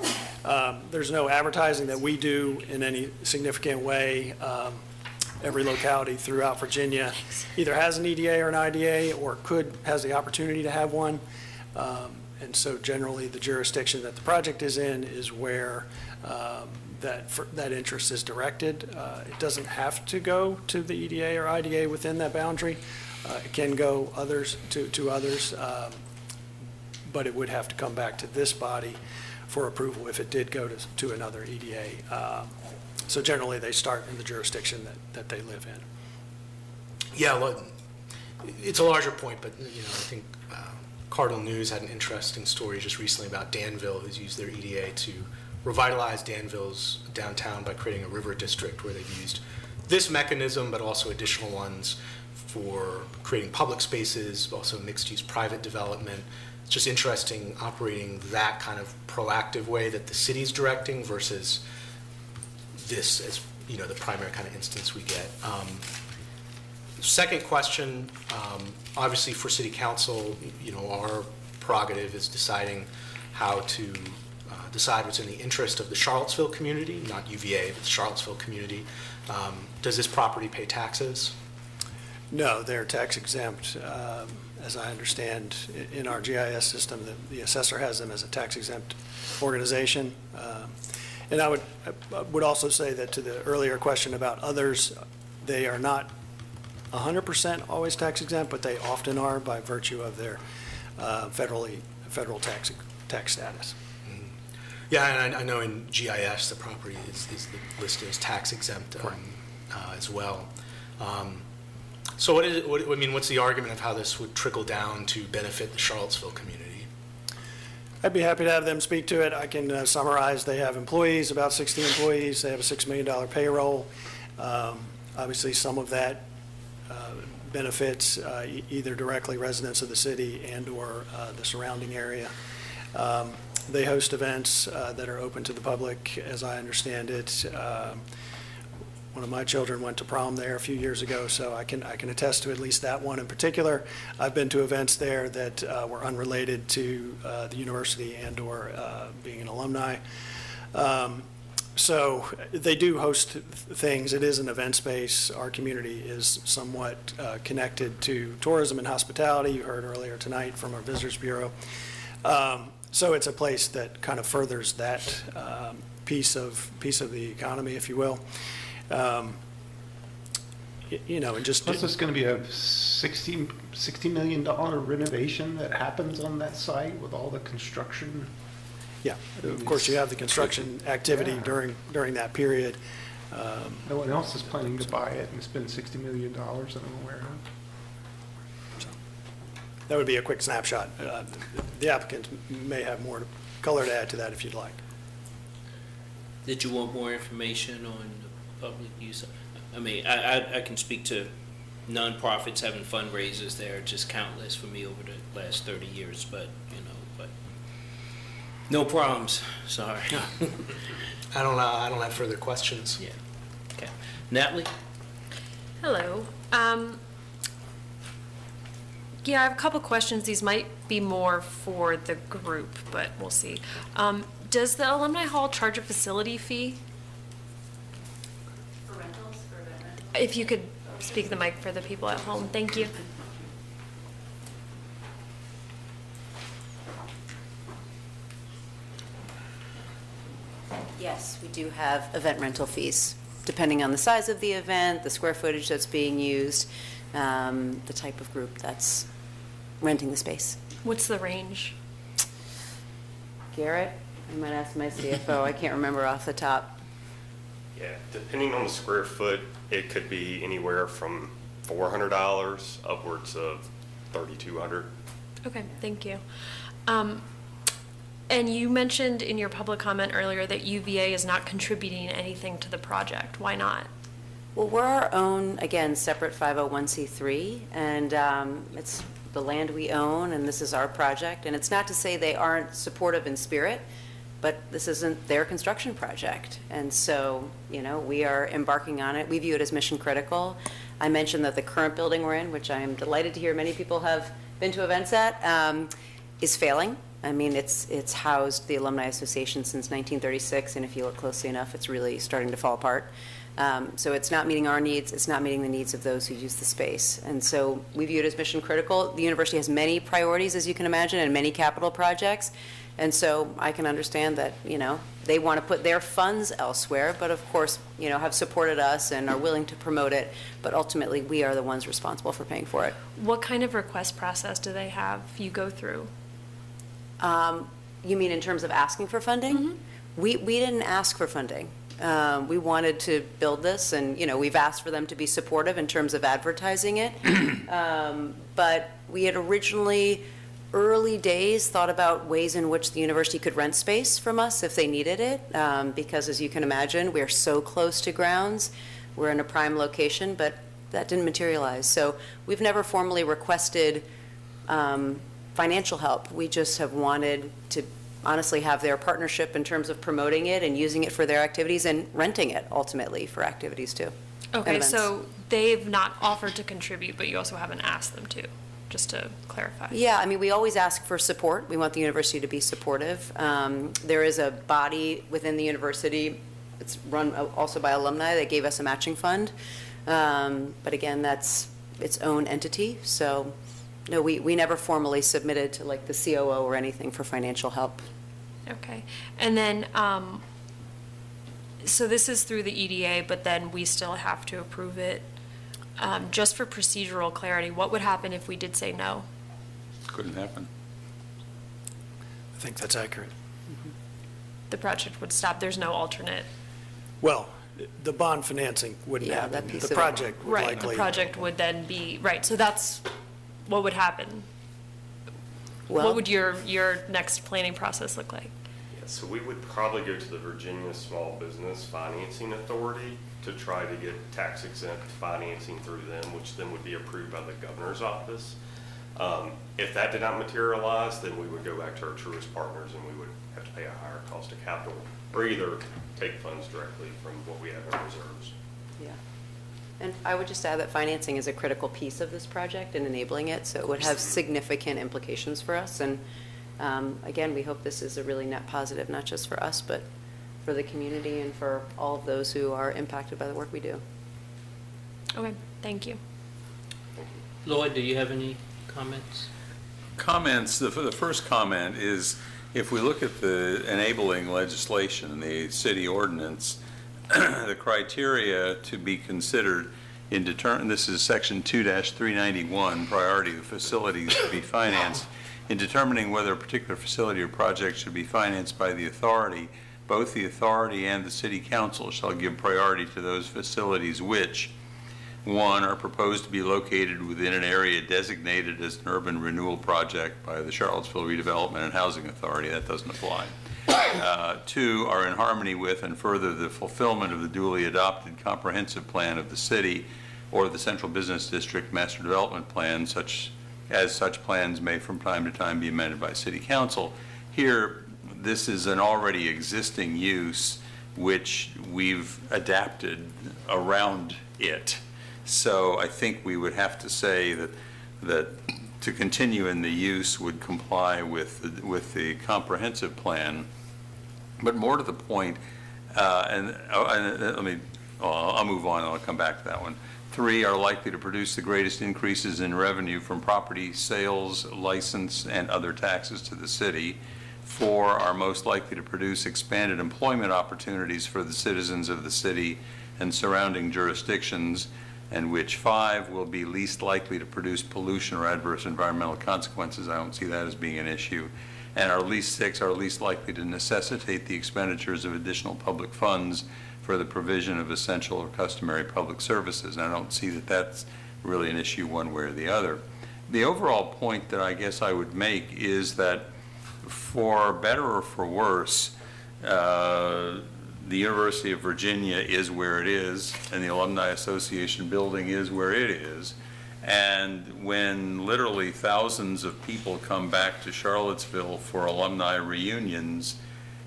there's no advertising that we do in any significant way. Every locality throughout Virginia either has an EDA or an IDA, or has the opportunity to have one. And so generally the jurisdiction that the project is in is where that interest is directed. It doesn't have to go to the EDA or IDA within that boundary. It can go to others, but it would have to come back to this body for approval if it did go to another EDA. So generally, they start in the jurisdiction that they live in. Yeah, well, it's a larger point, but I think Cardinal News had an interesting story just recently about Danville, who's used their EDA to revitalize Danville's downtown by creating a river district where they've used this mechanism, but also additional ones for creating public spaces, also mixed-use private development. It's just interesting operating that kind of proactive way that the city's directing versus this as, the primary kind of instance we get. Second question, obviously for city council, our prerogative is deciding how to decide what's in the interest of the Charlottesville community, not UVA, but the Charlottesville community. Does this property pay taxes? No, they're tax exempt. As I understand, in our GIS system, the assessor has them as a tax exempt organization. And I would also say that to the earlier question about others, they are not 100% always tax exempt, but they often are by virtue of their federal tax status. Yeah, and I know in GIS, the property is listed as tax exempt as well. So what's the argument of how this would trickle down to benefit the Charlottesville community? I'd be happy to have them speak to it. I can summarize. They have employees, about 60 employees. They have a $6 million payroll. Obviously, some of that benefits either directly residents of the city and or the surrounding area. They host events that are open to the public, as I understand it. One of my children went to prom there a few years ago, so I can attest to at least that one in particular. I've been to events there that were unrelated to the university and or being an alumni. So they do host things. It is an event space. Our community is somewhat connected to tourism and hospitality. You heard earlier tonight from our Visitors Bureau. So it's a place that kind of furthers that piece of the economy, if you will. And just Plus, it's going to be a $60 million renovation that happens on that site with all the construction. Yeah, of course, you have the construction activity during that period. No one else is planning to buy it and spend $60 million that I'm aware of. So that would be a quick snapshot. The applicant may have more color to add to that if you'd like. Did you want more information on the public use? I mean, I can speak to nonprofits having fundraisers there, just countless for me over the last 30 years, but, No problems, sorry. I don't have further questions. Yeah, okay. Natalie? Hello. Yeah, I have a couple questions. These might be more for the group, but we'll see. Does the Alumni Hall charge a facility fee? For rentals, for event rentals? If you could speak the mic for the people at home, thank you. Yes, we do have event rental fees, depending on the size of the event, the square footage that's being used, the type of group that's renting the space. What's the range? Garrett, I might ask my CFO, I can't remember off the top. Yeah, depending on the square foot, it could be anywhere from $400 upwards of $3,200. Okay, thank you. And you mentioned in your public comment earlier that UVA is not contributing anything to the project. Why not? Well, we're our own, again, separate 501c3, and it's the land we own, and this is our project. And it's not to say they aren't supportive in spirit, but this isn't their construction project. And so, you know, we are embarking on it. We view it as mission critical. I mentioned that the current building we're in, which I am delighted to hear many people have been to events at, is failing. I mean, it's housed the Alumni Association since 1936, and if you look closely enough, it's really starting to fall apart. So it's not meeting our needs, it's not meeting the needs of those who use the space. And so we view it as mission critical. The university has many priorities, as you can imagine, and many capital projects. And so I can understand that, you know, they want to put their funds elsewhere, but of course, you know, have supported us and are willing to promote it. But ultimately, we are the ones responsible for paying for it. What kind of request process do they have you go through? You mean in terms of asking for funding? Mm-hmm. We didn't ask for funding. We wanted to build this, and, you know, we've asked for them to be supportive in terms of advertising it. But we had originally, early days, thought about ways in which the university could rent space from us if they needed it, because as you can imagine, we're so close to grounds. We're in a prime location, but that didn't materialize. So we've never formally requested financial help. We just have wanted to honestly have their partnership in terms of promoting it and using it for their activities and renting it ultimately for activities too. and Okay, events. so they've not offered to contribute, but you also haven't asked them to, just to clarify. Yeah, I mean, we always ask for support. We want the university to be supportive. There is a body within the university, it's run also by alumni, that gave us a matching fund. But again, that's its own entity, so no, we never formally submitted to like the COO or anything for financial help. Okay, and then, so this is through the EDA, but then we still have to approve it. Just for procedural clarity, what would happen if we did say no? Couldn't happen. I think that's accurate. The project would stop, there's no alternate. Well, the bond financing wouldn't Yeah, happen. that piece The of it. project would Right, likely. the project would then be, right, so that's what would happen. Well- What would your next planning process look like? Yeah, so we would probably go to the Virginia Small Business Financing Authority to try to get tax exempt financing through them, which then would be approved by the governor's office. If that did not materialize, then we would go back to our Truist partners and we would have to pay a higher cost of capital, or either take funds directly from what we have in reserves. Yeah. And I would just add that financing is a critical piece of this project and enabling it, so it would have significant implications for us. And again, we hope this is a really net positive, not just for us, but for the community and for all of those who are impacted by the work we do. Okay, thank you. Lloyd, do you have any comments? Comments, the first comment is, if we look at the enabling legislation, the city ordinance, the criteria to be considered in this is section 2-391, priority of facilities to be financed. In determining whether a particular facility or project should be financed by the authority, both the authority and the city council shall give priority to those facilities which, 1, are proposed to be located within an area designated as an urban renewal project by the Charlottesville Redevelopment and Housing Authority. That doesn't apply. 2, are in harmony with and further the fulfillment of the duly adopted comprehensive plan of the city or the Central Business District Master Development Plan, such plans may from time to time be amended by City Council. Here, this is an already existing use which we've adapted around it. So I think we would have to say that to continue in the use would comply with the comprehensive plan. But more to the point, I'll move on and I'll come back to that one. 3 are likely to produce the greatest increases in revenue from property sales, license, and other taxes to the city. 4 are most likely to produce expanded employment opportunities for the citizens of the city and surrounding jurisdictions, and which 5 will be least likely to produce pollution or adverse environmental consequences. I don't see that as being an issue. And our least 6 are least likely to necessitate the expenditures of additional public funds for the provision of essential or customary public services. And I don't see that that's really an issue one way or the other. The overall point that I guess I would make is that for better or for worse, the University of Virginia is where it is, and the Alumni Association building is where it is. And when literally thousands of people come back to Charlottesville for alumni reunions,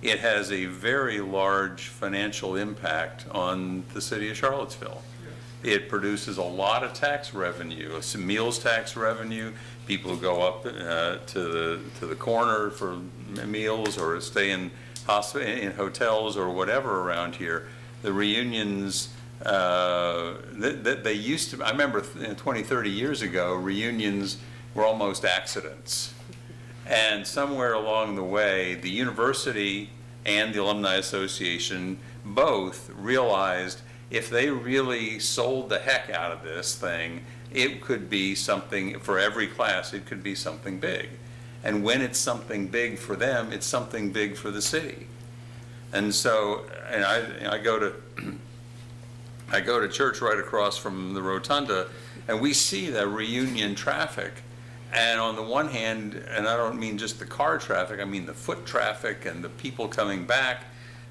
it has a very large financial impact on the city of Charlottesville. It produces a lot of tax revenue, some meals tax revenue. People who go up to the corner for meals or stay in hotels or whatever around here. The reunions that they used to, I remember 20, 30 years ago, reunions were almost accidents. And somewhere along the way, the university and the Alumni Association both realized if they really sold the heck out of this thing, it could be something, for every class, it could be something big. And when it's something big for them, it's something big for the city. And so, and I go to church right across from the rotunda, and we see the reunion traffic. And on the one hand, and I don't mean just the car traffic, I mean the foot traffic and the people coming back.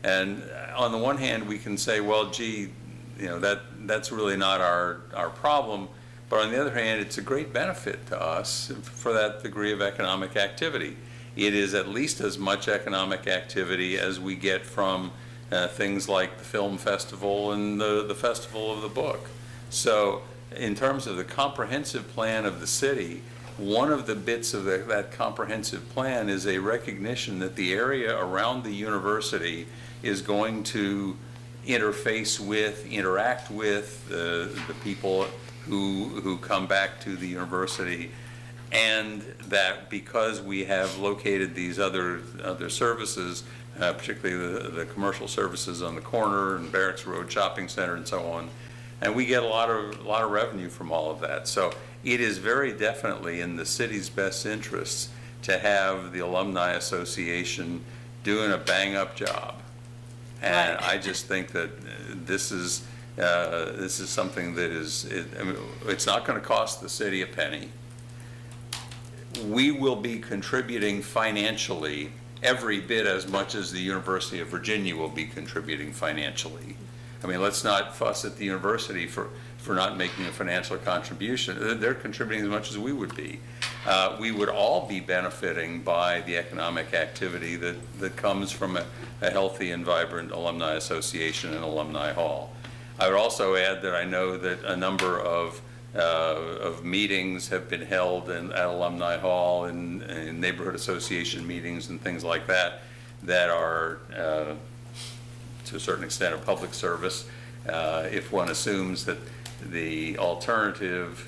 And on the one hand, we can say, well, gee, you know, that's really not our problem. But on the other hand, it's a great benefit to us for that degree of economic activity. It is at least as much economic activity as we get from things like the film festival and the Festival of the Book. So in terms of the comprehensive plan of the city, one of the bits of that comprehensive plan is a recognition that the area around the university is going to interface with, interact with the people who come back to the university, and that because we have located these other services, particularly the commercial services on the corner and Barracks Road Shopping Center and so on, and we get a lot of revenue from all of that. So it is very definitely in the city's best interests to have the Alumni Association doing a bang-up job. And I just think that this is something that it's not going to cost the city a penny. We will be contributing financially every bit as much as the University of Virginia will be contributing financially. I mean, let's not fuss at the university for not making a financial contribution. They're contributing as much as we would be. We would all be benefiting by the economic activity that comes from a healthy and vibrant alumni association and alumni hall. I would also add that I know that a number of meetings have been held at Alumni Hall and neighborhood association meetings and things like that are to a certain extent a public service. If one assumes that the alternative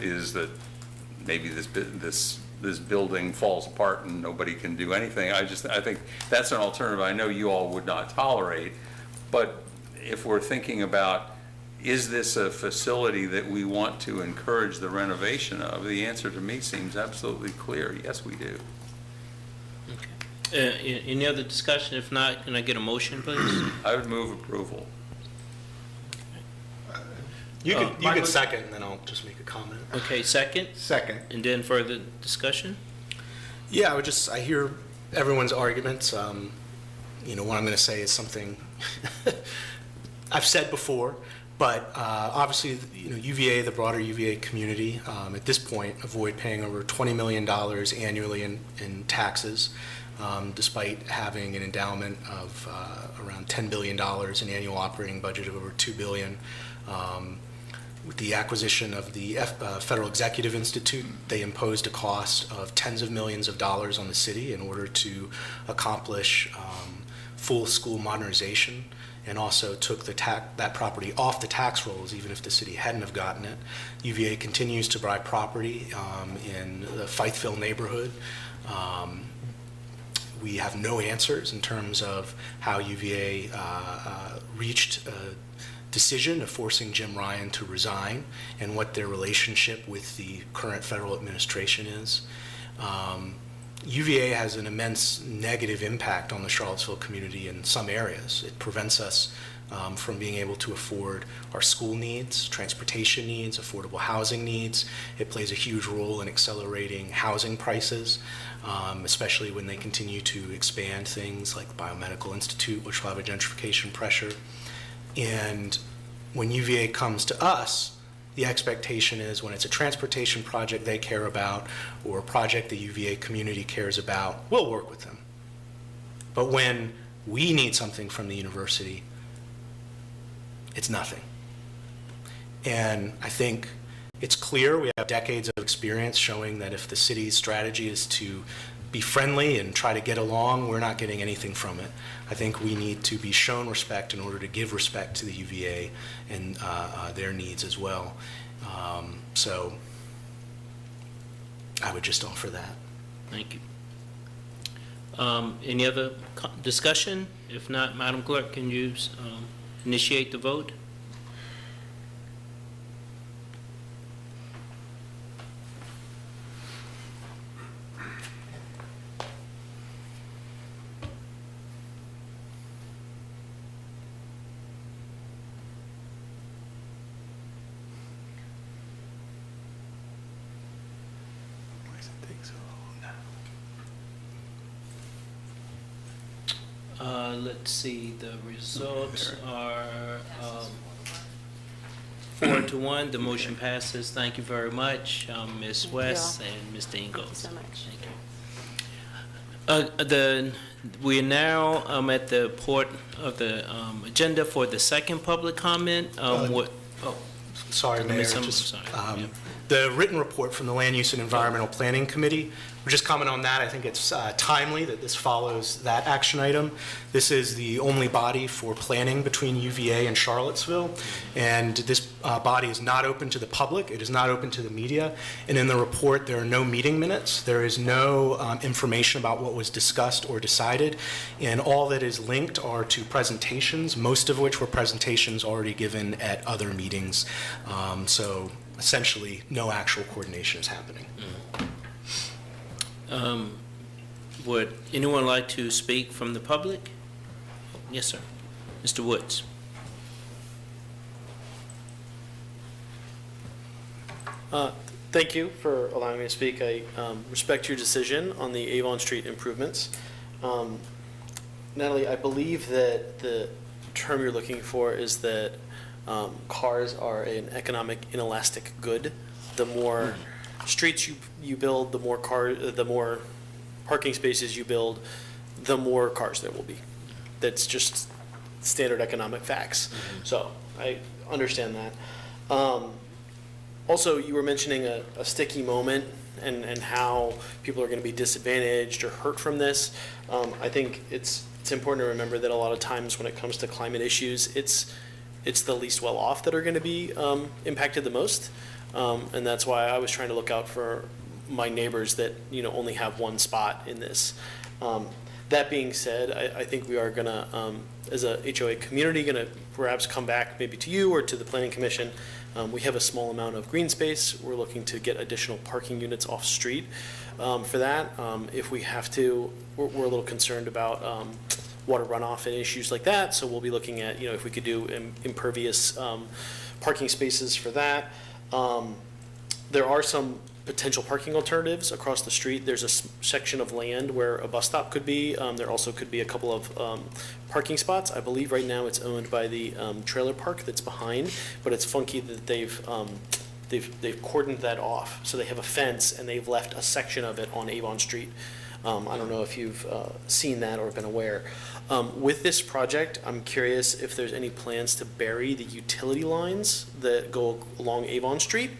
is that maybe this building falls apart and nobody can do anything, I think that's an alternative I know you all would not tolerate. But if we're thinking about, is this a facility that we want to encourage the renovation of, the answer to me seems absolutely clear. Yes, we do. Any other discussion? If not, can I get a motion, please? I would move approval. You can second, and then I'll just make a comment. Okay, second? Second. And then further discussion? Yeah, I hear everyone's arguments. What I'm going to say is something I've said before, but obviously, UVA, the broader UVA community, at this point, avoid paying over $20 million annually in taxes. despite having an endowment of around $10 billion, an annual operating budget of over $2 billion. With the acquisition of the Federal Executive Institute, they imposed a cost of tens of millions of dollars on the city in order to accomplish full school modernization, and also took that property off the tax rolls, even if the city hadn't have gotten it. UVA continues to buy property in the Fitheville neighborhood. We have no answers in terms of how UVA reached a decision of forcing Jim Ryan to resign and what their relationship with the current federal administration is. UVA has an immense negative impact on the Charlottesville community in some areas. It prevents us from being able to afford our school needs, transportation needs, affordable housing needs. It plays a huge role in accelerating housing prices, especially when they continue to expand things like the Biomedical Institute, which will have a gentrification pressure. And when UVA comes to us, the expectation is when it's a transportation project they care about or a project the UVA community cares about, we'll work with them. But when we need something from the university, it's nothing. And I think it's clear we have decades of experience showing that if the city's strategy is to be friendly and try to get along, we're not getting anything from it. I think we need to be shown respect in order to give respect to the UVA and their needs as well. So I would just offer that. Thank you. Any other discussion? If not, Madam Clerk, can you initiate the vote? Let's see, the results are 4-1. The motion passes. Thank you very much, Ms. West and Mr. Ingalls. Thank you so much. We are now at the part of the agenda for the second public comment. Sorry, Mayor. Just, the written report from the Land Use and Environmental Planning Committee. We're just commenting on that. I think it's timely that this follows that action item. This is the only body for planning between UVA and Charlottesville, and this body is not open to the public. It is not open to the media. And in the report, there are no meeting minutes. There is no information about what was discussed or decided, and all that is linked are to presentations, most of which were presentations already given at other meetings. So essentially, no actual coordination is happening. Would anyone like to speak from the public? Yes, sir. Mr. Woods. Thank you for allowing me to speak. I respect your decision on the Avon Street improvements. Natalie, I believe that the term you're looking for is that cars are an economic inelastic good. The more streets you build, the more parking spaces you build, the more cars there will be. That's just standard economic facts. So I understand that. Also, you were mentioning a sticky moment and how people are going to be disadvantaged or hurt from this. I think it's important to remember that a lot of times when it comes to climate issues, it's the least well off that are going to be impacted the most. And that's why I was trying to look out for my neighbors that only have one spot in this. That being said, I think we are gonna, as a HOA community, gonna perhaps come back maybe to you or to the Planning Commission. We have a small amount of green space. We're looking to get additional parking units off street for that. If we have to, we're a little concerned about water runoff and issues like that. So we'll be looking at, if we could do impervious parking spaces for that. There are some potential parking alternatives across the street. There's a section of land where a bus stop could be. There also could be a couple of parking spots. I believe right now it's owned by the trailer park that's behind, but it's funky that they've cordoned that off. So they have a fence and they've left a section of it on Avon Street. I don't know if you've seen that or been aware. With this project, I'm curious if there's any plans to bury the utility lines that go along Avon Street.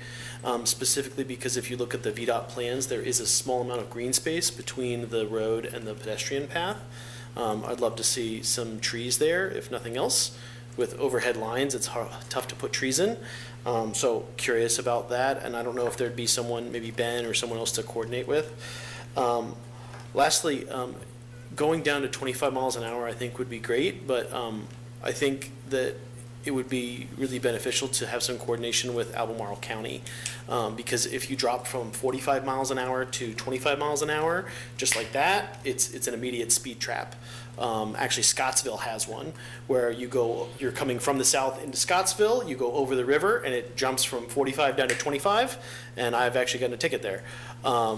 Specifically because if you look at the VDOT plans, there is a small amount of green space between the road and the pedestrian path. I'd love to see some trees there, if nothing else. With overhead lines, it's tough to put trees in. So curious about that, and I don't know if there'd be someone, maybe Ben or someone else to coordinate with. Lastly, going down to 25 miles an hour I think would be great, but I think that it would be really beneficial to have some coordination with Albemarle County. Because if you drop from 45 miles an hour to 25 miles an hour, just like that, it's an immediate speed trap. Actually, Scottsville has one where you're coming from the south into Scottsville, you go over the river, and it jumps from 45 down to 25, and I've actually gotten a ticket there.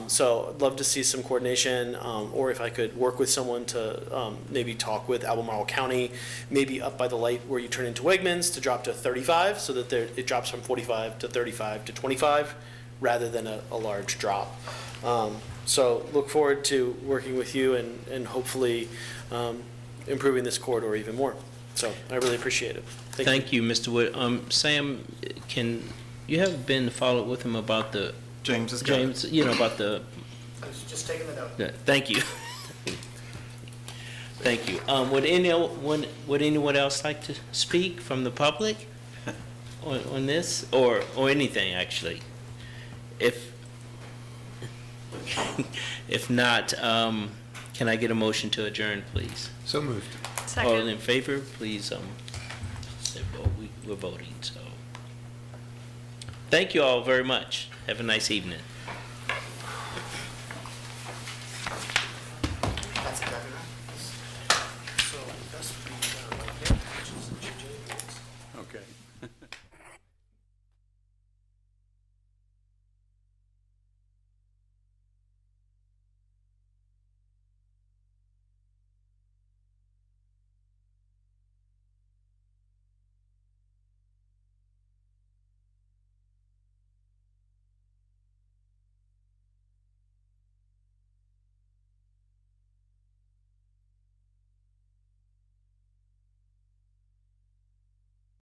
So I'd love to see some coordination, or if I could work with someone to maybe talk with Albemarle County, maybe up by the light where you turn into Wegmans to drop to 35, so that it drops from 45 to 35 to 25, rather than a large drop. So look forward to working with you and hopefully improving this corridor even more. So I really appreciate it. Thank you, Mr. Wood. Sam, can you have Ben follow up with him about the James has got it. James, about the. I was just taking the note. Yeah, thank you. Thank you. Would anyone else like to speak from the public on this, or anything actually? If not, can I get a motion to adjourn, please? So moved. All in favor, please, say, we're voting, so. Thank you all very much. Have a nice evening.